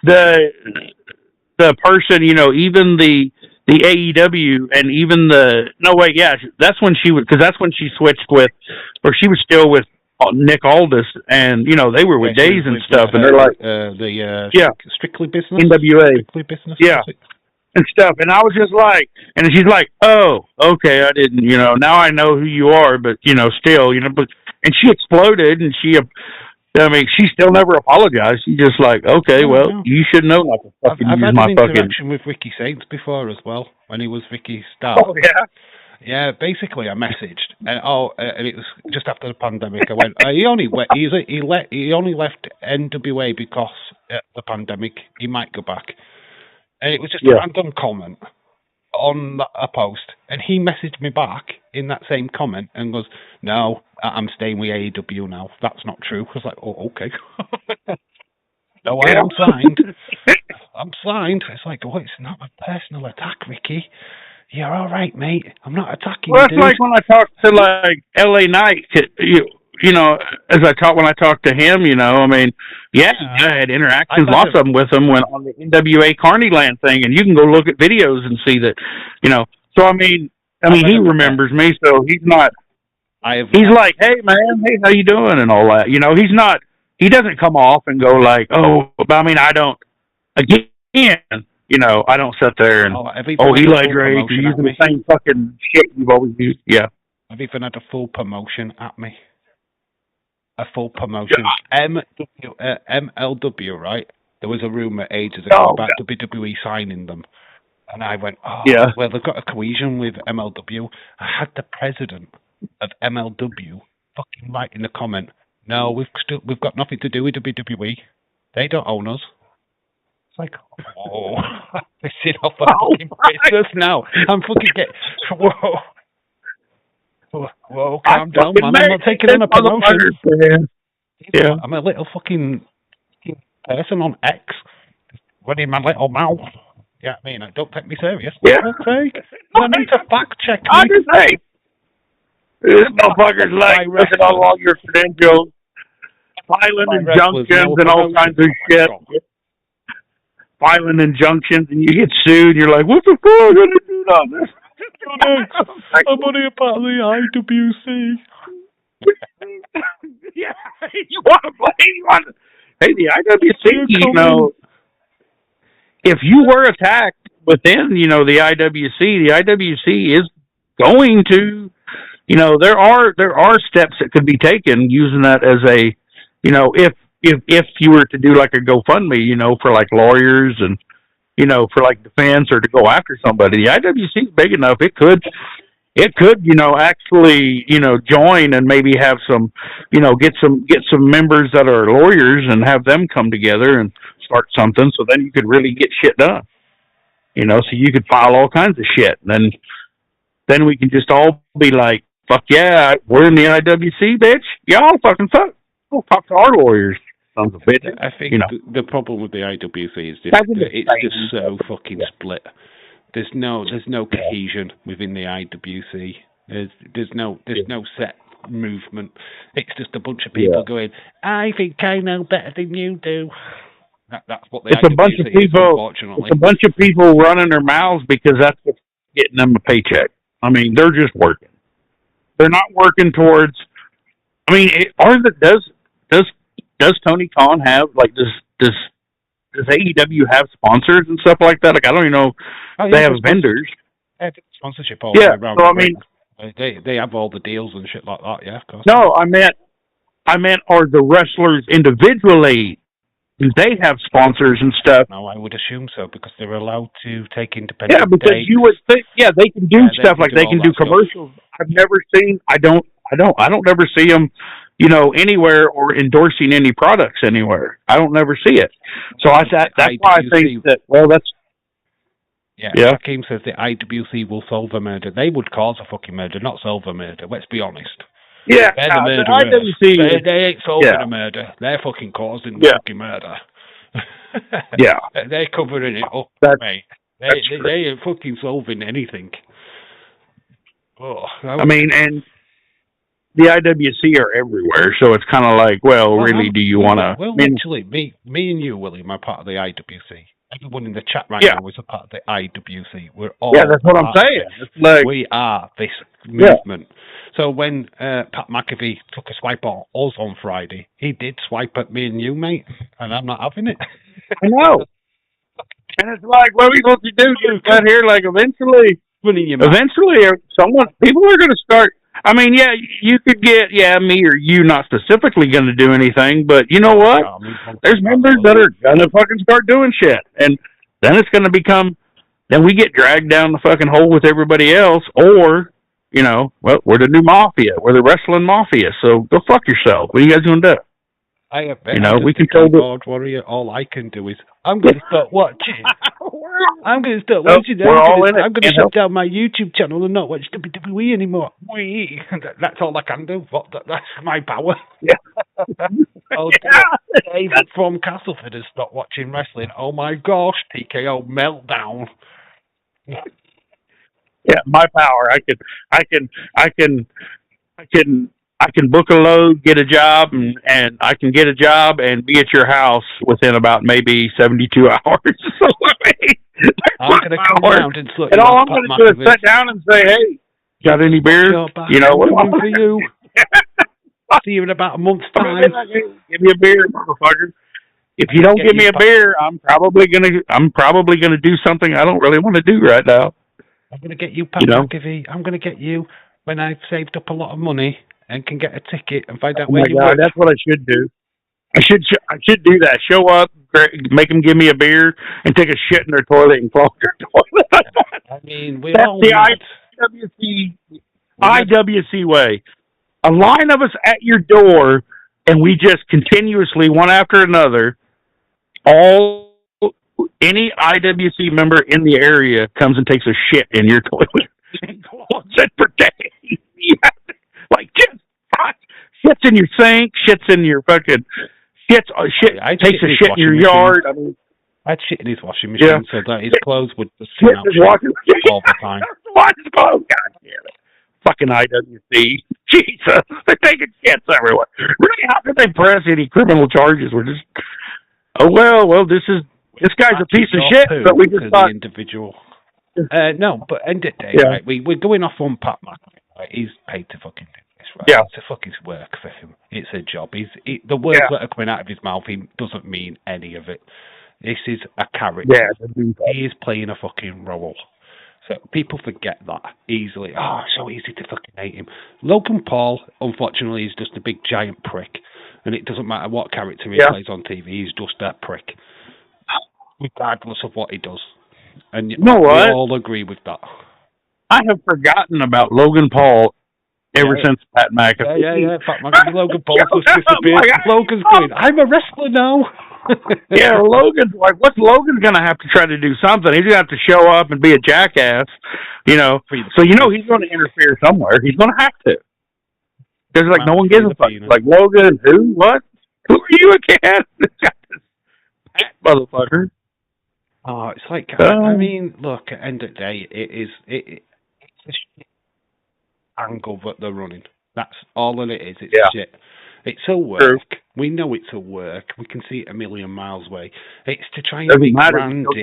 the person, even the AEW, and even that's when that's when she switched with, or she was still with Nick Aldis, and they were with Days and stuff, and they're like Strictly Business, NWA, Strictly Business, and stuff, and I was just like, and she's like, "Oh, okay, I didn't, now I know who you are, but still, but," and she exploded, and she still never apologized. She's just like, "Okay, you should know not to fucking use my fucking." I've had an interaction with Ricky Saints before as well, when he was Ricky Starr. Oh yeah. Yeah, basically, I messaged, and it was just after the pandemic. I went, he only left NWA because of the pandemic. He might go back. And it was just a random comment on a post. And he messaged me back in that same comment and goes, "No, I'm staying with AEW now. That's not true." I was like, "Oh, okay." No, I am signed. I'm signed. It's like, it's not a personal attack, Ricky. You're all right, mate. I'm not attacking you, dude. Like when I talk to, like, LA Knight, when I talk to him, I had interactions, lots of them with him when on the NWA Carneyland thing, and you can go look at videos and see that, So he remembers me, so he's not. He's like, "Hey man, hey, how you doing?" and all that. He's not. He doesn't come off and go like, "Oh," but I don't. Again, I don't sit there and Eli Drake, you're using the same fucking shit you've always used. Yeah. I've even had a full promotion at me. A full promotion. MLW, right? There was a rumor ages ago about WWE signing them. And I went, well, they've got a cohesion with MLW. I had the president of MLW fucking write in the comment, "No, we've got nothing to do with WWE. They don't own us." It's like, this is off a fucking business now. I'm fucking whoa, calm down, man. I'm not taking on a promotion. Yeah. I'm a little fucking person on X running my little mouth. Yeah, don't take me serious. Yeah. Okay. I need to fact check me. I just say, this motherfucker's like looking at all your credentials, filing injunctions and all kinds of shit. Filing injunctions, and you get sued, and you're like, "What the fuck? I didn't do none of this." I'm only a part of the IWC. Yeah, you want to play? Hey, the IWC, if you were attacked within, the IWC is going to there are steps that could be taken using that as a, if you were to do like a GoFundMe, for like lawyers and, for like defense or to go after somebody. The IWC is big enough. It could, actually, join and maybe have some, get some members that are lawyers and have them come together and start something. So then you could really get shit done, so you could file all kinds of shit. And then we can just all be like, fuck yeah, we're in the IWC, bitch. Y'all fucking suck. Go talk to our lawyers. Sons of bitches. I think the problem with the IWC is it's just so fucking split. There's no cohesion within the IWC. There's no set movement. It's just a bunch of people going, I think I know better than you do. That's what it's IWC a bunch of people, is, unfortunately. It's a bunch of people running their mouths because that's what's getting them a paycheck. I mean, they're just working. They're not working towards. I mean, does Tony Khan have does AEW have sponsors and stuff like that? Like I don't even know. They have vendors. They have sponsorship all the way around. So I mean, they have all the deals and shit like that. Yeah, of course. No, I meant are the wrestlers individually? Do they have sponsors and stuff? No, I would assume so because they're allowed to take independent. Yeah, because dates. You would think, they can do stuff like they can do commercials. Stuff. I've never seen. I don't never see them, anywhere or endorsing any products anywhere. I don't never see it. So that's why I think that. Well, that's. Yeah. Hakeem says the IWC will solve a murder. They would cause a fucking murder, not solve a murder. Let's be honest. Yeah, they're the murderers. They ain't solving a murder. They're fucking causing the fucking murder. Yeah. They're covering it up, mate. They ain't fucking solving anything. Oh, I mean, and the IWC are everywhere, so it's kind of like, really, do you want to... Well, actually, me and you, William, are part of the IWC. Everyone in the chat right now is a part of the IWC. We're all that's what I'm saying. It's like, we are this movement. So when Pat McAfee took a swipe at us on Friday, he did swipe at me and you, mate, and I'm not having it. I know. And it's like, what are we supposed to do? Just right here, like, eventually, people are going to start. I mean, you could get, me or you not specifically going to do anything, but you know what? There's members that are going to fucking start doing shit. And then it's going to become, then we get dragged down the fucking hole with everybody else, or, we're the new mafia. We're the wrestling mafia, so go fuck yourself. What are you guys going to do? We control the Lord Warrior. All I can do is I'm going to start watching. I'm going to start watching. I'm going to shut down my YouTube channel and not watch WWE anymore. That's all I can do. That's my power. Yeah. David from Castleford has stopped watching wrestling. Oh my gosh! TKO meltdown. Yeah, my power. I can book a load, get a job, and I can get a job and be at your house within about maybe 72 hours. So, I'm going to come around and slut you. And all I'm going to do is sit down and say, hey, got any beer? What for you? See you in about a month's time. Give me a beer, motherfucker. If you don't give me a beer, I'm probably gonna do something I don't really want to do right now. I'm going to get you, Pat McAfee. I'm going to get you when I've saved up a lot of money and can get a ticket and find out where you work. That's what I should do. I should do that. Show up, make them give me a beer, and take a shit in their toilet and clog their toilet. I mean, that's the IWC way. A line of us at your door, and we just continuously, one after another, any IWC member in the area comes and takes a shit in your toilet and clogs it for days. Like, just shits in your sink, shits in your fucking shit. Takes a shit in your yard. I mean, I'd shit in his washing machine so that his clothes would just shit in his washing machine all the time. Wash his clothes, God damn it! Fucking IWC, Jesus, they're taking shits everywhere. Really, how could they press any criminal charges? We're just, this guy's a piece of shit. But we just thought the individual. No, but end of the day, right? We're going off on Pat McAfee. Right? He's paid to fucking do this, right? Yeah. It's a fucking work for him. It's a job. The words that are coming out of his mouth, he doesn't mean any of it. This is a character. Yeah, he is playing a fucking role. So people forget that easily. Oh, so easy to fucking hate him. Logan Paul, unfortunately, is just a big giant prick. And it doesn't matter what character he plays on TV, he's just that prick. Regardless of what he does. And you know what? We all agree with that. I have forgotten about Logan Paul ever since Pat McAfee. Yeah. Pat McAfee, Logan Paul just disappeared. Logan's going, I'm a wrestler now. Yeah, Logan's like, what's Logan's going to have to try to do something? He's going to have to show up and be a jackass, you know. So, you know, he's going to interfere somewhere. He's going to have to. There's like, no one gives a fuck. Like, Logan, who? What? Who are you again? Pat motherfucker. Oh, it's like, I mean, look, at the end of the day, it's a shit angle that they're running. That's all that it is. It's shit. It's a work. True. We know it's a work. We can see it a million miles away. It's to try and make Randy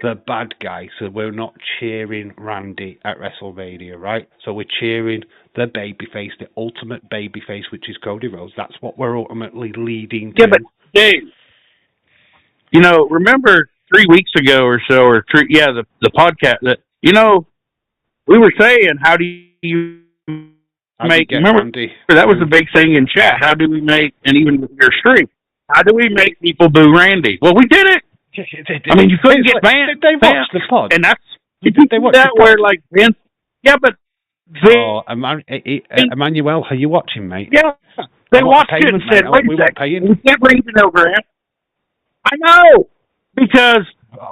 the bad guy, so we're not cheering Randy at WrestleMania, right? So we're cheering the babyface, the ultimate babyface, which is Cody Rhodes. That's what we're ultimately leading to. Yeah, but Dave, you know, remember 3 weeks ago or so, the podcast that, you know, we were saying, how do you make, remember, Randy? That was the big thing in chat. How do we make, and even with your stream, how do we make people boo Randy? Well, we did it. I mean, you couldn't get banned. They watched the pod. And that's, they watched that where, like, Vince, but Emmanuel, are you watching, mate? Yeah. They watched it and said, wait a second, we can't bring it over here. I know. Because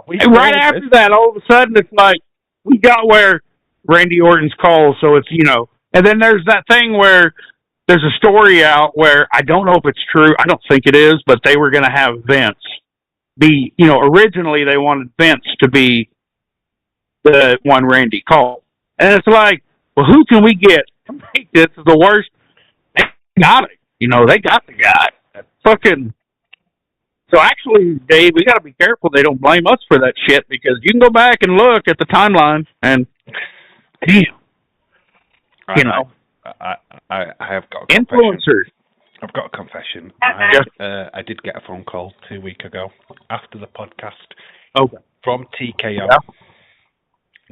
right after that, all of a sudden, it's like, we got where Randy Orton's call, so it's, you know, and then there's that thing where there's a story out where I don't know if it's true, I don't think it is, but they were going to have Vince be, you know, originally they wanted Vince to be the one Randy called. And it's like, well, who can we get to make this the worst? They got it. You know, they got the guy. Fucking. So actually, Dave, we got to be careful they don't blame us for that shit, because you can go back and look at the timeline and, damn, you know. I have got a influencers. I've got a confession. I did get a phone call 2 weeks ago after the podcast from TKO. Yeah.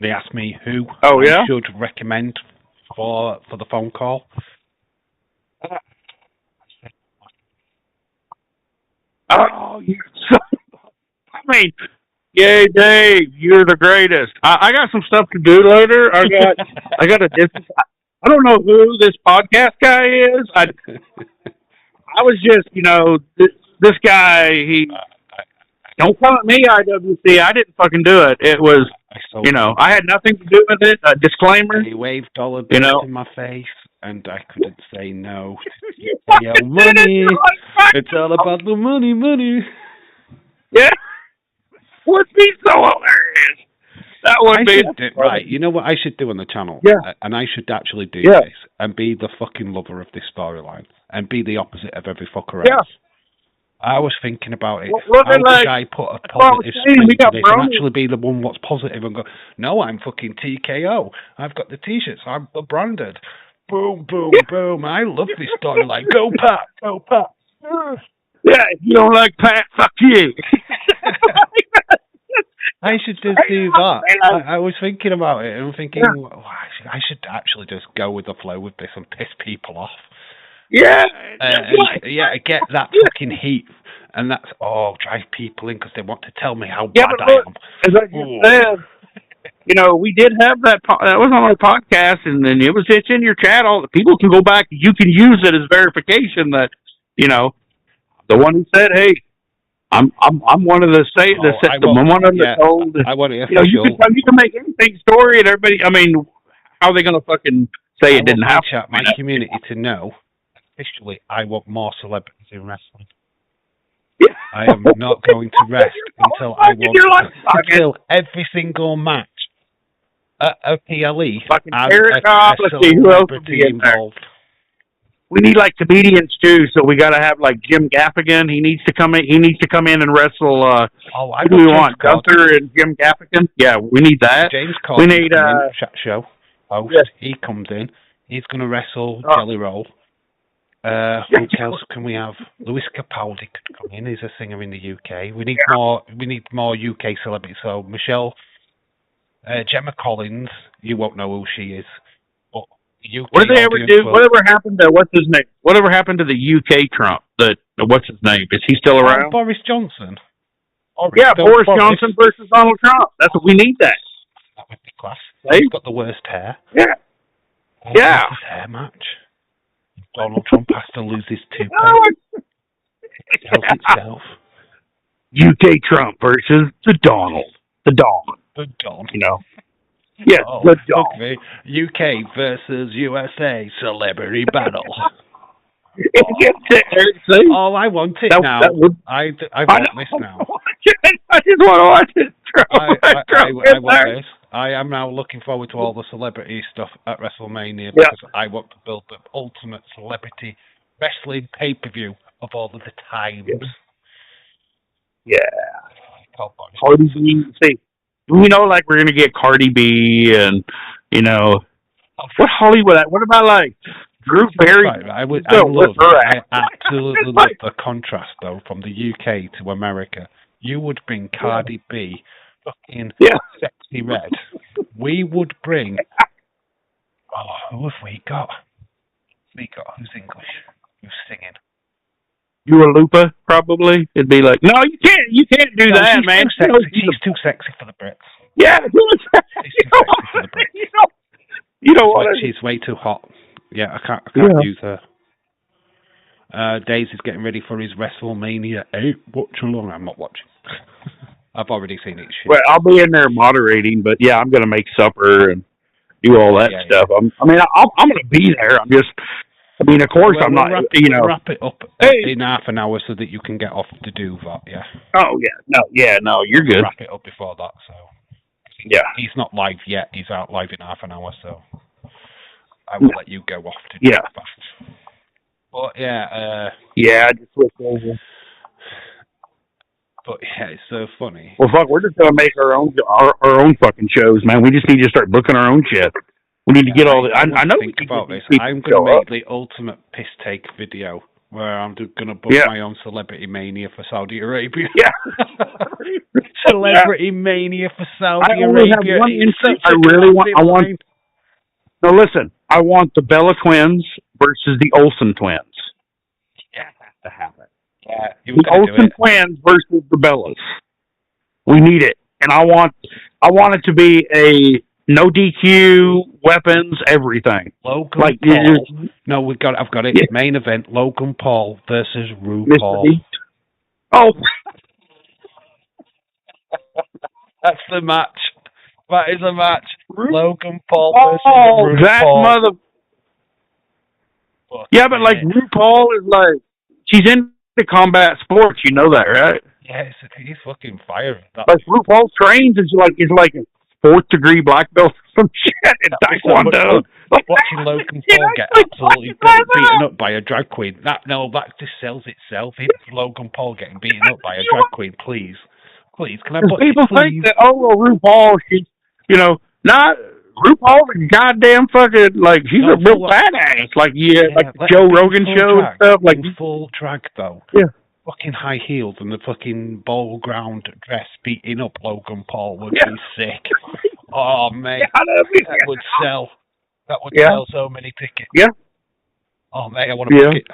They asked me who I should recommend for the phone call. Oh, you're so... I mean, yay, Dave, you're the greatest. I got some stuff to do later. I got a different... I don't know who this podcast guy is. I was just, you know, this guy, he... Don't come at me, IWC. I didn't fucking do it. It was, you know, I had nothing to do with it. A disclaimer. He waved dollar bills in my face, and I couldn't say no. Money. It's all about the money. Yeah. Would be so hilarious. That would be right. You know what I should do on the channel? Yeah. And I should actually do this and be the fucking lover of this storyline and be the opposite of every fucker else. Yeah. I was thinking about it. How could I put a positive spin to this and actually be the one what's positive and go, no, I'm fucking TKO. I've got the T-shirts. I'm branded. Boom, boom, boom. I love this storyline. Go, Pat. Go, Pat. Yeah, if you don't like Pat, fuck you. I should just do that. I was thinking about it, and I'm thinking, I should actually just go with the flow with this and piss people off. Yeah. Get that fucking heat. And that's, drive people in because they want to tell me how bad I am. As I just said, you know, we did have that was on our podcast, and then it's in your chat. All the people can go back. You can use it as verification that, you know, the one who said, hey, I'm one of the one of the told. I want it official. You can make anything story, and everybody. I mean, how are they going to fucking say it didn't happen? My community to know. Officially, I want more celebrities in wrestling. Yeah. I am not going to rest until every single match at a PLE has a celebrity involved. We need like comedians too, so we got to have like Jim Gaffigan. He needs to come in. He needs to come in and wrestle. Who do we want? Gunther and Jim Gaffigan. Yeah, we need that. James Corden. We need chat show host. Yes. He comes in. He's going to wrestle Jelly Roll. Who else can we have? Lewis Capaldi could come in. He's a singer in the UK. We need more UK celebrities. So Michelle Gemma Collins, you won't know who she is. But UK What did they ever audience do? will- Whatever happened to what's his name? Whatever happened to the UK Trump? What's his name? Is he still around? Boris Johnson. Yeah, Boris Johnson versus Donald Trump. That's what we need. That would be class. Hey? He's got the worst hair. Yeah. Yeah. His hair match. Donald Trump has to lose his toupee. Help itself. UK Trump versus the Donald. The Don. The Don. You know. Yeah, oh, the Don. Okay. UK versus USA celebrity battle. Oh, I want it now. I want this now. I just want to watch it. I want this. I am now looking forward to all the celebrity stuff at WrestleMania because I want to build the ultimate celebrity wrestling pay-per-view of all of the times. Yeah. Cardi B. See, we know like we're gonna get Cardi B and what Hollywood? What about like Drew Barrymore? I absolutely love the contrast though from the UK to America. You would bring Cardi B, fucking Sexy Red. We would bring. Oh, who have we got? Who's English? Who's singing? Lupa, probably. It'd be like, no, you can't do that, man. She's too sexy for the Brits. Yeah, she's too sexy for the Brits. You know what? She's way too hot. Yeah, I can't use her. Daze is getting ready for his WrestleMania 8 watch along. I'm not watching. I've already seen it. Well, I'll be in there moderating, but yeah, I'm going to make supper and do all that stuff. I'm going to be there. Of course, I'm not. Wrap it up in half an hour so that you can get off to do that. Yeah. Oh no, you're good. Wrap it up before that. So. Yeah. He's not live yet. He's out live in half an hour, so I will let you go off to do fast. But I just switched over. But yeah, it's so funny. Well, fuck, we're just gonna make our own fucking shows, man. We just need to start booking our own shit. We need to get all the. I know. Think about this. I'm gonna make the ultimate piss take video where I'm gonna book my own Celebrity Mania for Saudi Arabia. Yeah. Celebrity Mania for Saudi Arabia. Only have one instance. I want. No, listen. I want the Bella twins versus the Olsen twins. Yeah, has to happen. Yeah, the Olsen twins versus the Bellas. We need it, and I want it to be a no DQ, weapons, everything. Logan Paul. No, I've got it. Yeah. Main event: Logan Paul versus RuPaul. Oh, that's the match. That is a match. Logan Paul versus RuPaul. That mother. Yeah, but like RuPaul is like she's into combat sports. You know that, right? Yeah, he's fucking fire. Like RuPaul trains is like a 4th degree black belt or some shit in Taekwondo. Watching Logan Paul get absolutely beaten up by a drag queen. That just sells itself. It's Logan Paul getting beaten up by a drag queen. Please, can I put people think that RuPaul, she's not RuPaul's a goddamn fucking she's a real badass. Like the Joe Rogan show and stuff. Like full drag though. Yeah. Fucking high heels and the fucking ball ground dress beating up Logan Paul would be sick. Oh mate, that would sell. That would sell so many tickets. Yeah. Oh mate, I want to book it.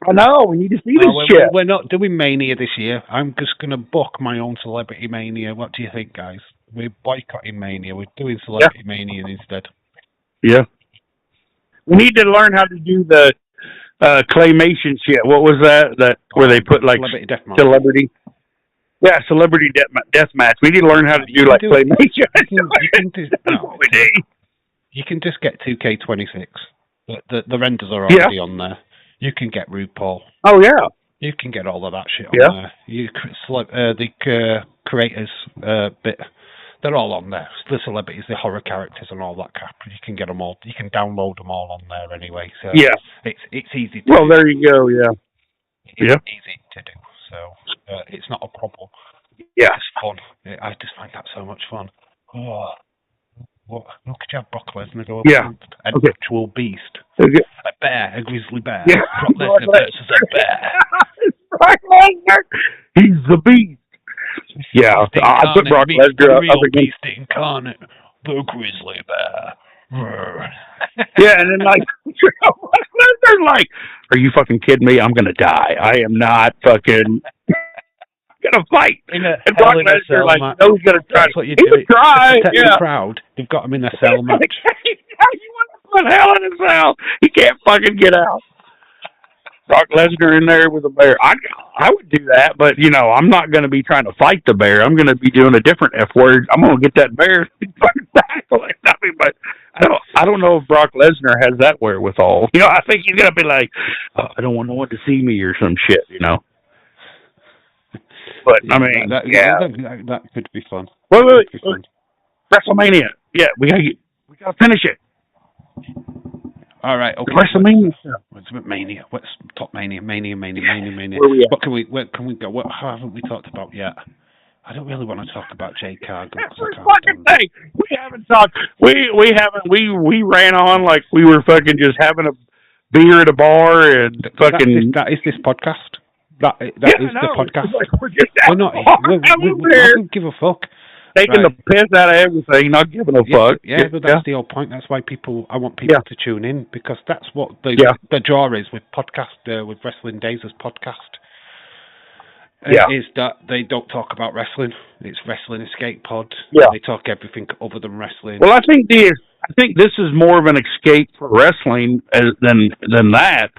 I know, we need to see this shit. We're not doing Mania this year. I'm just going to book my own Celebrity Mania. What do you think, guys? We're boycotting Mania. We're doing Celebrity Mania instead. Yeah. We need to learn how to do the claymation shit. What was that where they put like celebrity? Yeah, celebrity death match. We need to learn how to do like claymation. You can just get 2K26. The renders are already on there. You can get RuPaul. Oh yeah. You can get all of that shit on there. The creators bit, they're all on there. The celebrities, the horror characters, and all that crap. You can get them all. You can download them all on there anyway. So it's easy. Well, there you go. Yeah. It's easy to do. So it's not a problem. Yeah. It's fun. I just find that so much fun. Oh. What? Look at you have Brock Lesnar go up against an actual beast. A bear, a grizzly bear. Yeah. Brock Lesnar versus a bear. Brock Lesnar. He's the beast. Yeah, I put Brock Lesnar up against beast incarnate, the grizzly bear. Yeah, and then like Brock Lesnar's like, "Are you fucking kidding me? I'm gonna die. I am not fucking gonna fight." In a and Brock Lesnar like, "No, he's gonna try." That's what you he do. would try. To protect Yeah. the crowd, they've got him in a cell match. You want to put hell in his cell? He can't fucking get out. Brock Lesnar in there with a bear. I would do that, but you know, I'm not going to be trying to fight the bear. I'm going to be doing a different F word. I'm going to get that bear fucking tackle. I mean, but I don't know if Brock Lesnar has that wherewithal. You know, I think he's going to be like, oh, I don't want no one to see me or some shit. You know. But I mean, that could be fun. Wait. WrestleMania. Yeah, we gotta finish it. All right, okay. WrestleMania. What's Mania? What's top Mania? Mania. Where can we go? What haven't we talked about yet? I don't really want to talk about Jay Cargill. That's the fucking thing. We haven't talked. We haven't. We ran on like we were fucking just having a beer at a bar and fucking. That is this podcast. That is the podcast. We're just we're not. I don't give a fuck. Taking the piss out of everything, not giving a fuck. Yeah, but that's the whole point. That's why I want people to tune in, because that's what the draw is with podcast, with Wrestling Days as podcast. Is that they don't talk about wrestling. It's Wrestling Escape Pod. Yeah. They talk everything other than wrestling. Well, I think this is more of an escape for wrestling than that,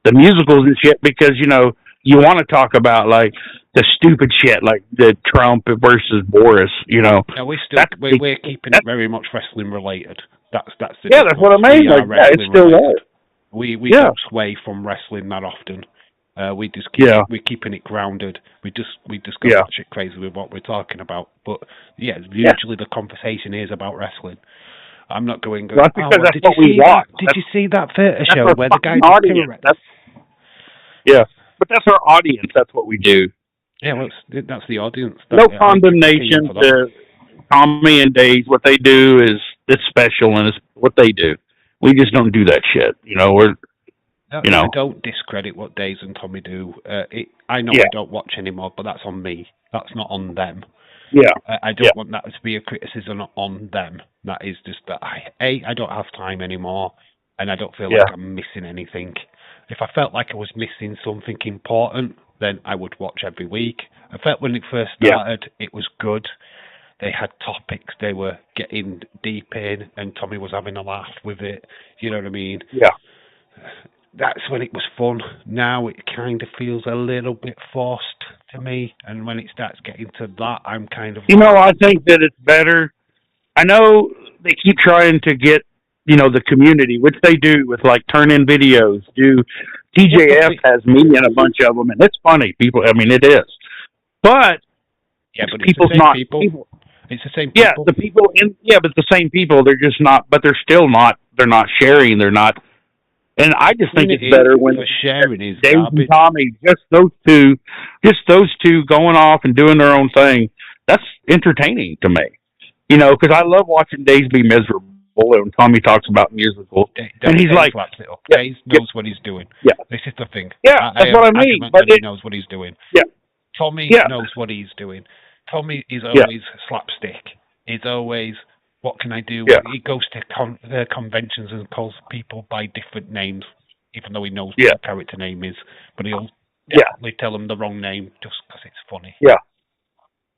the musicals and shit, because you know you want to talk about like the stupid shit, like the Trump versus Boris. You know, we're keeping it very much wrestling related. That's the that's what I mean. Like, it's still there. We don't sway from wrestling that often. We just we're keeping it grounded. We just go batshit crazy with what we're talking about. But usually the conversation is about wrestling. I'm not going. Well, that's because that's what we want. Did you see that theater show where the guy did but that's our audience. That's what we do. Yeah, well, that's the audience. No condemnation to Tommy and Dave. What they do it's special and it's what they do. We just don't do that shit. You know, I don't discredit what Dave and Tommy do. I know I don't watch anymore, but that's on me. That's not on them. Yeah. I don't want that to be a criticism on them. That is just that I don't have time anymore, and I don't feel like I'm missing anything. If I felt like I was missing something important, then I would watch every week. I felt when it first started, it was good. They had topics they were getting deep in, and Tommy was having a laugh with it. You know what I mean? Yeah. That's when it was fun. Now it kind of feels a little bit forced to me, and when it starts getting to that, I'm kind of... I think that it's better. I know they keep trying to get, the community, which they do with, like, turn-in videos. TJF has me and a bunch of them, and it's funny. People, it is. But... Yeah, but it's the same people. It's the same people. Yeah, but the same people, they're just not... But they're still not... They're not sharing, they're not... And I just think it's better when sharing is Dave and Tommy, just those two going off and doing their own thing. That's entertaining to me, because I love watching Dave be miserable and Tommy talks about musicals, and he's like, Dave knows what he's doing. Yeah, this is the thing. Yeah, that's what I mean. But he knows what he's doing. Yeah, Tommy knows what he's doing. Tommy is always slapstick. He's always. What can I do? Yeah. He goes to conventions and calls people by different names, even though he knows what the character name is. But he'll definitely tell them the wrong name just because it's funny. Yeah.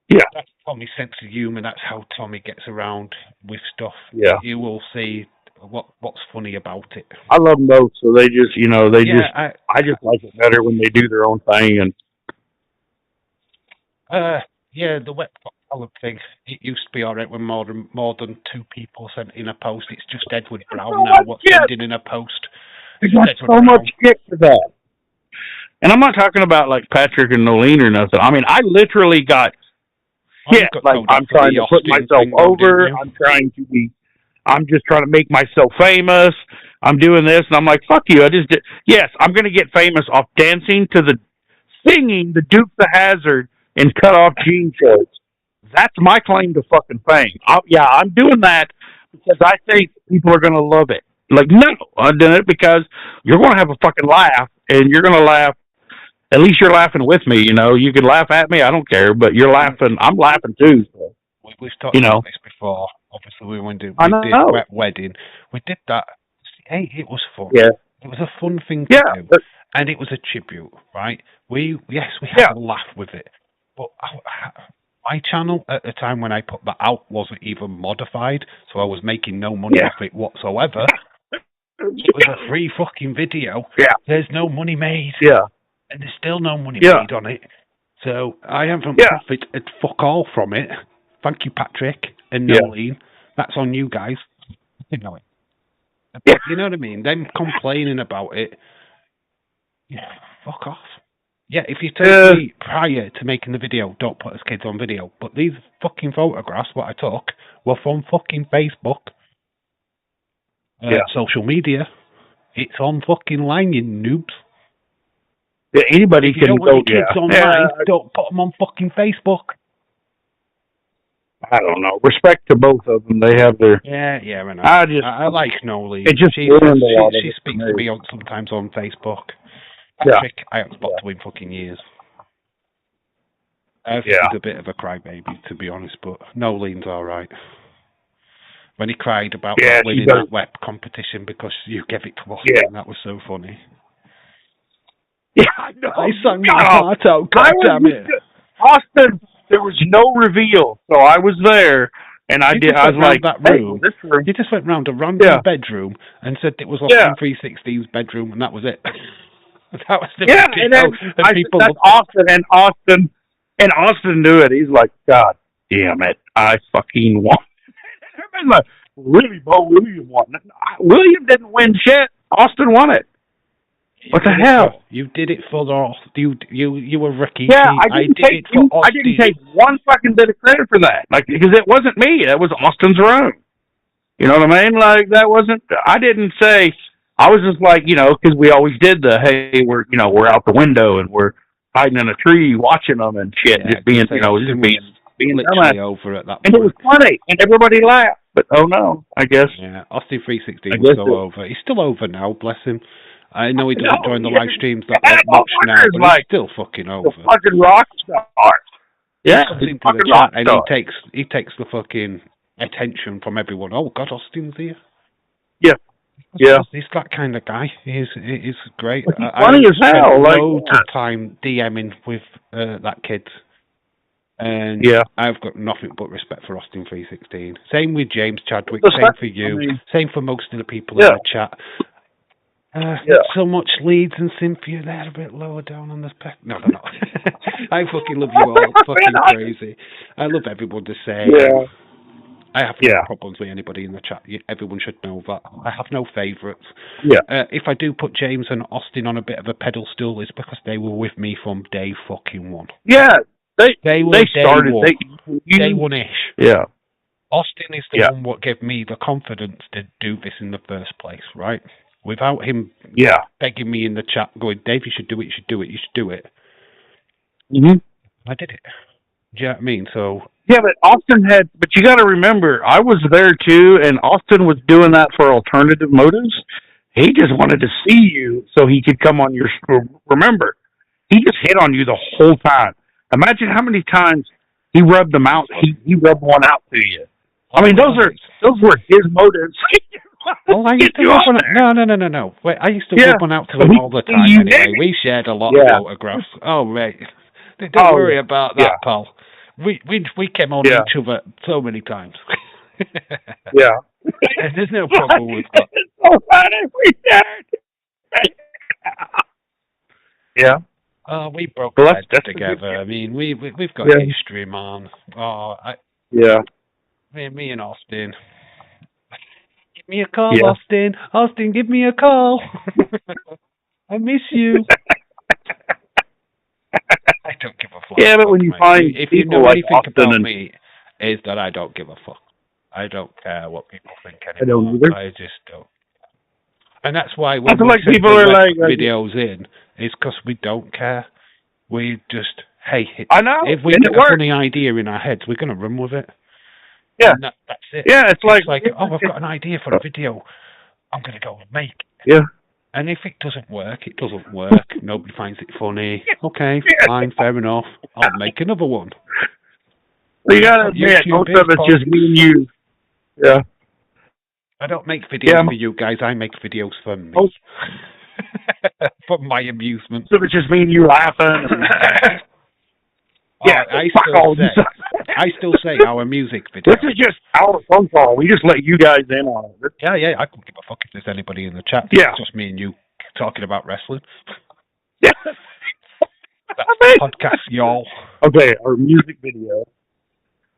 Yeah. That's Tommy's sense of humor. That's how Tommy gets around with stuff. Yeah. You will see what's funny about it. I love them both, so they just, I just like it better when they do their own thing. And the wet column thing, it used to be alright when more than two people sent in a post. It's just Edward Brown now what's sending in a post. There's so much shit for that. And I'm not talking about like Patrick and Nolene or nothing. I literally got I'm trying to put myself over. I'm just trying to make myself famous. I'm doing this, and I'm like, fuck you. Yes, I'm going to get famous off dancing to singing the Dukes of Hazzard in cut-off jean shorts. That's my claim to fucking fame. I'm doing that because I think people are going to love it. Like, no, I'm doing it because you're going to have a fucking laugh, and you're going to laugh at least you're laughing with me. You know, you can laugh at me. I don't care, but you're laughing. I'm laughing too. So, We've talked about this before. Obviously, we did Wet Wedding. We did that. Hey, it was fun. Yeah. It was a fun thing to do, and it was a tribute, right? We had a laugh with it, but my channel at the time when I put that out wasn't even modified, so I was making no money off it whatsoever. It was a free fucking video. Yeah. There's no money made. Yeah. And there's still no money made on it. So I haven't profited fuck all from it. Thank you, Patrick and Nolene. That's on you guys. You know it. Yeah. You know what I mean? Them complaining about it. Yeah, fuck off. Yeah, if you take me prior to making the video, don't put us kids on video. But these fucking photographs, what I took, were from fucking Facebook. Social media. It's on fucking line, you noobs. Yeah, anybody if you can don't want your kids online, don't put them on fucking Facebook. I don't know. Respect to both of them. They have their... Yeah, I know. I like Nolene. She speaks to me sometimes on Facebook. Patrick, I haven't spoken to him fucking years. I think he's a bit of a crybaby, to be honest, but Nolene's alright. When he cried about not winning that web competition because you gave it to Austin, that was so funny. Yeah, I know. I sang my heart out, God damn it. Austin, there was no reveal, so I was there, and I was like, that room. Hey, this room. He just went round a random bedroom and said it was Austin 316's bedroom, and that was it. That was the and then that's Austin, and Austin knew it. He's like, God damn it, I fucking won. I'm like, really, Bo William won. William didn't win shit. Austin won it. What the hell? You did it for the you were rookie. Yeah, I didn't take one fucking bit of credit for that. Like, because it wasn't me. That was Austin's room. You know what I mean? Like, that wasn't. I didn't say. I was just like, you know, because we always did hey, we're out the window and we're hiding in a tree watching them and shit, just being literally over at that point. And it was funny, and everybody laughed. But oh no, I guess. Yeah, Austin 316 was so over. He's still over now, bless him. I know he doesn't join the live streams that much now, but he's still fucking over. The fucking rock star. Yeah, he comes into the chat and he takes the fucking attention from everyone. Oh God, Austin's here. Yeah. He's that kind of guy. He's great. He's funny as hell. Like, loads of time DMing with that kid. And I've got nothing but respect for Austin 316. Same with James Chadwick. Same for you. Same for most of the people in the chat. Not so much Leeds and Cynthia. They're a bit lower down on the spec. No. I fucking love you all. Fucking crazy. I love everyone the same. Yeah. I have no problems with anybody in the chat. Everyone should know that. I have no favourites. Yeah. If I do put James and Austin on a bit of a pedestal, it's because they were with me from day fucking one. Yeah. They started. Day one-ish. Yeah. Austin is the one what gave me the confidence to do this in the first place, right? Without him begging me in the chat, going, Dave, you should do it, you should do it, you should do it. Mm-hmm. I did it. Do you know what I mean? So... Yeah, but Austin but you got to remember, I was there too, and Austin was doing that for alternative motives. He just wanted to see you so he could come on your... Remember, he just hit on you the whole time. Imagine how many times he rubbed them out. He rubbed one out to you. I mean, those were his motives. Well, I used to rub one out. No. Wait, I used to rub one out to him all the time anyway. We shared a lot of photographs. Oh, mate. Don't worry about that, pal. We came on each other so many times. There's no problem with that. It's so funny. We shared. Yeah. We broke heads together. I mean, we've got history, man. Me and Austin. Give me a call, Austin. Austin, give me a call. I miss you. I don't give a fuck. Yeah, but when you find if you know anything about me, is that I don't give a fuck. I don't care what people think anymore. I don't either. I just don't. And that's why when people are like videos in, is because we don't care. We just, I know. If we get a funny idea in our heads, we're going to run with it. Yeah. That's it. Yeah, it's like, I've got an idea for a video. I'm going to go and make it. Yeah. And if it doesn't work, it doesn't work. Nobody finds it funny. Okay, fine, fair enough. I'll make another one. So you gotta admit, most of it's just me and you. Yeah. I don't make videos for you guys. I make videos for me. For my amusement. So it's just me and you laughing. Yeah, I still say our music video. This is just our phone call. We just let you guys in on it. Yeah, I couldn't give a fuck if there's anybody in the chat. Yeah. It's just me and you talking about wrestling. Yeah. That's the podcast, y'all. Okay, our music video.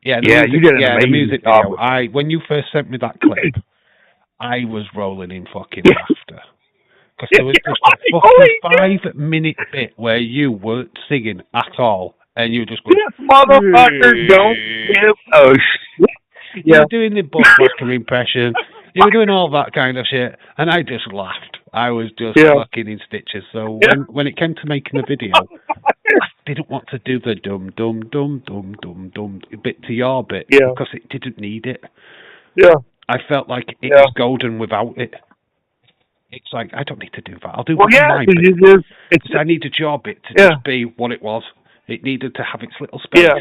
Yeah, you did the music video. When you first sent me that clip, I was rolling in fucking laughter. Because there was just a fucking 5-minute bit where you weren't singing at all. And you were just going, this motherfucker don't give a shit. You were doing the buttfucker impression. You were doing all that kind of shit. And I just laughed. I was just fucking in stitches. So when it came to making the video, I didn't want to do the dum bit to your bit. Because it didn't need it. Yeah. I felt like it was golden without it. It's like, I don't need to do that. I'll do my bit. I needed your bit to just be what it was. It needed to have its little space. Yeah.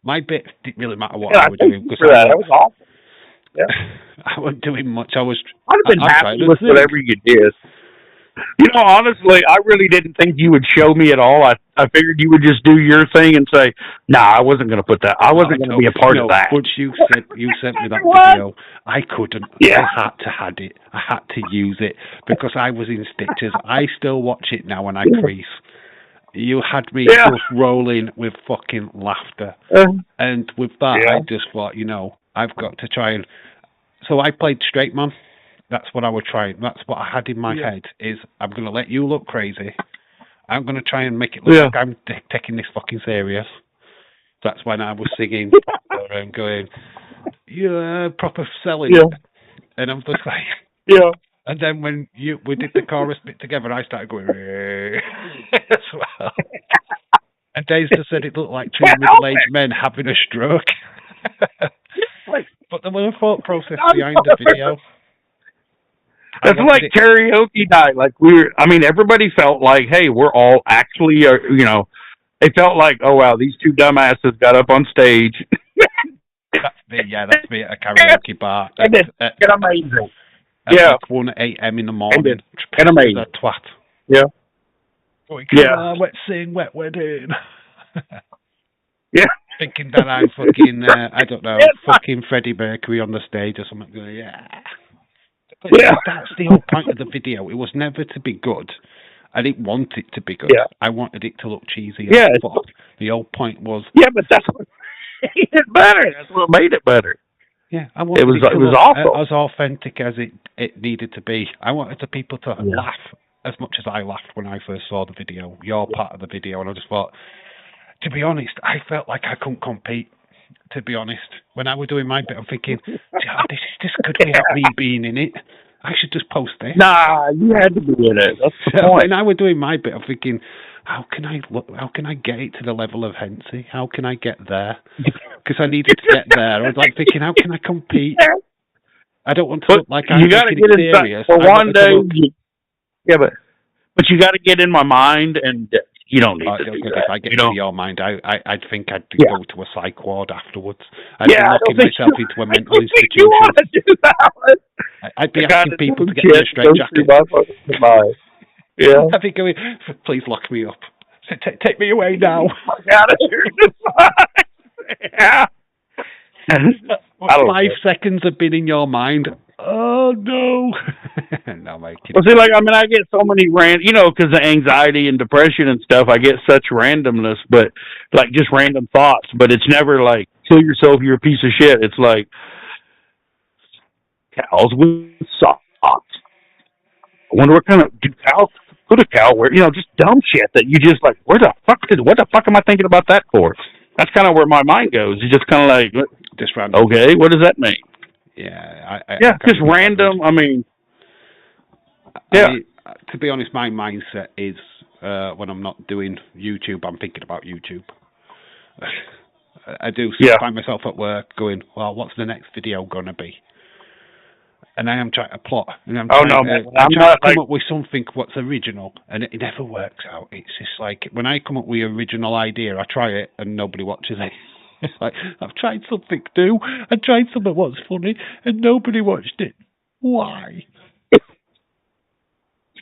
My bit didn't really matter what I was doing. Because that was awesome. Yeah. I wasn't doing much. I'd have been happy with whatever you did. You know, honestly, I really didn't think you would show me at all. I figured you would just do your thing and say, "Nah, I wasn't going to put that. I wasn't going to be a part of that." Once you sent me that video, I couldn't. Yeah. I had to have it. I had to use it because I was in stitches. I still watch it now and I crease. You had me just rolling with fucking laughter. And with that, I just thought, I've got to try and... So I played straight man. That's what I was trying. That's what I had in my head, is I'm going to let you look crazy. I'm going to try and make it look like I'm taking this fucking serious. That's when I was singing and going, proper selling it. And I'm just like... And then when we did the chorus bit together, I started going as well. And Dave just said it looked like two middle-aged men having a stroke. But there was a thought process behind the video. It's like karaoke night. Like everybody felt like, hey, we're all actually, they felt like, oh wow, these two dumbasses got up on stage. That's me at a karaoke bar. It's amazing. Like 1 a.m. in the morning. And amazing. A twat. Yeah. Going, wet sing, wet wedding. Thinking that I'm fucking, I don't know, fucking Freddie Mercury on the stage or something. Going, But that's the whole point of the video. It was never to be good. I didn't want it to be good. I wanted it to look cheesy as fuck. The whole point was... Yeah, but that's what made it better. That's what made it better. Yeah, I wanted it was awesome. As authentic as it needed to be. I wanted the people to laugh as much as I laughed when I first saw the video. You're part of the video, and I just thought, to be honest, I felt like I couldn't compete. To be honest, when I was doing my bit, I'm thinking, this could be me being in it. I should just post this. Nah, you had to be in it. That's the point. When I was doing my bit, I'm thinking, how can I get it to the level of Hensey? How can I get there? Because I needed to get there. I was like thinking, how can I compete? I don't want to look like I'm taking it serious. For one day, but you got to get in my mind, and you don't need to do that. If I get into your mind, I'd think I'd go to a psych ward afterwards. I'd be locking myself into a mental institution. I'd be asking people to get me a straight jacket. I'd be going, please lock me up. Take me away now. Out of here. 5 seconds have been in your mind. Oh no! No, mate. Well, see, I get so many because of anxiety and depression and stuff. I get such randomness, but just random thoughts. But it's never like kill yourself, you're a piece of shit. It's like cows with socks. I wonder what kind of cows put a cow where just dumb shit that you just like. What the fuck am I thinking about that for? That's kind of where my mind goes. It's just kind of like just random. Okay, what does that mean? Yeah, just random. I mean, to be honest, my mindset is when I'm not doing YouTube, I'm thinking about YouTube. I do find myself at work going, well, what's the next video going to be? and I am trying to plot, and I'm I'm trying not to come like, up with something what's original, and it never works out. It's just like when I come up with an original idea, I try it, and nobody watches it. It's like I've tried something new, I tried something what's funny, and nobody watched it. Why?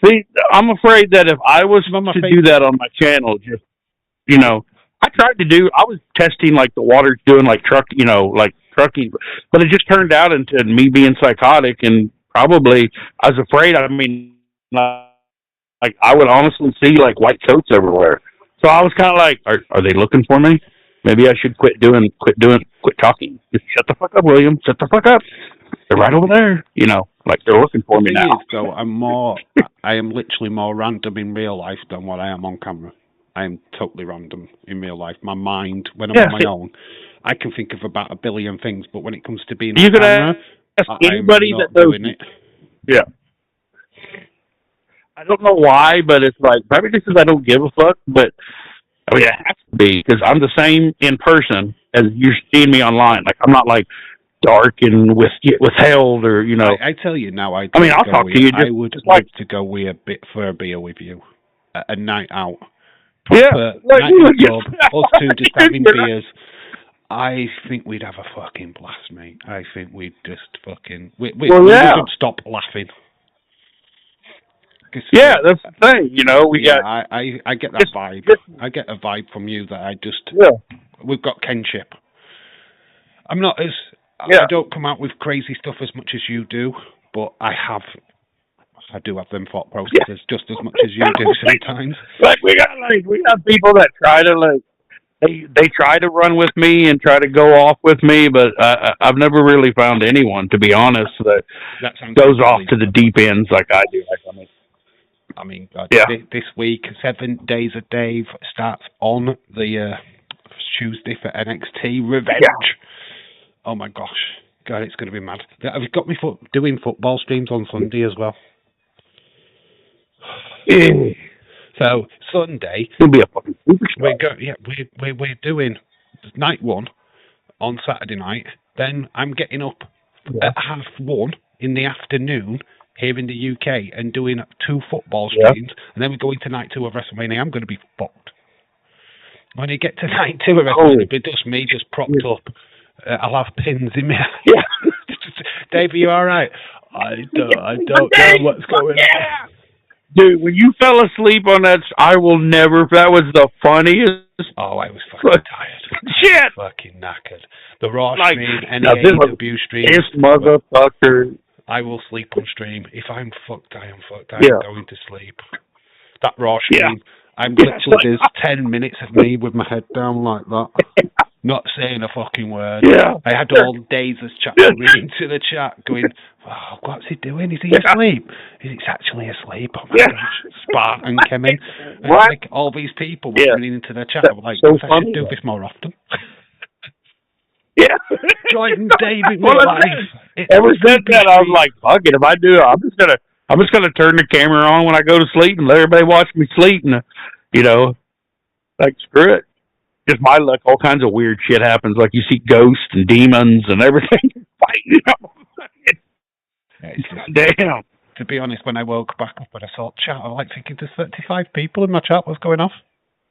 see, I'm afraid that if I was to do that on my channel, just, you know, I was testing like the water, doing like like trucking, but it just turned out into me being psychotic, and probably I was afraid. I mean, like I would honestly see like white coats everywhere. So I was kind of like, are they looking for me? Maybe I should quit talking. Just shut the fuck up, William. Shut the fuck up. They're right over there. You know, like they're looking for me now. So I am literally more random in real life than what I am on camera. I am totally random in real life. My mind, when I'm on my own, I can think of about a billion things, but when it comes to being on camera, ask anybody I'm not that knows doing it. Yeah. I don't know why, but it's like, maybe just because I don't give a fuck, but I mean, it has to be, because I'm the same in person as you're seeing me online. Like, I'm not like dark and withheld, or, you know. I tell you now, I'll talk to you. I would love to go for a beer with you. A night out. Proper night in the pub, us two just having beers. I think we'd have a fucking blast, mate. I think we'd just fucking... We wouldn't stop laughing. Yeah, that's the thing, you know. I get that vibe. I get a vibe from you that I just... We've got kinship. I'm not as... I don't come out with crazy stuff as much as you do, but I do have them thought processes just as much as you do sometimes. Like we got people that try to they try to run with me and try to go off with me, but I've never really found anyone, to be honest, that goes off to the deep ends like I do. I mean, God, this week, 7 Days of Dave starts on the Tuesday for NXT Revenge. Yeah. Oh my gosh, God, it's going to be mad. Have you got me doing football streams on Sunday as well? So Sunday, it'll be a fucking superstar. We're doing night one on Saturday night. Then I'm getting up at 1:30 in the afternoon here in the UK and doing 2 football streams, and then we go into night 2 of WrestleMania. I'm going to be fucked. When you get to night 2 of WrestleMania, it'll be just me just propped up. I'll have pins in me. Dave, are you all right? I don't know what's going on. Dude, when you fell asleep on that, I will never. That was the funniest. Oh, I was fucking tired. Shit. Fucking knackered. The Raw stream, any AEW stream. This motherfucker. I will sleep on stream. If I'm fucked, I am fucked. I'm going to sleep. That Raw stream, I'm literally, there's 10 minutes of me with my head down like that. Not saying a fucking word. Yeah. I had all days as chat reading to the chat going, oh, what's he doing? Is he asleep? He's actually asleep. Oh my gosh. Spartan came in. And like all these people were reading into the chat. I'm like, I should do this more often. Join Dave in real life. Ever since that, I was like, fuck it. If I do, I'm just gonna turn the camera on when I go to sleep and let everybody watch me sleep, and you know, like screw it. Just my luck, all kinds of weird shit happens. Like you see ghosts and demons and everything fighting. Damn. To be honest, when I woke back up and I saw chat, I was like thinking there's 35 people in my chat. What's going off?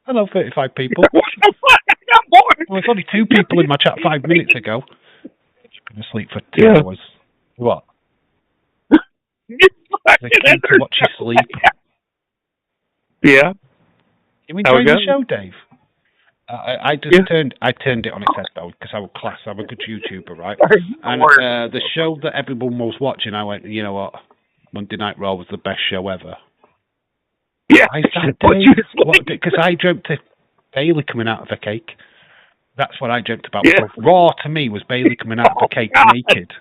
Hello, 35 people. What the fuck? I got more. Well, there's only 2 people in my chat 5 minutes ago. I'm going to sleep for 2 hours. What? They came to watch you sleep. Yeah. You enjoying the show, Dave? I turned it on its head though, because I'm a good YouTuber, right? And the show that everyone was watching, I went, you know what? Monday Night Raw was the best show ever. Yeah. Because I dreamt of Bayley coming out of a cake. That's what I dreamt about. Yeah. Raw to me was Bayley coming out of a cake naked,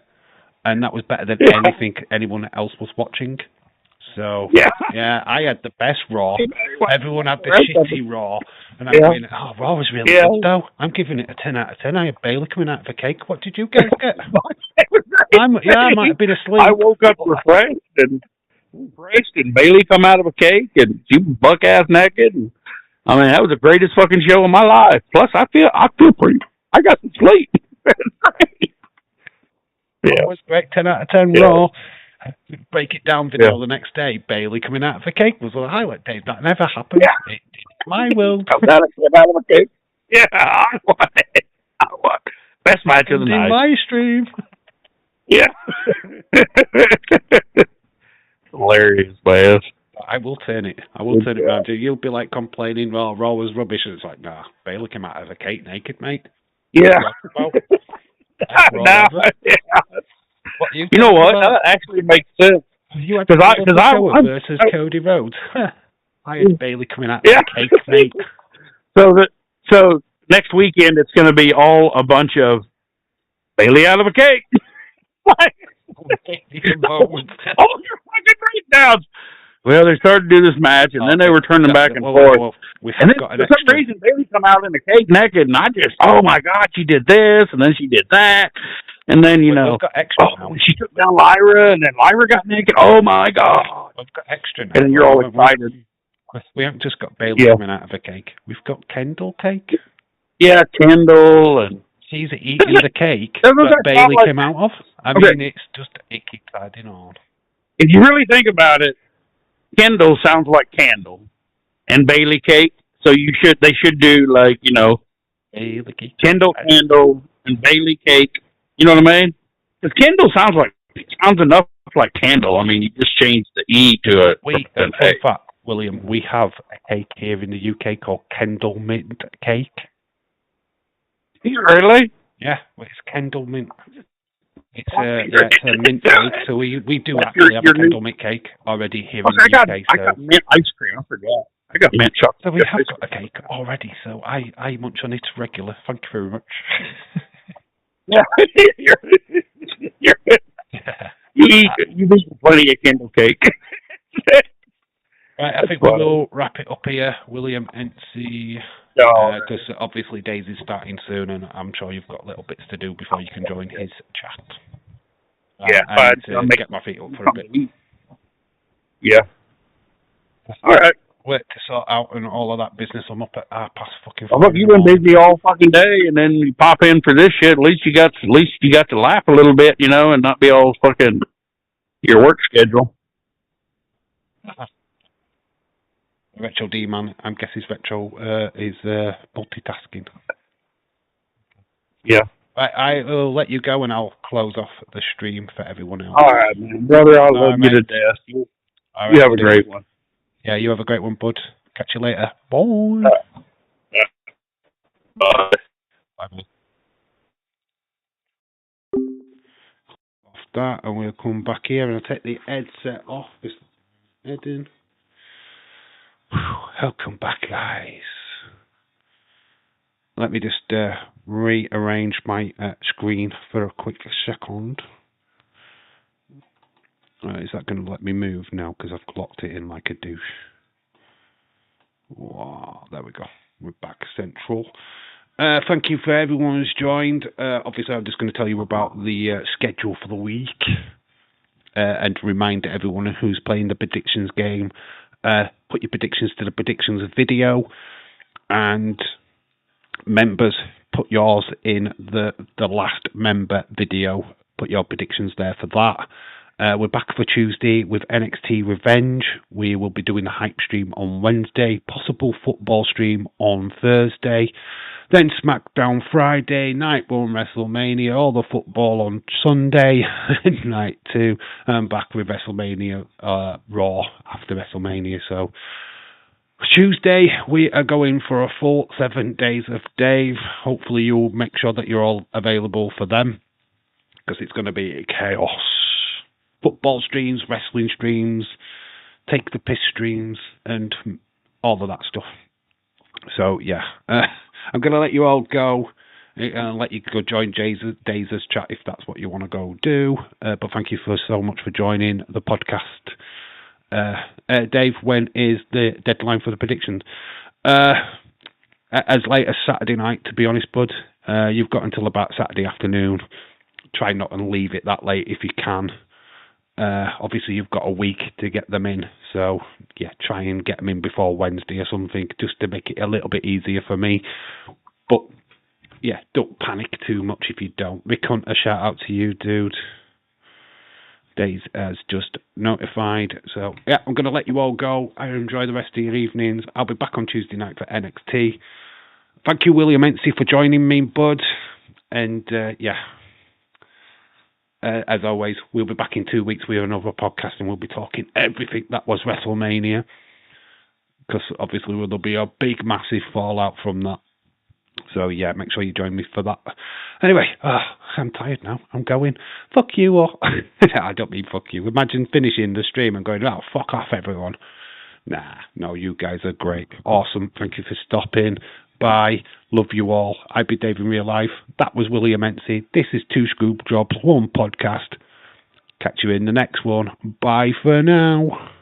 and that was better than anything anyone else was watching. So, I had the best Raw. Everyone had the shitty Raw. And I'm going, Raw was really good, though. I'm giving it a 10 out of 10. I had Bayley coming out of a cake. What did you guys get? I might have been asleep. I woke up refreshed and Bayley come out of a cake and she was buck-ass naked. And, I mean, that was the greatest fucking show of my life. Plus, I feel I got some sleep. It was great. 10 out of 10 Raw. break it down video the next day. Bailey coming out of a cake was a highlight, Dave. That never happened. Yeah. It did in my world. Comes out of a cake. Yeah, I want it. I want it. Best match of the night. In my stream. Yeah. Hilarious, man. I will turn it. I will turn it around. You'll be like complaining, well, Raw was rubbish. And it's like, nah, Bailey came out of a cake naked, mate. Yeah. Nah, yeah. You know what? That actually makes sense. You had I versus Cody Rhodes. I had Bailey coming out of a cake, mate. So next weekend it's going to be all a bunch of Bailey out of a cake. All your fucking breakdowns. Well, they started to do this match, and then they were turning back and forth. And then, for some reason, Bailey come out in the cake naked, and I just, oh my God, she did this, and then she did that. And then, you know, she took down Lyra, and then Lyra got naked. Oh my God. We've got extra now. And then you're all excited. We haven't just got Bailey coming out of a cake. We've got Kendall cake. Yeah, Kendall and... She's eating the cake that Bailey came out of. I mean, it's just, it keeps adding on. If you really think about it, Kendall sounds like candle, and Bailey cake. So they should do like, you know, Bailey cake. Kendall candle and Bailey cake. You know what I mean? Because Kendall sounds enough like candle. I mean, you just change the E to it. In fact, William, we have a cake here in the UK called Kendall Mint cake. Really? Yeah, well, it's Kendall Mint. It's a mint cake, so we do actually have a Kendall Mint cake already here in the UK. I got mint ice cream, I forgot. I got mint chocolate. So we have got a cake already, so I munch on it regular. Thank you very much. Yeah, you eat plenty of Kendall cake. Right, I think we will wrap it up here, William NC. Because obviously Daisy's starting soon, and I'm sure you've got little bits to do before you can join his chat. I need to get my feet up for a bit. Yeah. All right. Work to sort out and all of that business. I'm up at fucking. Well, look, you've been busy all fucking day, and then you pop in for this shit. At least you got to laugh a little bit, you know, and not be all fucking your work schedule. Retro D-Man, I'm guessing Retro is multitasking. Yeah. I will let you go and I'll close off the stream for everyone else. All right, man. Brother, I love you to death. You have a great one. Yeah, you have a great one, bud. Catch you later. Bye. Bye. Bye. Off that, and we'll come back here and I'll take the headset off. Heading. Welcome back, guys. Let me just rearrange my screen for a quick second. Is that going to let me move now? Because I've locked it in like a douche. Wow, there we go. We're back central. Thank you for everyone who's joined. Obviously, I'm just going to tell you about the schedule for the week and remind everyone who's playing the predictions game. Put your predictions to the predictions video, and members, put yours in the last member video. Put your predictions there for that. We're back for Tuesday with NXT Revenge. We will be doing the hype stream on Wednesday, possible football stream on Thursday, then SmackDown Friday, Night 1 Wrestlemania, all the football on Sunday, Night 2, and back with Wrestlemania Raw after Wrestlemania. So Tuesday, we are going for a full 7 days of Dave. Hopefully you'll make sure that you're all available for them, because it's going to be chaos. Football streams, wrestling streams, take the piss streams, and all of that stuff. So, yeah. I'm going to let you all go and let you go join Daisy's chat if that's what you want to go do. But thank you so much for joining the podcast. Dave, when is the deadline for the predictions? As late as Saturday night, to be honest, bud. You've got until about Saturday afternoon. Try not and leave it that late if you can. Obviously, you've got a week to get them in. So, yeah, try and get them in before Wednesday or something, just to make it a little bit easier for me. But, yeah, don't panic too much if you don't. Rick Hunt, a shout out to you, dude. Days has just notified. So, yeah, I'm going to let you all go. I enjoy the rest of your evenings. I'll be back on Tuesday night for NXT. Thank you, William Ency, for joining me, bud. And, as always, we'll be back in 2 weeks with another podcast, and we'll be talking everything that was WrestleMania. Because, obviously, there'll be a big, massive fallout from that. So, yeah, make sure you join me for that. Anyway, I'm tired now. I'm going. Fuck you all. I don't mean fuck you. Imagine finishing the stream and going, oh, fuck off, everyone. Nah, no, you guys are great. Awesome. Thank you for stopping. Bye. Love you all. I've been Dave in real life. That was William Ency. This is 2 Screwjobs, 1 podcast. Catch you in the next one. Bye for now.